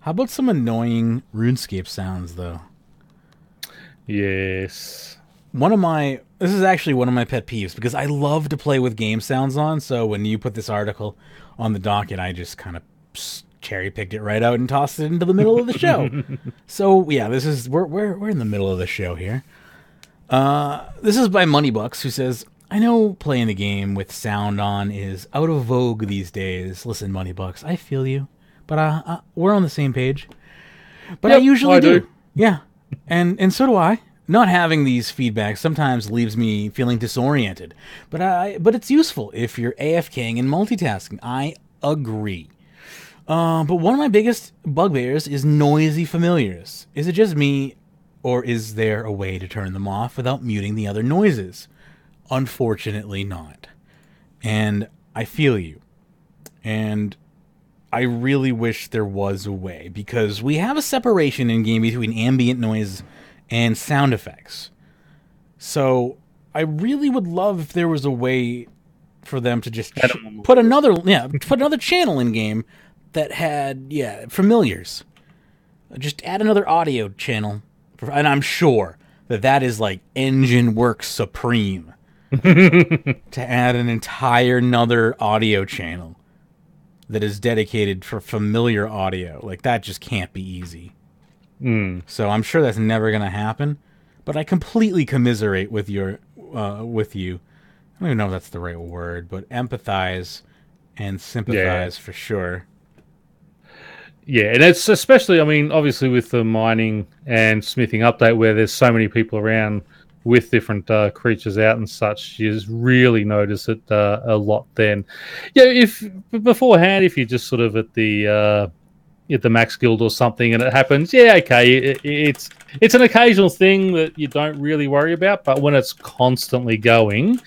S1: about some annoying RuneScape sounds, though?
S2: Yes.
S1: This is actually one of my pet peeves, because I love to play with game sounds on, so when you put this article on the docket, I just kind of cherry-picked it right out and tossed it into the middle of the show. So, yeah, we're in the middle of the show here. This is by Moneybucks, who says, I know playing the game with sound on is out of vogue these days. Listen, Moneybucks, I feel you, but we're on the same page. But I usually do. Yeah, and so do I. not having these feedbacks sometimes leaves me feeling disoriented. But it's useful if you're AFKing and multitasking. I agree. But one of my biggest bugbears is noisy familiars. Is it just me, or is there a way to turn them off without muting the other noises? Unfortunately not. And I feel you. And I really wish there was a way, because we have a separation in game between ambient noise and sound effects. So I really would love if there was a way for them to just put another channel in game that had familiars. Just add another audio channel, and I'm sure that is like engine work supreme to add an entire another audio channel that is dedicated for familiar audio. Like, that just can't be easy. So I'm sure that's never going to happen, but I completely commiserate with you. I don't even know if that's the right word, but empathize and sympathize for sure.
S2: Yeah, and it's especially, I mean, obviously with the mining and smithing update where there's so many people around with different creatures out and such, you just really notice it a lot then. Yeah, if beforehand, if you're just sort of at the Max Guild or something and it happens, okay, it's an occasional thing that you don't really worry about, but when it's constantly going,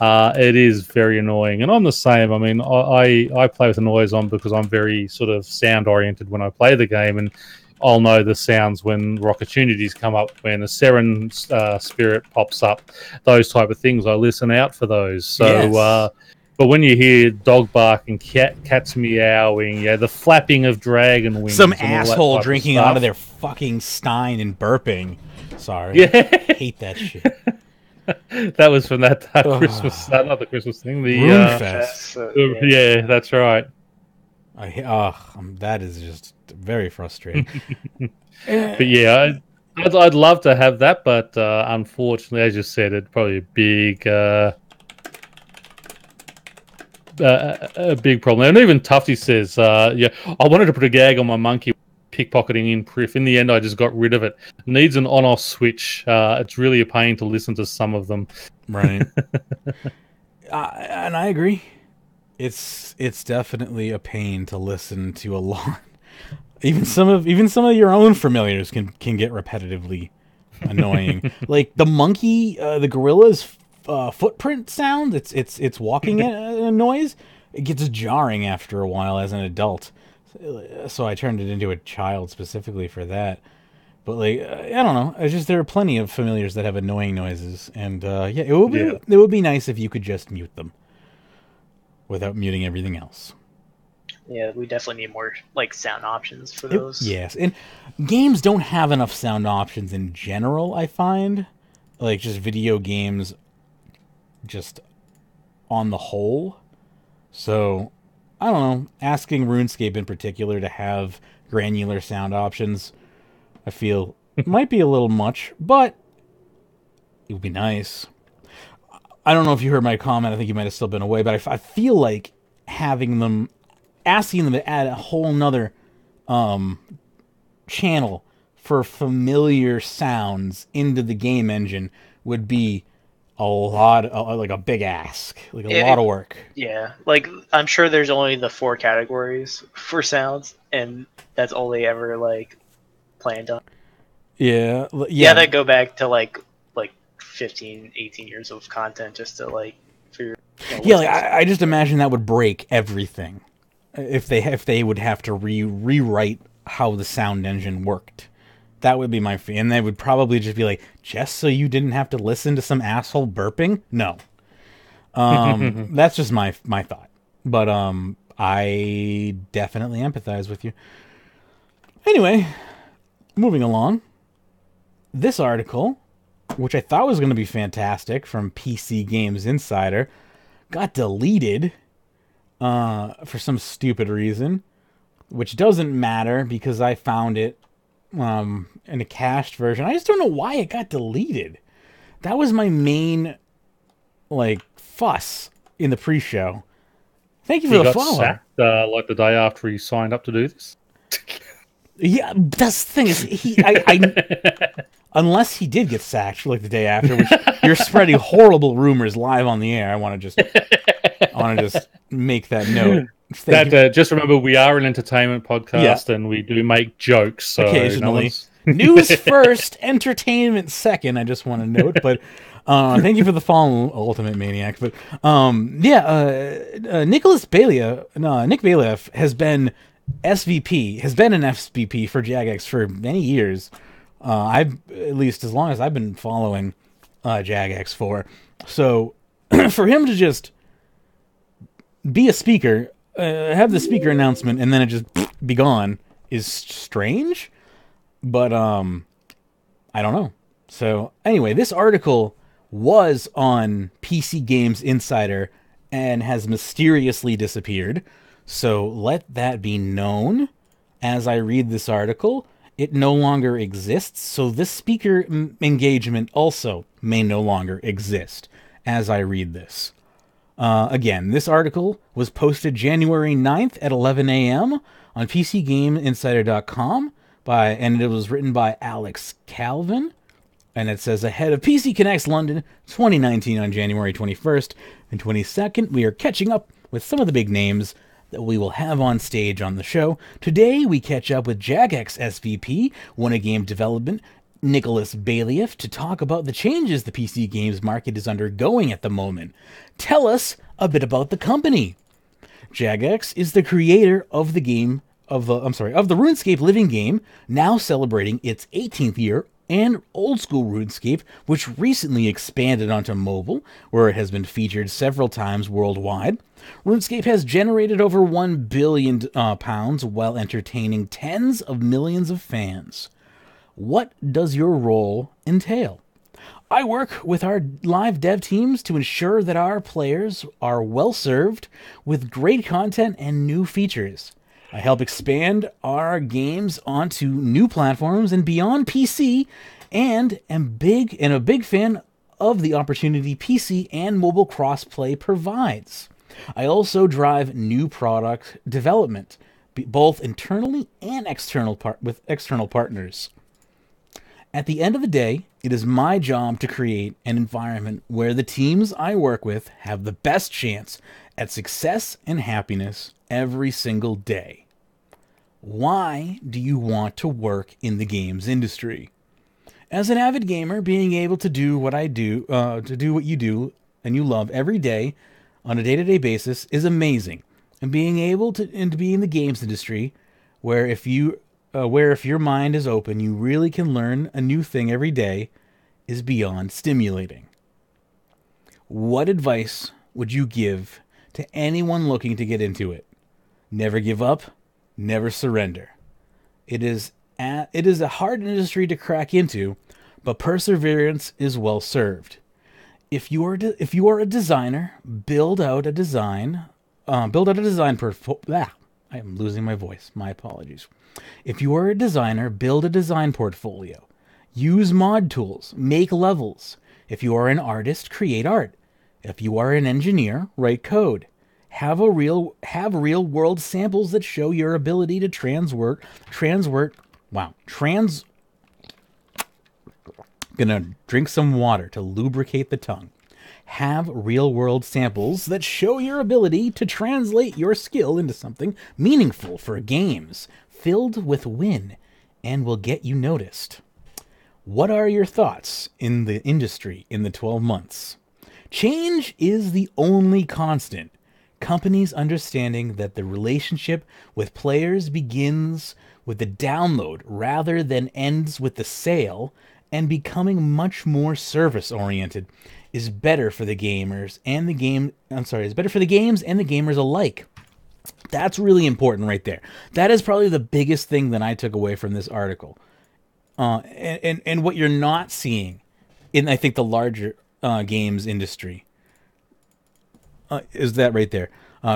S2: it is very annoying. And I'm the same. I mean, I play with the noise on because I'm very sort of sound oriented when I play the game, and I'll know the sounds when opportunities come up, when a Seren spirit pops up, those type of things. I listen out for those. So, yes. But when you hear dog barking, cats meowing, the flapping of dragon wings,
S1: some asshole drinking out of their fucking stein and burping. Sorry, hate that shit.
S2: That was from that Christmas, not the Christmas thing, the
S1: Runefest.
S2: That's right.
S1: That is just very frustrating.
S2: But yeah, I'd love to have that, but unfortunately, as you said, it's probably a big problem. And even Tufty says, I wanted to put a gag on my monkey pickpocketing in Priff. In the end, I just got rid of it. Needs an on-off switch. It's really a pain to listen to some of them.
S1: Right. And I agree. It's definitely a pain to listen to a lot. Even some of your own familiars can get repetitively annoying. Like the monkey, the gorilla's footprint sound. It's walking a noise. It gets jarring after a while as an adult. So I turned it into a child specifically for that. But I don't know. It's just there are plenty of familiars that have annoying noises, and it would be nice if you could just mute them without muting everything else.
S3: Yeah, we definitely need more sound options for those.
S1: Yes, and games don't have enough sound options in general, I find. Just video games, just on the whole. So I don't know, asking RuneScape in particular to have granular sound options, I feel might be a little much, but it would be nice. I don't know if you heard my comment. I think you might have still been away, but I feel like asking them to add a whole nother channel for familiar sounds into the game engine would be a big ask, a lot of work.
S3: Yeah, I'm sure there's only the 4 categories for sounds, and that's all they ever planned on.
S1: Yeah.
S3: That go back to 15, 18 years of content just to figure.
S1: I just imagine that would break everything if they would have to rewrite how the sound engine worked. That would be my fee. And they would probably just be just so you didn't have to listen to some asshole burping? No. That's just my thought. But I definitely empathize with you. Anyway, moving along. This article, which I thought was going to be fantastic, from PC Games Insider, got deleted for some stupid reason, which doesn't matter because I found it in a cached version. I just don't know why it got deleted. That was my main fuss in the pre-show. Thank you for the follow.
S2: Sacked, the day after he signed up to do this.
S1: Yeah, that's the thing. Is unless he did get sacked like the day after, which you're spreading horrible rumors live on the air. I want to just make that note.
S2: Just remember, we are an entertainment podcast, and we do make jokes. So
S1: occasionally, news first, entertainment second. I just want to note, but thank you for the follow, Ultimate Maniac. But Nick Bailieff has been an SVP for Jagex for many years. I've at least as long as I've been following Jagex for. So for him to just be a speaker, have the speaker announcement, and then it just be gone is strange. But I don't know. So anyway, this article was on PC Games Insider and has mysteriously disappeared. So let that be known as I read this article. It no longer exists. So this speaker engagement also may no longer exist as I read this. Again, this article was posted January 9th at 11 a.m. on PCGameInsider.com and it was written by Alex Calvin. And it says, ahead of PC Connects London 2019 on January 21st and 22nd, we are catching up with some of the big names that we will have on stage on the show. Today, we catch up with Jagex SVP, One A Game Development, Nicholas Bailieff, to talk about the changes the PC games market is undergoing at the moment. Tell us a bit about the company. Jagex is the creator of the RuneScape living game, now celebrating its 18th year, and old school RuneScape, which recently expanded onto mobile, where it has been featured several times worldwide. RuneScape has generated over £1 billion while entertaining tens of millions of fans. What does your role entail? I work with our live dev teams to ensure that our players are well served with great content and new features. I help expand our games onto new platforms and beyond PC, and am a big fan of the opportunity PC and mobile crossplay provides. I also drive new product development, both internally and with external partners. At the end of the day, it is my job to create an environment where the teams I work with have the best chance at success and happiness every single day. Why do you want to work in the games industry? As an avid gamer, being able to do what I do, to do what you do and you love every day on a day-to-day basis is amazing. And being able to be in the games industry, where if your mind is open, you really can learn a new thing every day, is beyond stimulating. What advice would you give to anyone looking to get into it? Never give up. Never surrender. It is a hard industry to crack into, but perseverance is well served. If you are a designer, build out a design portfolio. I am losing my voice. My apologies. If you are a designer, build a design portfolio. Use mod tools. Make levels. If you are an artist, create art. If you are an engineer, write code. Have real world samples that show your ability to gonna drink some water to lubricate the tongue. Have real world samples that show your ability to translate your skill into something meaningful for games, filled with win, and will get you noticed. What are your thoughts in the industry in the 12 months? Change is the only constant. Companies understanding that the relationship with players begins with the download rather than ends with the sale, and becoming much more service-oriented is better for the gamers and the games and the gamers alike. That's really important right there. That is probably the biggest thing that I took away from this article. And what you're not seeing in, I think, the larger games industry is that right there.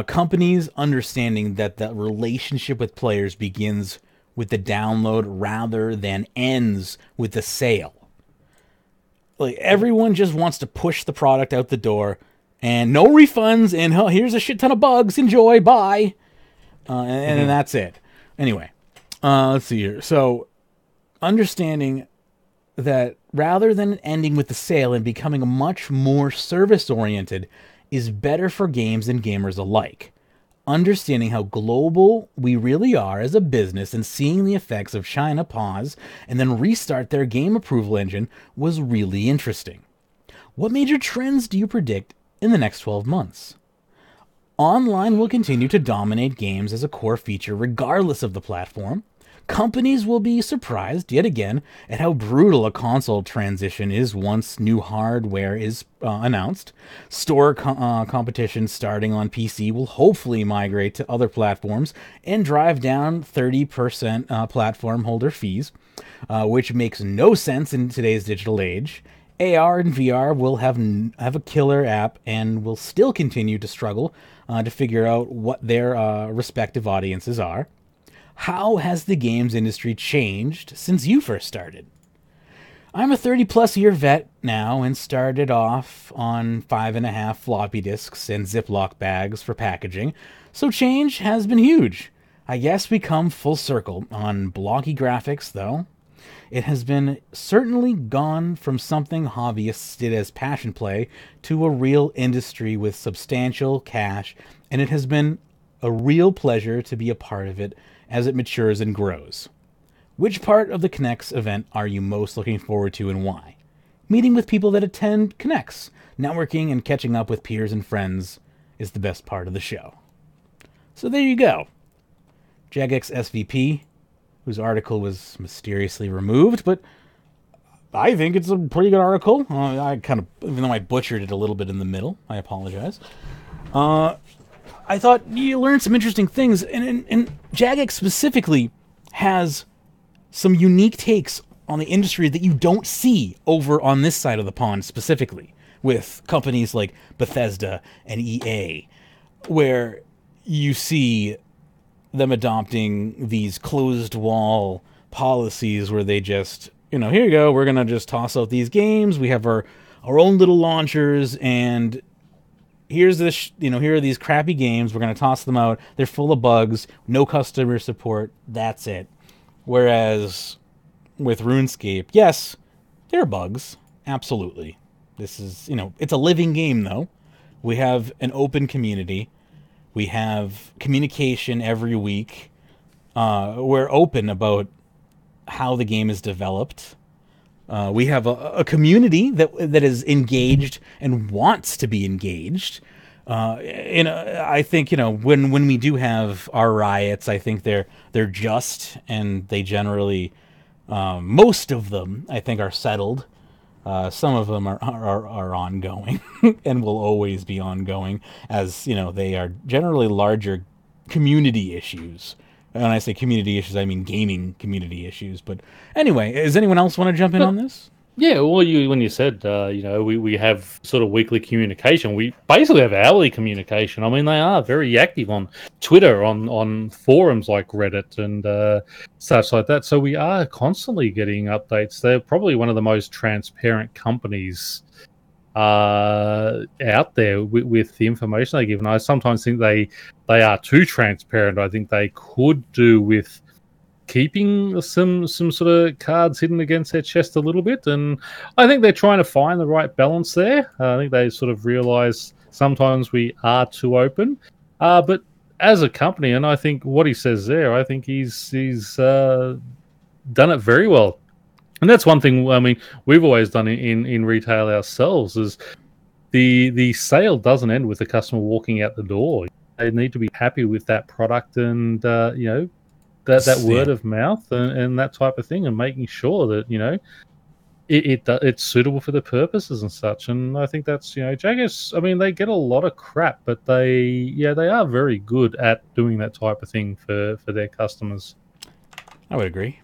S1: Companies understanding that the relationship with players begins with the download rather than ends with the sale. Like, everyone just wants to push the product out the door and no refunds and here's a shit ton of bugs. Enjoy. Bye. And that's it. Anyway, let's see here. So understanding that rather than ending with the sale and becoming much more service-oriented is better for games and gamers alike. Understanding how global we really are as a business and seeing the effects of China pause and then restart their game approval engine was really interesting. What major trends do you predict in the next 12 months? Online will continue to dominate games as a core feature regardless of the platform. Companies will be surprised, yet again, at how brutal a console transition is once new hardware is announced. Store competition starting on PC will hopefully migrate to other platforms and drive down 30% platform holder fees, which makes no sense in today's digital age. AR and VR will have a killer app and will still continue to struggle to figure out what their respective audiences are. How has the games industry changed since you first started? I'm a 30-plus year vet now and started off on 5.5 floppy disks and Ziploc bags for packaging, so change has been huge. I guess we come full circle on blocky graphics, though. It has been certainly gone from something hobbyists did as passion play to a real industry with substantial cash, and it has been a real pleasure to be a part of it as it matures and grows. Which part of the Connects event are you most looking forward to and why? Meeting with people that attend Connects, networking and catching up with peers and friends is the best part of the show. So there you go. Jagex SVP, whose article was mysteriously removed, but I think it's a pretty good article. I kind of, even though I butchered it a little bit in the middle, I apologize. I thought you learned some interesting things, and Jagex specifically has some unique takes on the industry that you don't see over on this side of the pond specifically, with companies like Bethesda and EA, where you see them adopting these closed-wall policies where they just, here you go, we're going to just toss out these games, we have our own little launchers, and here's this, here are these crappy games. We're going to toss them out. They're full of bugs, no customer support. That's it. Whereas with RuneScape, yes, there are bugs. Absolutely. This is, it's a living game though. We have an open community. We have communication every week. We're open about how the game is developed. We have a community that is engaged and wants to be engaged. I think when we do have our riots, I think they're just, and they generally, most of them, I think, are settled. Some of them are ongoing and will always be ongoing, as they are generally larger community issues. When I say community issues, I mean gaming community issues. But anyway, does anyone else want to jump in on this?
S2: Yeah, well, when you said, we have sort of weekly communication, we basically have hourly communication. I mean, they are very active on Twitter, on forums like Reddit and such like that. So we are constantly getting updates. They're probably one of the most transparent companies out there with the information they give. And I sometimes think they are too transparent. I think they could do with keeping some sort of cards hidden against their chest a little bit, and I think they're trying to find the right balance there. I think they sort of realize sometimes we are too open, but as a company, and I think what he says there, I think he's done it very well. And that's one thing, I mean, we've always done in retail ourselves, is the sale doesn't end with the customer walking out the door. They need to be happy with that product and, that word of mouth and that type of thing, and making sure that, it's suitable for the purposes and such. And I think that's, Jagex, I mean, they get a lot of crap, but they are very good at doing that type of thing for their customers.
S1: I would agree.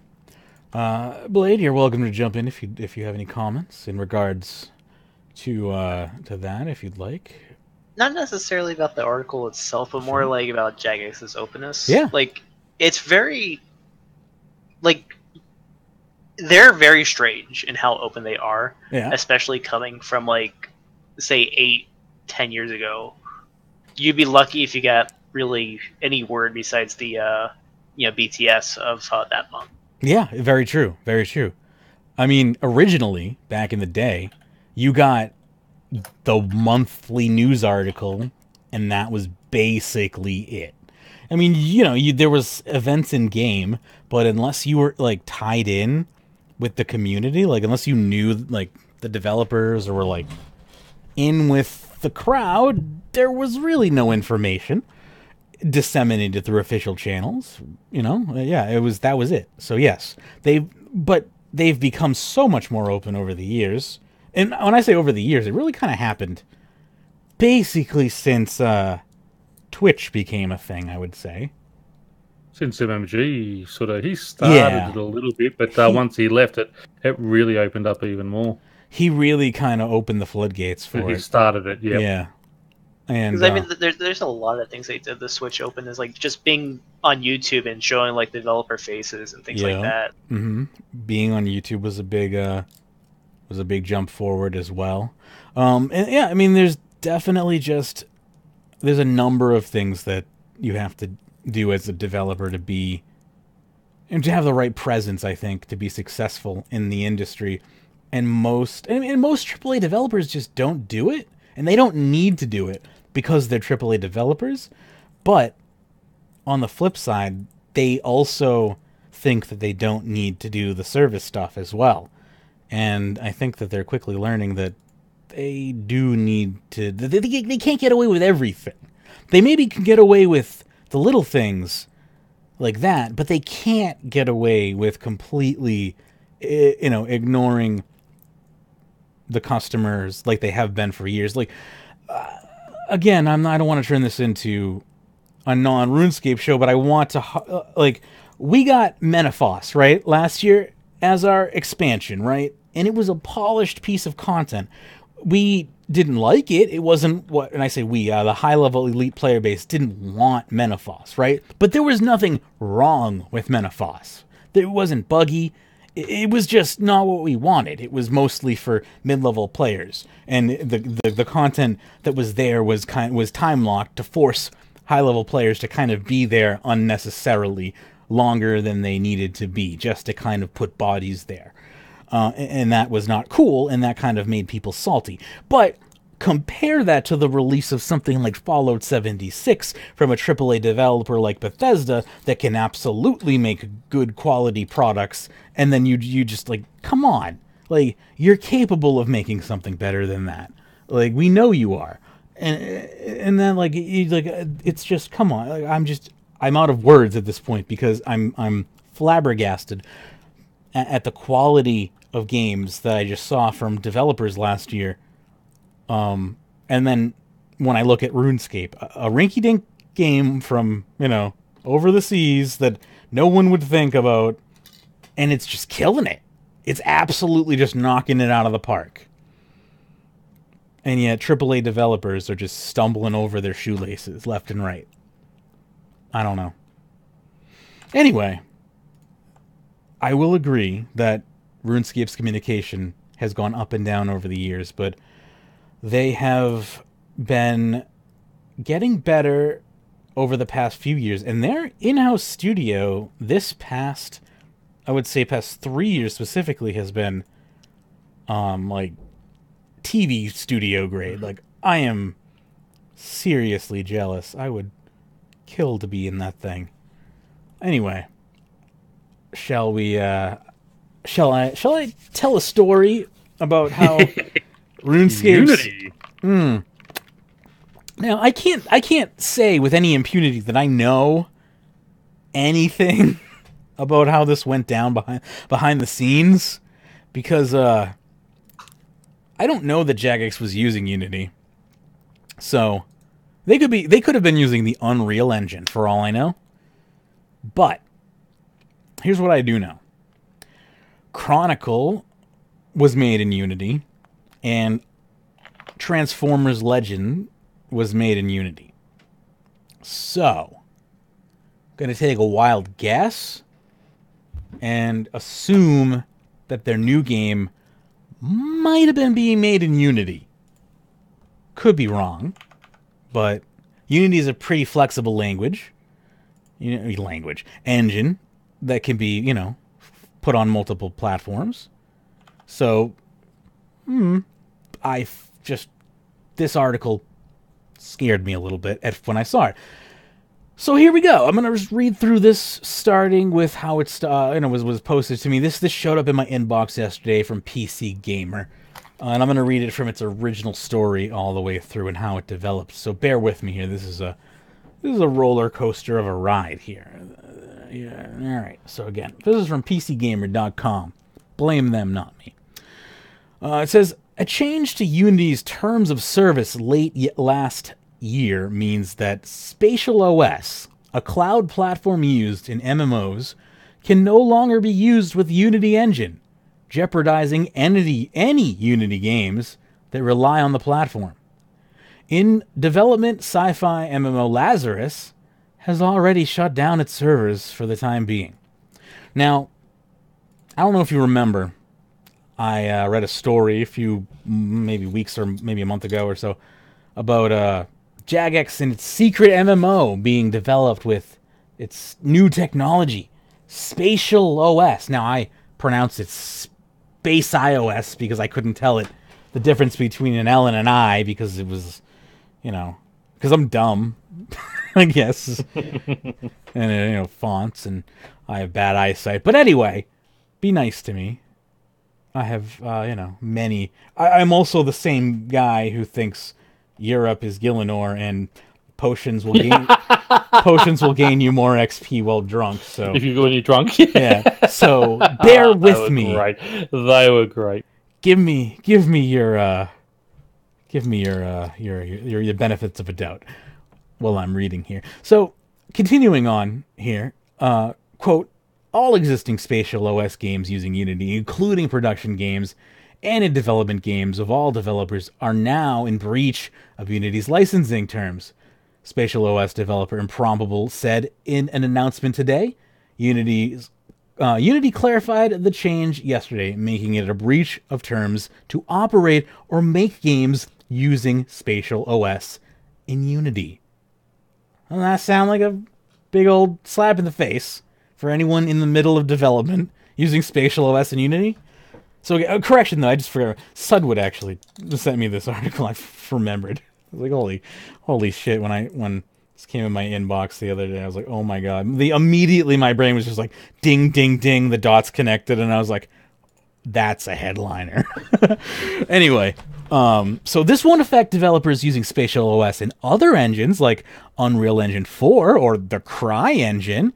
S1: Blade, you're welcome to jump in if you have any comments in regards to that, if you'd like.
S3: Not necessarily about the article itself, but more like about Jagex's openness.
S1: Yeah.
S3: It's very, they're very strange in how open they are, especially coming from, say, 8-10 years ago. You'd be lucky if you got really any word besides the, BTS of that month.
S1: Yeah, very true, very true. I mean, originally, back in the day, you got the monthly news article, and that was basically it. I mean, there was events in game, but unless you were like tied in with the community, like unless you knew like the developers or were like in with the crowd, there was really no information disseminated through official channels. That was it. So yes, they've become so much more open over the years. And when I say over the years, it really kind of happened basically since Twitch became a thing, I would say.
S2: Since MMG, he started it a little bit, but once he left it, it really opened up even more.
S1: He really kind of opened the floodgates for it.
S2: He started it,
S1: yeah. And
S3: because I mean, there's a lot of things they did. The Switch Open is like just being on YouTube and showing like the developer faces and things like that.
S1: Mm-hmm. Being on YouTube was a big jump forward as well. And yeah, I mean, there's definitely there's a number of things that you have to do as a developer to be, and to have the right presence, I think, to be successful in the industry. And most AAA developers just don't do it, and they don't need to do it because they're AAA developers. But on the flip side, they also think that they don't need to do the service stuff as well. And I think that they're quickly learning that they do need to. They can't get away with everything. They maybe can get away with the little things like that, but they can't get away with completely, ignoring the customers like they have been for years. Like, again, I don't want to turn this into a non-RuneScape show, but I want to, we got Menaphos, right, last year as our expansion, right? And it was a polished piece of content. We didn't like it. It wasn't what, and I say we, the high-level elite player base didn't want Menaphos, right? But there was nothing wrong with Menaphos. It wasn't buggy. It was just not what we wanted. It was mostly for mid-level players, and the content that was there was time locked to force high-level players to kind of be there unnecessarily longer than they needed to be, just to kind of put bodies there. And that was not cool, and that kind of made people salty. But compare that to the release of something like Fallout 76 from a AAA developer like Bethesda that can absolutely make good quality products, and then you just like, come on, like, you're capable of making something better than that. Like, we know you are, and then it's just, come on. Like, I'm out of words at this point because I'm flabbergasted at the quality of games that I just saw from developers last year. And then when I look at RuneScape, a rinky-dink game from, over the seas that no one would think about, and it's just killing it. It's absolutely just knocking it out of the park. And yet AAA developers are just stumbling over their shoelaces left and right. I don't know. Anyway, I will agree that RuneScape's communication has gone up and down over the years, but they have been getting better over the past few years. And their in-house studio past 3 years specifically, has been TV studio grade. Like, I am seriously jealous. I would kill to be in that thing. Anyway, shall I tell a story about how RuneScape's
S2: Unity.
S1: Now, I can't say with any impunity that I know anything about how this went down behind the scenes, because I don't know that Jagex was using Unity. So they could have been using the Unreal Engine for all I know. But here's what I do know. Chronicle was made in Unity, and Transformers Legend was made in Unity. So, I'm going to take a wild guess and assume that their new game might have been being made in Unity. Could be wrong, but Unity is a pretty flexible engine that can be, put on multiple platforms. So, this article scared me a little bit when I saw it. So here we go. I'm going to just read through this, starting with how it was posted to me. This showed up in my inbox yesterday from PC Gamer. And I'm going to read it from its original story all the way through and how it developed. So bear with me here. This is a roller coaster of a ride here. Yeah. All right. So again, this is from PCGamer.com. Blame them, not me. It says, a change to Unity's terms of service late last year means that Spatial OS, a cloud platform used in MMOs, can no longer be used with Unity Engine, jeopardizing any Unity games that rely on the platform. In development, sci-fi MMO Lazarus has already shut down its servers for the time being. Now, I don't know if you remember, I read a story a few maybe weeks or maybe a month ago or so about Jagex and its secret MMO being developed with its new technology, Spatial OS. Now, I pronounce it Space iOS because I couldn't tell it the difference between an L and an I because it was, because I'm dumb, I guess. And, fonts, and I have bad eyesight. But anyway, be nice to me. I have, many. I'm also the same guy who thinks Europe is Gielinor and potions will gain you more XP while drunk. So
S2: if you go when you're drunk,
S1: yeah. So bear with me.
S2: Great. They were great.
S1: Give me your benefits of a doubt while I'm reading here. So continuing on here, quote, all existing Spatial OS games using Unity, including production games and in development games of all developers, are now in breach of Unity's licensing terms. Spatial OS developer Improbable said in an announcement today. Unity clarified the change yesterday, making it a breach of terms to operate or make games using Spatial OS in Unity. Doesn't that sound like a big old slap in the face for anyone in the middle of development using Spatial OS in Unity? So, correction though, I just forgot. Sudwood actually sent me this article. I remembered. I was like, holy shit! When this came in my inbox the other day, I was like, oh my god! Immediately my brain was just like, ding, ding, ding. The dots connected, and I was like, that's a headliner. Anyway, so this won't affect developers using Spatial OS in other engines like Unreal Engine 4 or the Cry engine.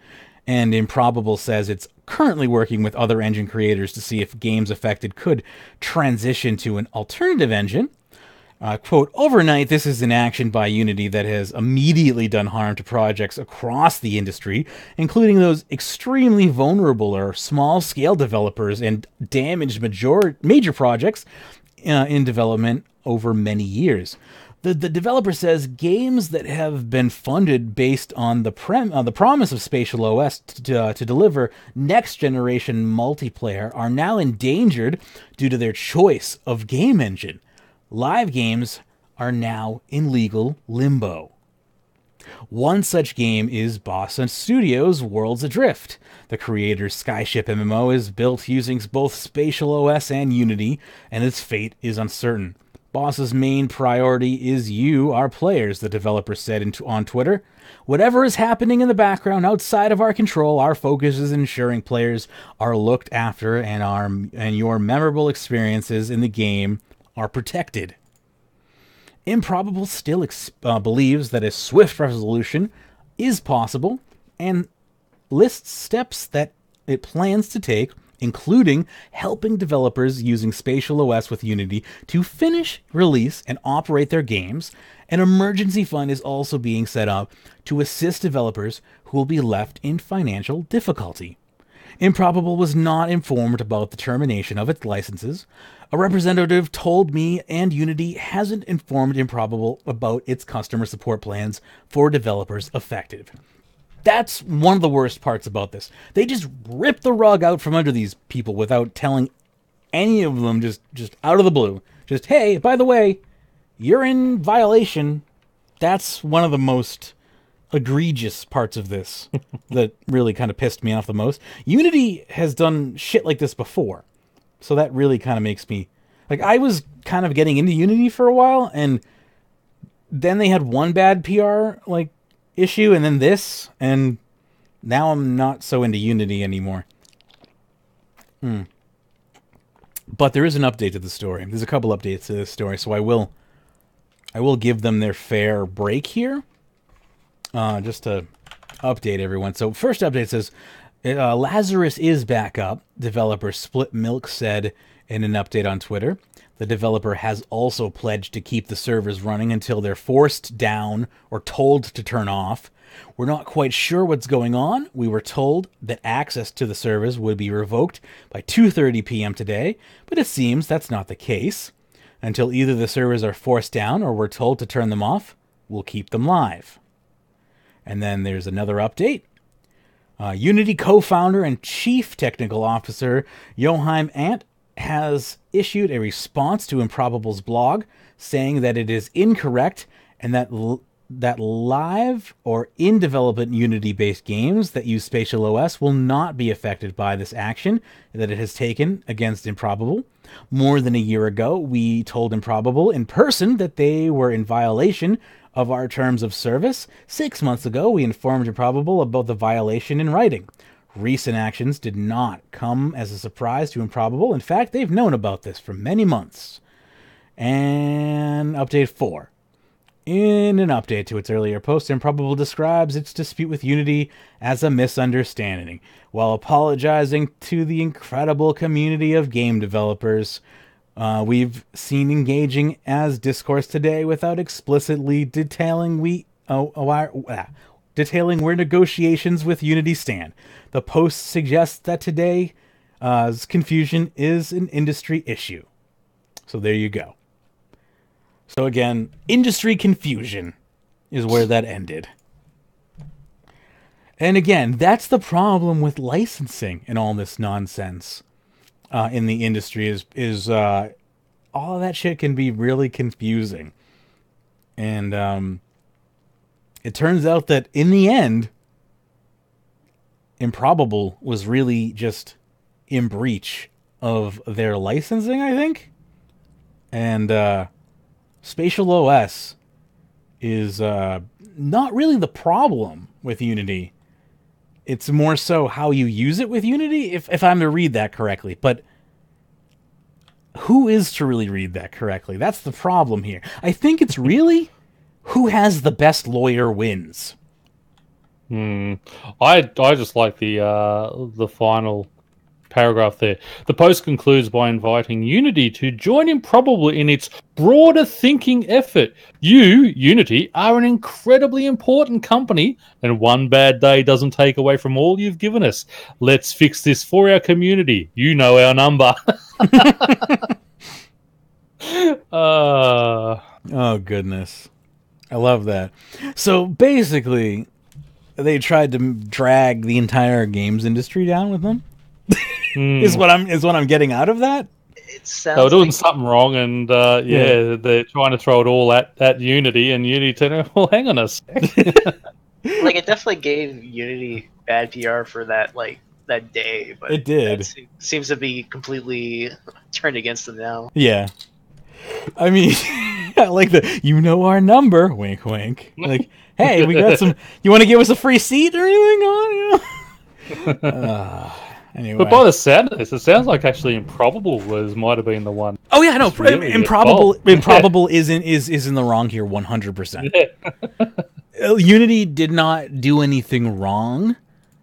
S1: And Improbable says it's currently working with other engine creators to see if games affected could transition to an alternative engine. Quote, overnight, this is an action by Unity that has immediately done harm to projects across the industry, including those extremely vulnerable or small-scale developers, and damaged major projects in development over many years. The developer says games that have been funded based on the promise of Spatial OS to deliver next-generation multiplayer are now endangered due to their choice of game engine. Live games are now in legal limbo. One such game is Boston Studios' Worlds Adrift. The creator's Skyship MMO is built using both Spatial OS and Unity, and its fate is uncertain. Boss's main priority is you, our players, the developer said on Twitter. Whatever is happening in the background outside of our control, our focus is ensuring players are looked after and your memorable experiences in the game are protected. Improbable still believes that a swift resolution is possible and lists steps that it plans to take, including helping developers using Spatial OS with Unity to finish, release, and operate their games. An emergency fund is also being set up to assist developers who will be left in financial difficulty. Improbable was not informed about the termination of its licenses. A representative told me, and Unity hasn't informed Improbable about its customer support plans for developers affected. That's one of the worst parts about this. They just rip the rug out from under these people without telling any of them, just out of the blue. Just, hey, by the way, you're in violation. That's one of the most egregious parts of this that really kind of pissed me off the most. Unity has done shit like this before. So that really kind of makes me... Like, I was kind of getting into Unity for a while, and then they had one bad PR, like, issue, and then this, and now I'm not so into Unity anymore. But there is an update to the story. There's a couple updates to this story, so I will give them their fair break here, just to update everyone. So first update says, Lazarus is back up, developer Split Milk said in an update on Twitter. The developer has also pledged to keep the servers running until they're forced down or told to turn off. We're not quite sure what's going on. We were told that access to the servers would be revoked by 2:30 p.m. today, but it seems that's not the case. Until either the servers are forced down or we're told to turn them off, we'll keep them live. And then there's another update. Unity co-founder and chief technical officer Joachim Ant has issued a response to Improbable's blog saying that it is incorrect and that live or in development Unity-based games that use Spatial OS will not be affected by this action that it has taken against Improbable. More than a year ago, we told Improbable in person that they were in violation of our terms of service. 6 months ago, we informed Improbable about the violation in writing. Recent actions did not come as a surprise to Improbable. In fact, they've known about this for many months. And update 4. In an update to its earlier post, Improbable describes its dispute with Unity as a misunderstanding, while apologizing to the incredible community of game developers we've seen engaging as discourse today without explicitly detailing where negotiations with Unity stand. The post suggests that today's confusion is an industry issue. So there you go. So again, industry confusion is where that ended. And again, that's the problem with licensing and all this nonsense in the industry is all of that shit can be really confusing. And it turns out that in the end, Improbable was really just in breach of their licensing, I think. And Spatial OS is not really the problem with Unity. It's more so how you use it with Unity, if I'm to read that correctly. But who is to really read that correctly? That's the problem here. I think it's really who has the best lawyer wins.
S2: I just like the final paragraph there. The post concludes by inviting Unity to join Improbable in its broader thinking effort. You, Unity, are an incredibly important company, and one bad day doesn't take away from all you've given us. Let's fix this for our community. You know our number.
S1: Oh, goodness. I love that. So basically, they tried to drag the entire games industry down with them. Is what I'm getting out of that.
S3: It sounds
S2: they were doing something wrong, and they're trying to throw it all at Unity, and Unity said, "Well, hang on us."
S3: Like, it definitely gave Unity bad PR for that day, but
S1: it did.
S3: That seems to be completely turned against them now.
S1: Yeah, I mean, I like our number, wink, wink. Like, hey, we got some. You want to give us a free seat or anything on? Anyway.
S2: But by the sound of this, it sounds like actually Improbable might have been the one.
S1: Oh yeah, no, really Improbable is in the wrong here 100%. Yeah. Unity did not do anything wrong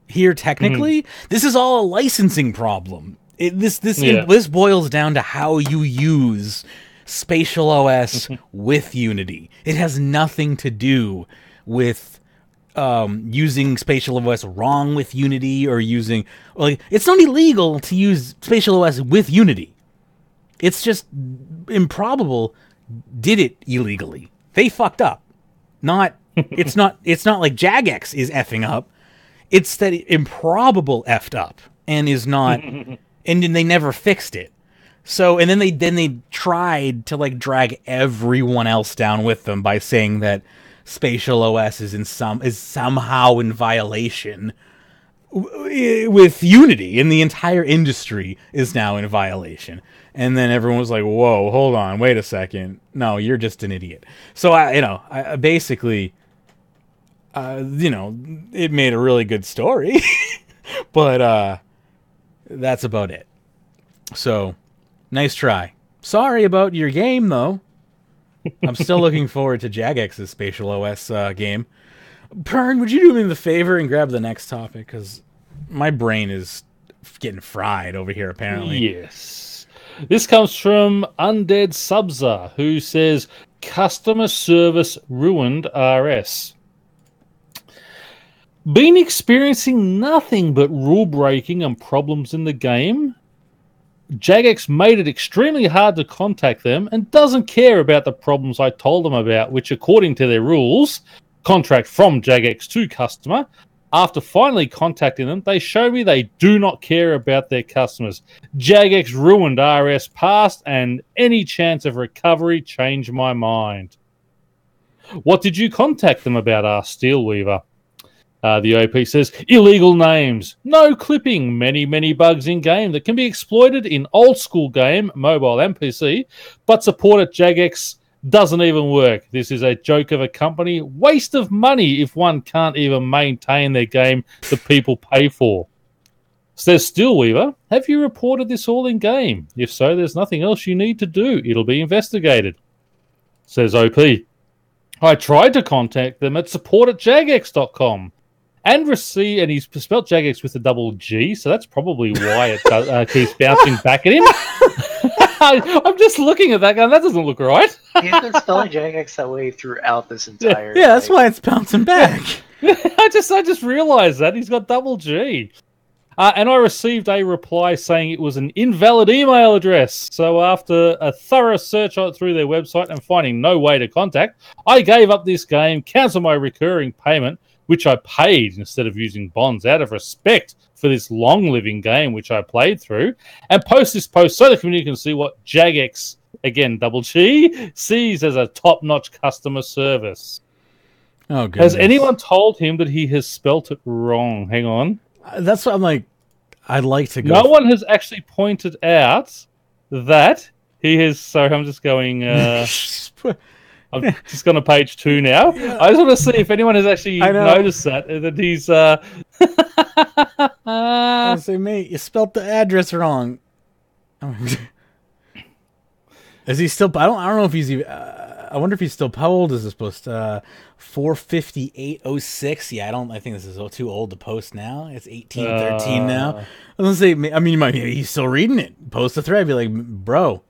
S1: here technically. This is all a licensing problem. This boils down to how you use Spatial OS with Unity. It has nothing to do with using Spatial OS wrong with Unity or using... it's not illegal to use Spatial OS with Unity. It's just Improbable did it illegally. They fucked up. It's not like Jagex is effing up. It's that Improbable effed up and is not... and then they never fixed it. So, and then they tried to drag everyone else down with them by saying that Spatial OS is somehow in violation, with Unity, and the entire industry is now in violation. And then everyone was like, "Whoa, hold on, wait a second. No, you're just an idiot." So I basically, it made a really good story, but that's about it. So, nice try. Sorry about your game, though. I'm still looking forward to Jagex's Spatial OS game. Pern, would you do me the favor and grab the next topic? Because my brain is getting fried over here, apparently.
S2: Yes. This comes from Undead Subza, who says, customer service ruined RS. Been experiencing nothing but rule breaking and problems in the game. Jagex made it extremely hard to contact them and doesn't care about the problems I told them about, which according to their rules, contract from Jagex to customer. After finally contacting them, they show me they do not care about their customers. Jagex ruined RS past and any chance of recovery changed my mind. What did you contact them about, asked Steelweaver. The OP says, illegal names, no clipping, many bugs in game that can be exploited in old school game, mobile and PC, but support at Jagex doesn't even work. This is a joke of a company, waste of money if one can't even maintain their game that people pay for. Says Steelweaver, have you reported this all in game? If so, there's nothing else you need to do. It'll be investigated. Says OP, I tried to contact them at support@jagex.com. And receive, and he's spelled Jagex with a double G, so that's probably why it keeps bouncing back at him. I'm just looking at that guy, that doesn't look right.
S3: He's been spelling Jagex that way throughout this entire.
S1: Yeah, that's why it's bouncing back.
S2: I just realised that he's got double G. And I received a reply saying it was an invalid email address. So after a thorough search through their website and finding no way to contact, I gave up this game, cancelled my recurring payment, which I paid instead of using bonds out of respect for this long-living game which I played through, and post this post so the community can see what Jagex, again, double G, sees as a top-notch customer service.
S1: Oh, goodness.
S2: Has anyone told him that he has spelt it wrong? Hang on.
S1: That's what I'm like, I'd like to go...
S2: No one has actually pointed out that he has... Sorry, I'm just going... I'm just gone to page 2 now. Yeah. I just want to see if anyone has actually noticed that he's...
S1: I say, mate, you spelt the address wrong. Is he still... I don't know if he's even... I wonder if he's still... How old is this post? 45806. Yeah, I think this is too old to post now. It's 1813 now. I was going to say, I mean, he's still reading it. Post a thread. Be like, bro...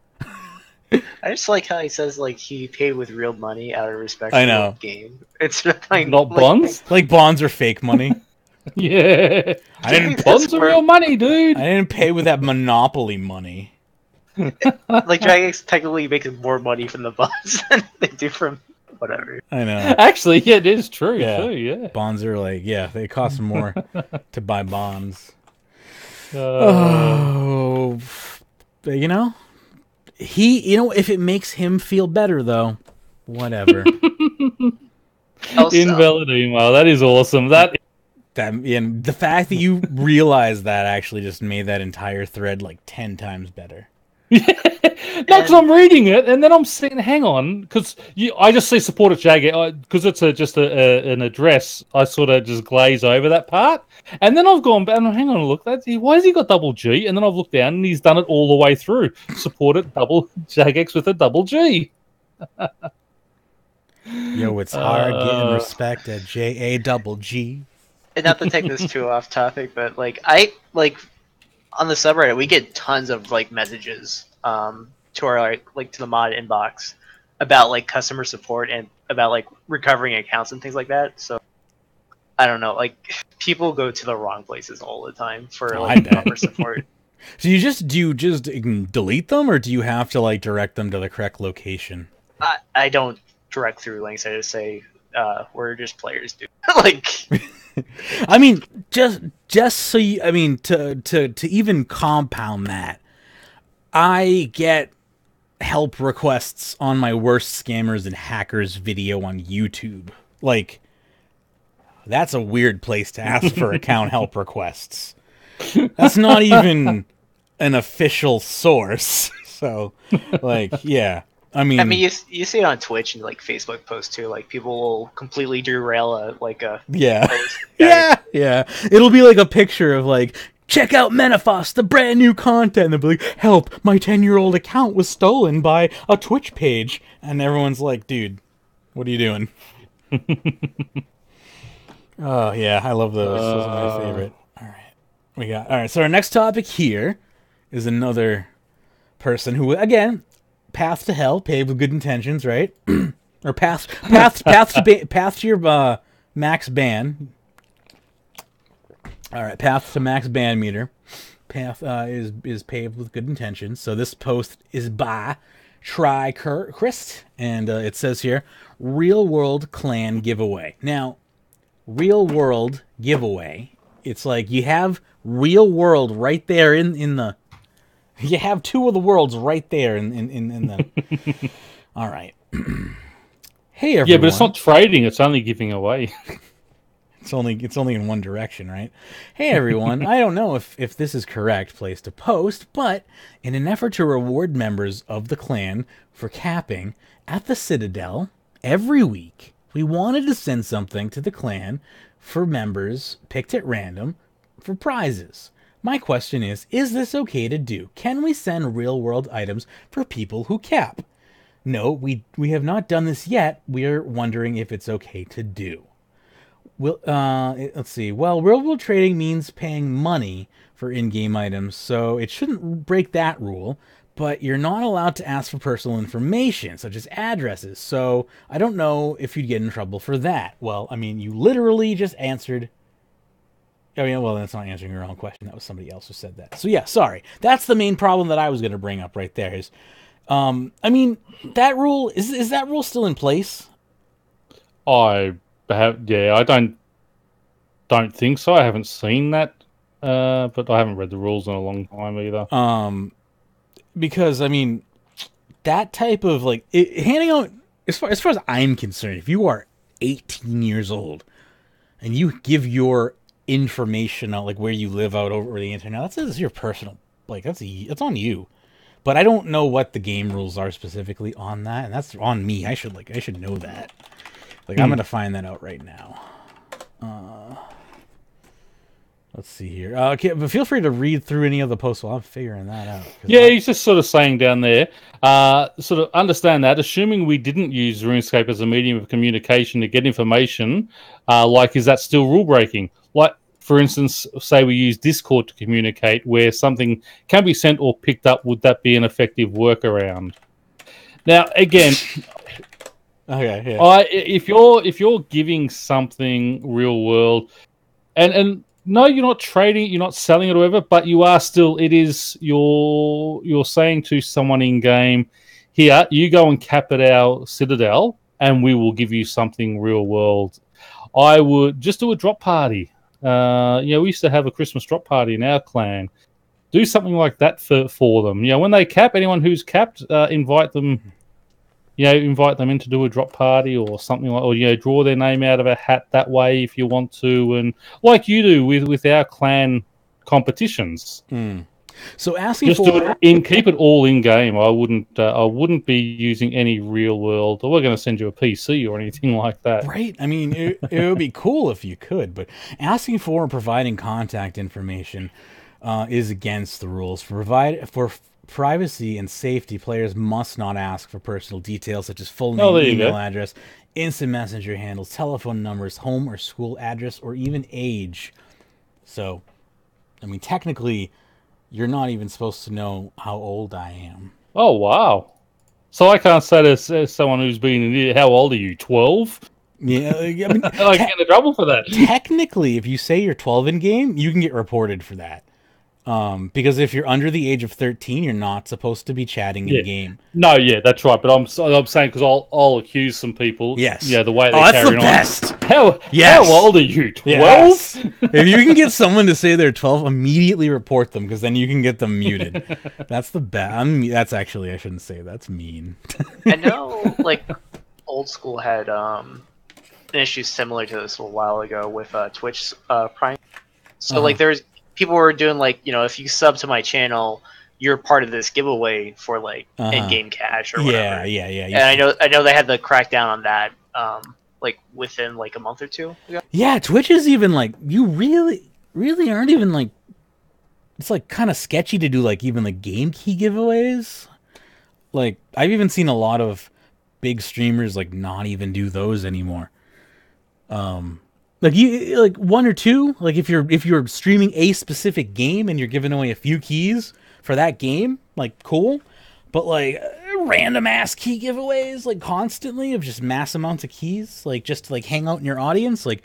S3: I just like how he says like he paid with real money out of respect
S1: for the
S3: game. It's like,
S2: not bonds.
S1: Like bonds are fake money.
S2: Yeah, bonds are real money, dude.
S1: I didn't pay with that monopoly money.
S3: Like Jagex technically makes more money from the bonds than they do from whatever.
S1: I know.
S2: Actually, yeah, it is true too. Yeah,
S1: bonds are like they cost more to buy bonds. If it makes him feel better, though, whatever.
S2: Invalid email. That is awesome.
S1: And the fact that you realized that actually just made that entire thread like 10 times better.
S2: No, because I'm reading it, and then I'm saying, hang on, because I just see support at Jagex, because it's just an address, I sort of just glaze over that part, and then I've gone back, and hang on a look, why has he got double G? And then I've looked down, and he's done it all the way through. Support at double Jagex with a double G.
S1: Yo, it's hard getting respect at JA-double-G.
S3: And not to take this too off topic, but on the subreddit, we get tons of messages to our to the mod inbox about customer support and about recovering accounts and things like that. So I don't know, people go to the wrong places all the time for proper support.
S1: So do you just delete them, or do you have to direct them to the correct location?
S3: I don't direct through links. I just say we're just players, dude.
S1: I mean, just so you, I mean, to even compound that, I get help requests on my worst scammers and hackers video on YouTube. that's a weird place to ask for account help requests. That's not even an official source. So, like, yeah. I mean,
S3: you see it on Twitch and like Facebook posts too. Like people will completely derail a
S1: yeah,
S3: post.
S1: yeah. It'll be like a picture of like, check out Menefos, the brand new content. And they'll be like, help, my 10-year-old account was stolen by a Twitch page. And everyone's like, dude, what are you doing? Oh, yeah, I love those. Those are my favorite. All right, so our next topic here is another person who, again, path to hell, paved with good intentions, right? Or path to your max ban. All right, path to max ban meter. Path is paved with good intentions. So this post is by Christ, and it says here, real world clan giveaway. Now, real world giveaway. It's like you have real world right there in the. You have two of the worlds right there in the. All right. Hey everyone.
S2: Yeah, but it's not trading. It's only giving away.
S1: It's only in one direction, right? Hey everyone, I don't know if this is correct place to post, but in an effort to reward members of the clan for capping at the Citadel every week, we wanted to send something to the clan for members picked at random for prizes. My question is this okay to do? Can we send real-world items for people who cap? No, we have not done this yet. We're wondering if it's okay to do. Let's see. Well, real-world trading means paying money for in-game items, so it shouldn't break that rule. But you're not allowed to ask for personal information, such as addresses. So I don't know if you'd get in trouble for that. Well, I mean, you literally just answered. I mean, well, that's not answering your own question. That was somebody else who said that. So yeah, sorry. That's the main problem that I was going to bring up right there. Is, I mean, that rule is that rule still in place?
S2: I don't think so. I haven't seen that, but I haven't read the rules in a long time either.
S1: Because I mean, that type of like handing out, as far as I'm concerned, if you are 18 years old and you give your information out, like where you live out over the internet, that's your personal, like it's on you. But I don't know what the game rules are specifically on that, and that's on me. I should know that. Like I'm gonna find that out right now. Let's see here. Okay, but feel free to read through any of the posts while I'm figuring that out.
S2: Yeah, he's just sort of saying down there, sort of understand that, assuming we didn't use RuneScape as a medium of communication to get information, is that still rule breaking? Like, for instance, say we use Discord to communicate where something can be sent or picked up, would that be an effective workaround? Now, again,
S1: okay, yeah.
S2: If you're giving something real world, and no, you're not trading, you're not selling it or whatever, but you are still, you're saying to someone in game, here, you go and cap at our Citadel and we will give you something real world. I would just do a drop party. We used to have a Christmas drop party in our clan. Do something like that for them. When they cap, anyone who's capped, invite them in to do a drop party or something like, or draw their name out of a hat that way if you want to, and like you do with our clan competitions.
S1: So asking
S2: just do it keep it all in game. I wouldn't be using any real world. Or we're going to send you a PC or anything like that.
S1: Right. I mean, it would be cool if you could, but asking for and providing contact information is against the rules. For privacy and safety, players must not ask for personal details such as full name, email address, instant messenger handles, telephone numbers, home or school address, or even age. So, I mean, technically, you're not even supposed to know how old I am.
S2: Oh, wow. So I can't say to someone who's been in here, how old are you, 12?
S1: Yeah, I mean,
S2: I get in trouble for that.
S1: Technically, if you say you're 12 in game, you can get reported for that. Because if you're under the age of 13, you're not supposed to be chatting in game.
S2: No, yeah, that's right. But I'm saying because I'll accuse some people.
S1: Yes.
S2: Yeah, the way they
S1: that's
S2: carry
S1: the best.
S2: On. How old are you? 12?
S1: Yes. If you can get someone to say they're 12, immediately report them because then you can get them muted. That's the best. That's actually, I shouldn't say that's mean.
S3: I know, like old school had an issue similar to this a while ago with Twitch Prime. So
S1: Uh-huh.
S3: like there's people were doing like, you know, if you sub to my channel, you're part of this giveaway for like in-game cash or whatever.
S1: Yeah.
S3: And I know they had the crackdown on that like within like a month or two ago.
S1: Yeah, Twitch is even like, you really aren't even like, it's like kind of sketchy to do like even like game key giveaways. Like I've even seen a lot of big streamers like not even do those anymore. Like you like one or two, like if you're streaming a specific game and you're giving away a few keys for that game, like cool. But like random ass key giveaways like constantly of just mass amounts of keys, like just to like hang out in your audience, like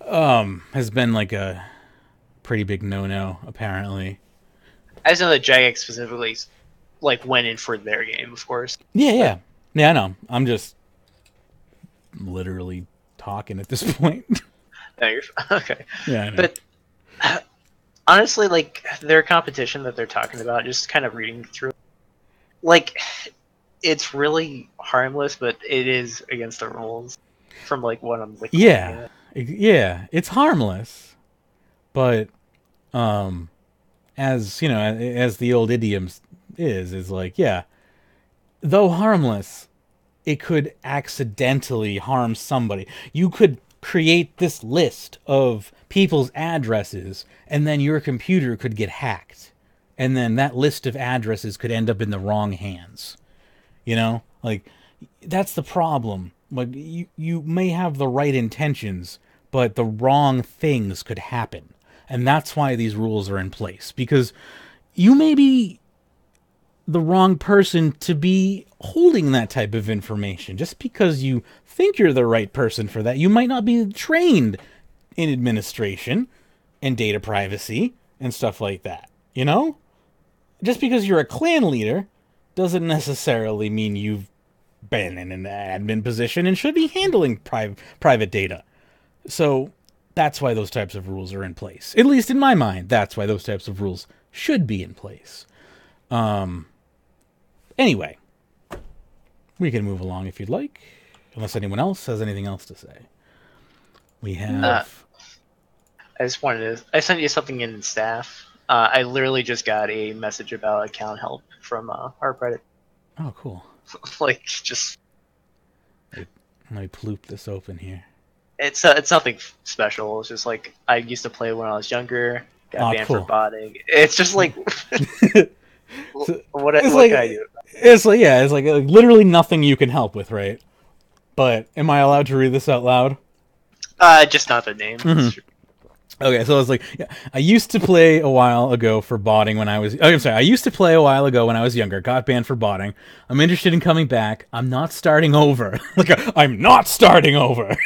S1: has been like a pretty big no apparently.
S3: I just know that Jagex specifically like went in for their game, of course.
S1: Yeah, I know. I'm just literally talking at this point.
S3: No, you're okay.
S1: Yeah, I know.
S3: But honestly, like their competition that they're talking about, just kind of reading through, like it's really harmless, but it is against the rules. From like what I'm like,
S1: yeah, it's harmless, but as you know, as the old idiom is like, yeah, though harmless, it could accidentally harm somebody. You could create this list of people's addresses, and then your computer could get hacked, and then that list of addresses could end up in the wrong hands. You know, like that's the problem. Like you may have the right intentions, but the wrong things could happen, and that's why these rules are in place. Because you may be the wrong person to be holding that type of information. Just because you think you're the right person for that, you might not be trained in administration and data privacy and stuff like that. You know? Just because you're a clan leader doesn't necessarily mean you've been in an admin position and should be handling private data. So that's why those types of rules are in place. At least in my mind, that's why those types of rules should be in place. Anyway, we can move along if you'd like, unless anyone else has anything else to say. We have...
S3: I sent you something in staff. I literally just got a message about account help from our Reddit.
S1: Oh, cool.
S3: Like, just...
S1: Let me ploop this open here.
S3: It's nothing special. It's just like, I used to play when I was younger, got banned for botting. It's just like... what can I do?
S1: It's like literally nothing you can help with, right? But am I allowed to read this out loud?
S3: Just not the name.
S1: Mm-hmm. Okay, so I was like, yeah, I used to play a while ago for botting when I was... Oh, I'm sorry. I used to play a while ago when I was younger. Got banned for botting. I'm interested in coming back. I'm not starting over. I'm not starting over.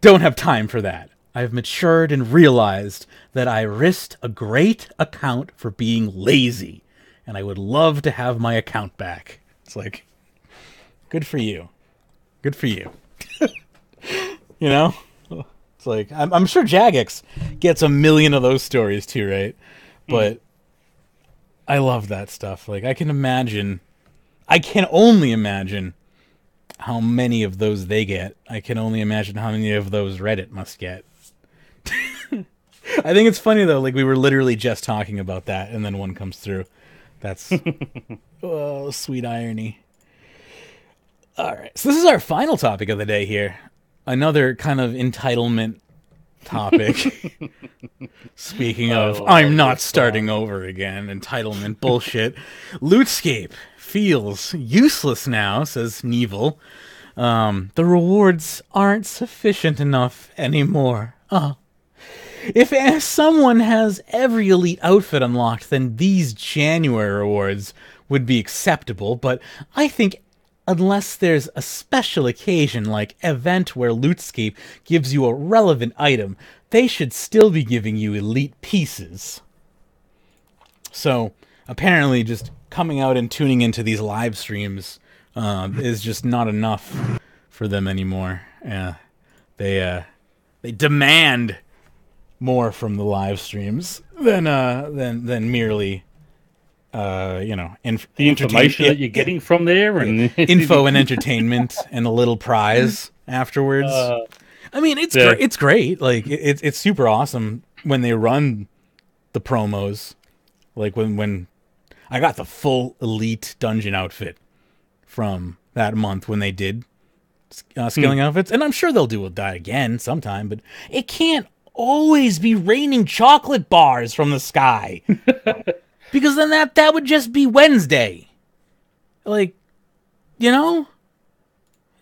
S1: Don't have time for that. I've matured and realized that I risked a great account for being lazy. And I would love to have my account back. It's like, good for you. Good for you. You know? It's like, I'm sure Jagex gets a million of those stories too, right? But I love that stuff. Like, I can only imagine how many of those they get. I can only imagine how many of those Reddit must get. I think it's funny, though. Like, we were literally just talking about that, and then one comes through. That's... oh, sweet irony. All right. So this is our final topic of the day here. Another kind of entitlement topic. Speaking of, I'm not starting over again. Entitlement bullshit. Lootescape feels useless now, says Neville. The rewards aren't sufficient enough anymore. If someone has every elite outfit unlocked, then these January rewards would be acceptable, but I think unless there's a special occasion like event where Lootescape gives you a relevant item, they should still be giving you elite pieces. So, apparently just coming out and tuning into these live streams is just not enough for them anymore. They demand more from the live streams than merely you know,
S2: the information that you're getting from there, and
S1: info and entertainment, and a little prize afterwards. I mean, it's great. Like it's super awesome when they run the promos. Like when I got the full elite dungeon outfit from that month when they did skilling outfits, and I'm sure they'll do that again sometime. But it can't always be raining chocolate bars from the sky. Because then that would just be Wednesday. Like, you know?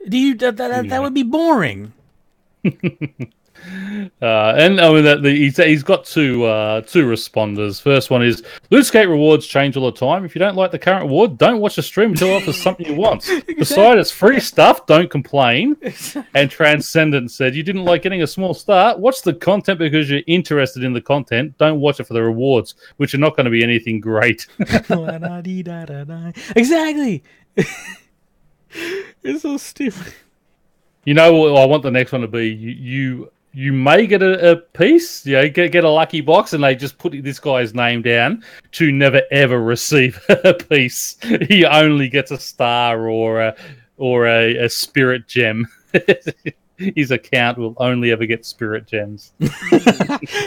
S1: That would be boring.
S2: And I mean he's got two responders. First one is Runescape rewards change all the time. If you don't like the current reward, don't watch the stream until it offers something you want. Besides, it's free stuff. Don't complain. And Transcendent said you didn't like getting a small start. Watch the content because you're interested in the content. Don't watch it for the rewards, which are not going to be anything great.
S1: Exactly. It's so stupid.
S2: You know what I want the next one to be? You may get a piece, get a lucky box, and they just put this guy's name down to never ever receive a piece. He only gets a star or a spirit gem. His account will only ever get spirit gems.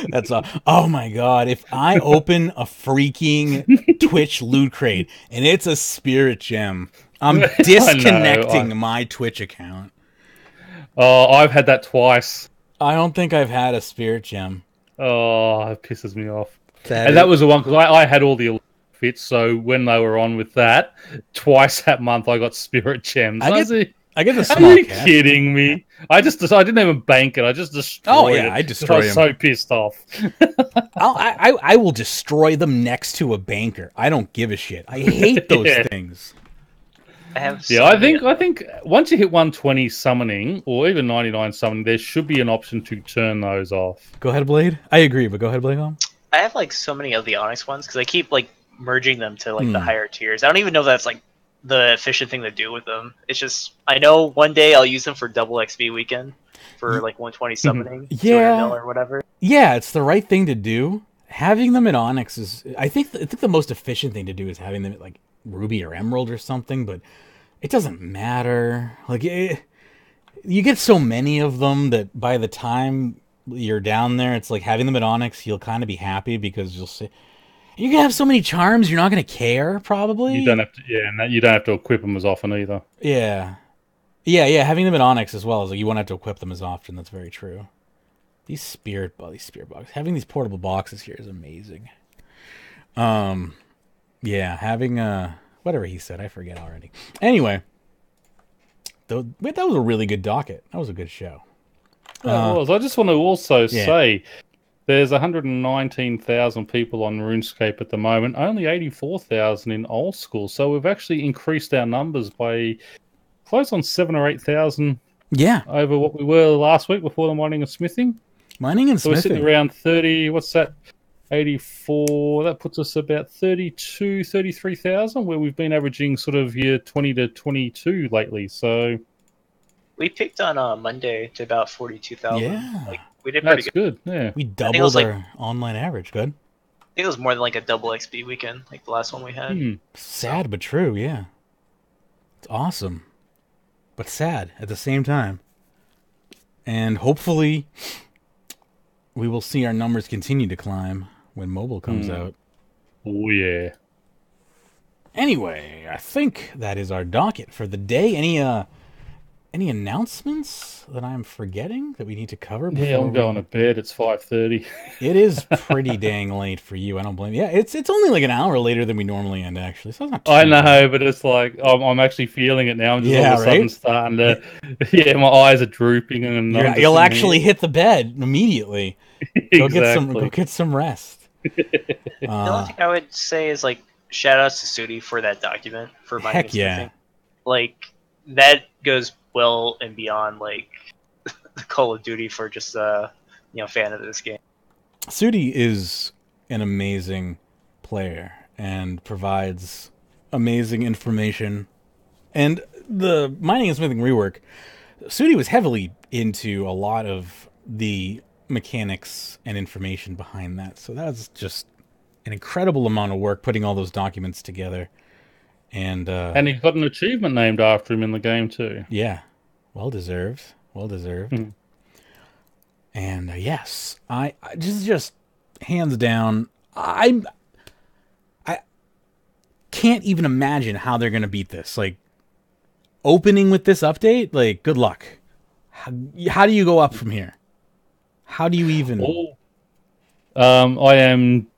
S1: That's oh my god! If I open a freaking Twitch loot crate and it's a spirit gem, I'm disconnecting my Twitch account.
S2: Oh, I've had that twice.
S1: I don't think I've had a spirit gem.
S2: Oh, it pisses me off. That was the one, because I had all the fits, so when they were on with that, twice that month I got spirit gems. I get the small. Are you kidding me? I didn't even bank it. I just destroyed it.
S1: I destroy them.
S2: I was so pissed off.
S1: I will destroy them next to a banker. I don't give a shit. I hate those things.
S2: I think once you hit 120 summoning or even 99 summoning, there should be an option to turn those off.
S1: Go ahead, Blade. I agree, but go ahead, Blade.
S3: I have like so many of the Onyx ones because I keep like merging them to like the higher tiers. I don't even know if that's like the efficient thing to do with them. It's just I know one day I'll use them for double XP weekend for like 120 summoning, or whatever.
S1: Yeah, it's the right thing to do. Having them in Onyx is, I think the most efficient thing to do is having them at like Ruby or Emerald or something, but it doesn't matter. Like you get so many of them that by the time you're down there, it's like having them at Onyx, you'll kind of be happy because you'll see you can have so many charms, you're not going to care probably.
S2: You don't have to, and you don't have to equip them as often either.
S1: Yeah. Having them at Onyx as well is like you won't have to equip them as often. That's very true. These spirit boxes, having these portable boxes here is amazing. Yeah, having whatever he said, I forget already. Anyway, that was a really good docket. That was a good show.
S2: It was. I just want to also say there's 119,000 people on RuneScape at the moment, only 84,000 in old school. So we've actually increased our numbers by close on 7,000 or 8,000 over what we were last week before the mining and smithing.
S1: Smithing.
S2: We're sitting around 30, what's that? 84, that puts us about 33,000, where we've been averaging sort of 20 to 22 lately. So
S3: we picked on Monday to about 42,000.
S1: Yeah,
S3: like we did pretty
S2: good. Yeah,
S1: we doubled our online average. Good.
S3: I think it was more than like a double XP weekend, like the last one we had.
S1: Sad but true. Yeah, it's awesome, but sad at the same time. And hopefully, we will see our numbers continue to climb when mobile comes out.
S2: Oh, yeah.
S1: Anyway, I think that is our docket for the day. Any announcements that I'm forgetting that we need to cover?
S2: Yeah, I'm going to bed. It's 5:30.
S1: It is pretty dang late for you. I don't blame you. Yeah, it's only like an hour later than we normally end, actually. So it's not too
S2: I know, bad. But it's like I'm actually feeling it now. I'm just all of a sudden starting to... my eyes are drooping. And
S1: you'll actually hit the bed immediately.
S2: Exactly.
S1: Go get some rest.
S3: The only thing I would say is like shout outs to Sudi for that document for my Like that goes well and beyond like the Call of Duty for just fan of this game.
S1: Sudi is an amazing player and provides amazing information. And the mining and smithing rework, Sudi was heavily into a lot of the mechanics and information behind that. So that's just an incredible amount of work putting all those documents together. And
S2: he got an achievement named after him in the game too.
S1: Yeah, well deserved. Well deserved.
S2: Mhm.
S1: And yes, I just hands down, I can't even imagine how they're gonna beat this. Like, opening with this update, like, good luck. How do you go up from here? How do you even?
S2: I am.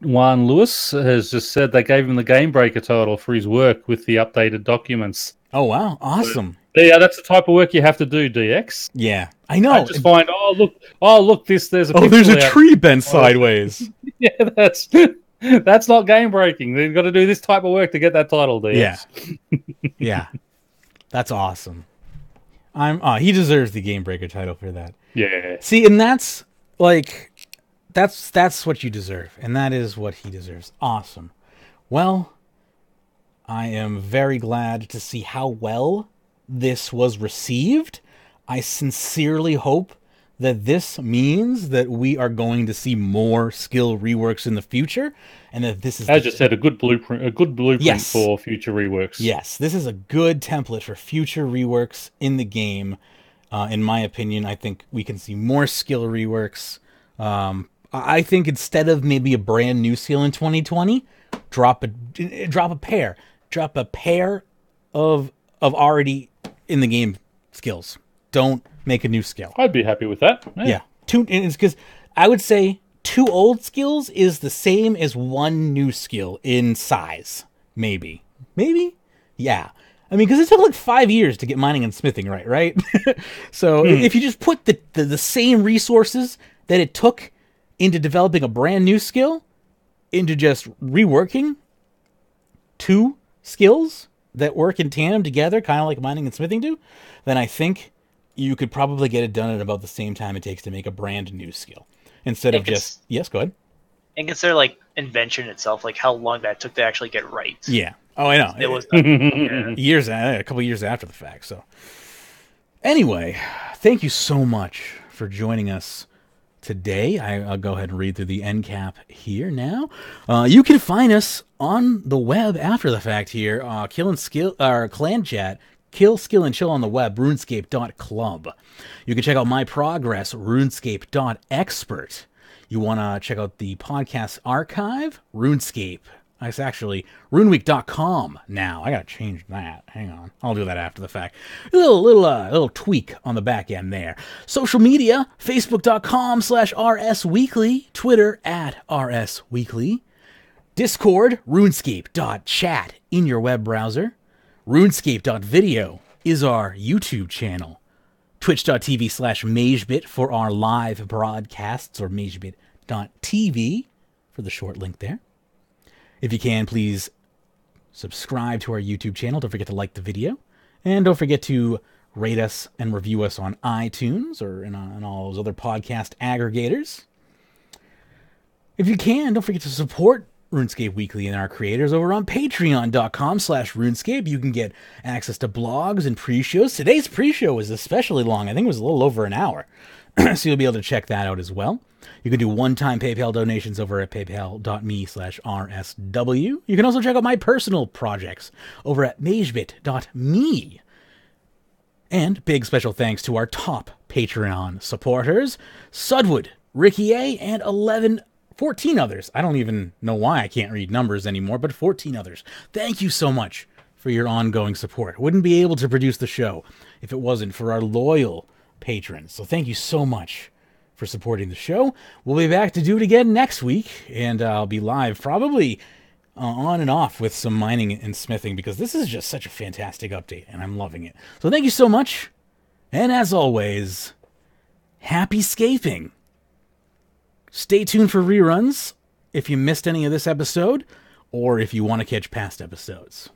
S2: Juan Lewis has just said they gave him the Game Breaker title for his work with the updated documents.
S1: Oh wow, awesome!
S2: Yeah, that's the type of work you have to do, DX.
S1: Yeah, I know.
S2: I just find, look, there's a
S1: there's a
S2: out.
S1: tree bent sideways.
S2: Yeah, that's not game breaking. They've got to do this type of work to get that title, DX.
S1: Yeah, yeah, that's awesome. He deserves the Game Breaker title for that.
S2: Yeah.
S1: See, and that's like. That's what you deserve, and that is what he deserves. Awesome. Well, I am very glad to see how well this was received. I sincerely hope that this means that we are going to see more skill reworks in the future, and that this is,
S2: as you said, a good blueprint
S1: Yes.
S2: for future reworks.
S1: Yes, this is a good template for future reworks in the game. In my opinion, I think we can see more skill reworks. I think instead of maybe a brand new skill in 2020, drop a pair of already in the game skills. Don't make a new skill.
S2: I'd be happy with that.
S1: Yeah. It's because I would say 2 old skills is the same as 1 new skill in size. Maybe. Yeah. I mean, because it took like 5 years to get mining and smithing right? So if you just put the same resources that it took into developing a brand new skill, into just reworking 2 skills that work in tandem together, kind of like mining and smithing do, then I think you could probably get it done at about the same time it takes to make a brand new skill. Instead of just... Yes, go ahead.
S3: And consider, like, invention itself, like how long that took to actually get right.
S1: Yeah. Oh, I know.
S3: It was
S1: a couple years after the fact, so... Anyway, thank you so much for joining us today. I'll go ahead and read through the end cap here now. You can find us on the web after the fact here. Clan chat, Kill, Skill, and Chill on the web, runescape.club. You can check out my progress, runescape.expert. You want to check out the podcast archive, RuneScape. It's actually runeweek.com now. I got to change that. Hang on. I'll do that after the fact. A little tweak on the back end there. Social media, facebook.com/rsweekly, Twitter @rsweekly, Discord, runescape.chat in your web browser. runescape.video is our YouTube channel. Twitch.tv/Magebit for our live broadcasts, or Magebit.tv for the short link there. If you can, please subscribe to our YouTube channel. Don't forget to like the video. And don't forget to rate us and review us on iTunes or in all those other podcast aggregators. If you can, don't forget to support RuneScape Weekly and our creators over on patreon.com/RuneScape. You can get access to blogs and pre-shows. Today's pre-show was especially long. I think it was a little over an hour. So you'll be able to check that out as well. You can do one-time PayPal donations over at paypal.me/RSW. You can also check out my personal projects over at magebit.me. And big special thanks to our top Patreon supporters, Sudwood, Ricky A, and 14 others. I don't even know why I can't read numbers anymore, but 14 others. Thank you so much for your ongoing support. Wouldn't be able to produce the show if it wasn't for our loyal patrons. So thank you so much for supporting the show. We'll be back to do it again next week, and I'll be live probably on and off with some mining and smithing, because this is just such a fantastic update, and I'm loving it. So thank you so much, and as always, happy scaping. Stay tuned for reruns if you missed any of this episode, or if you want to catch past episodes.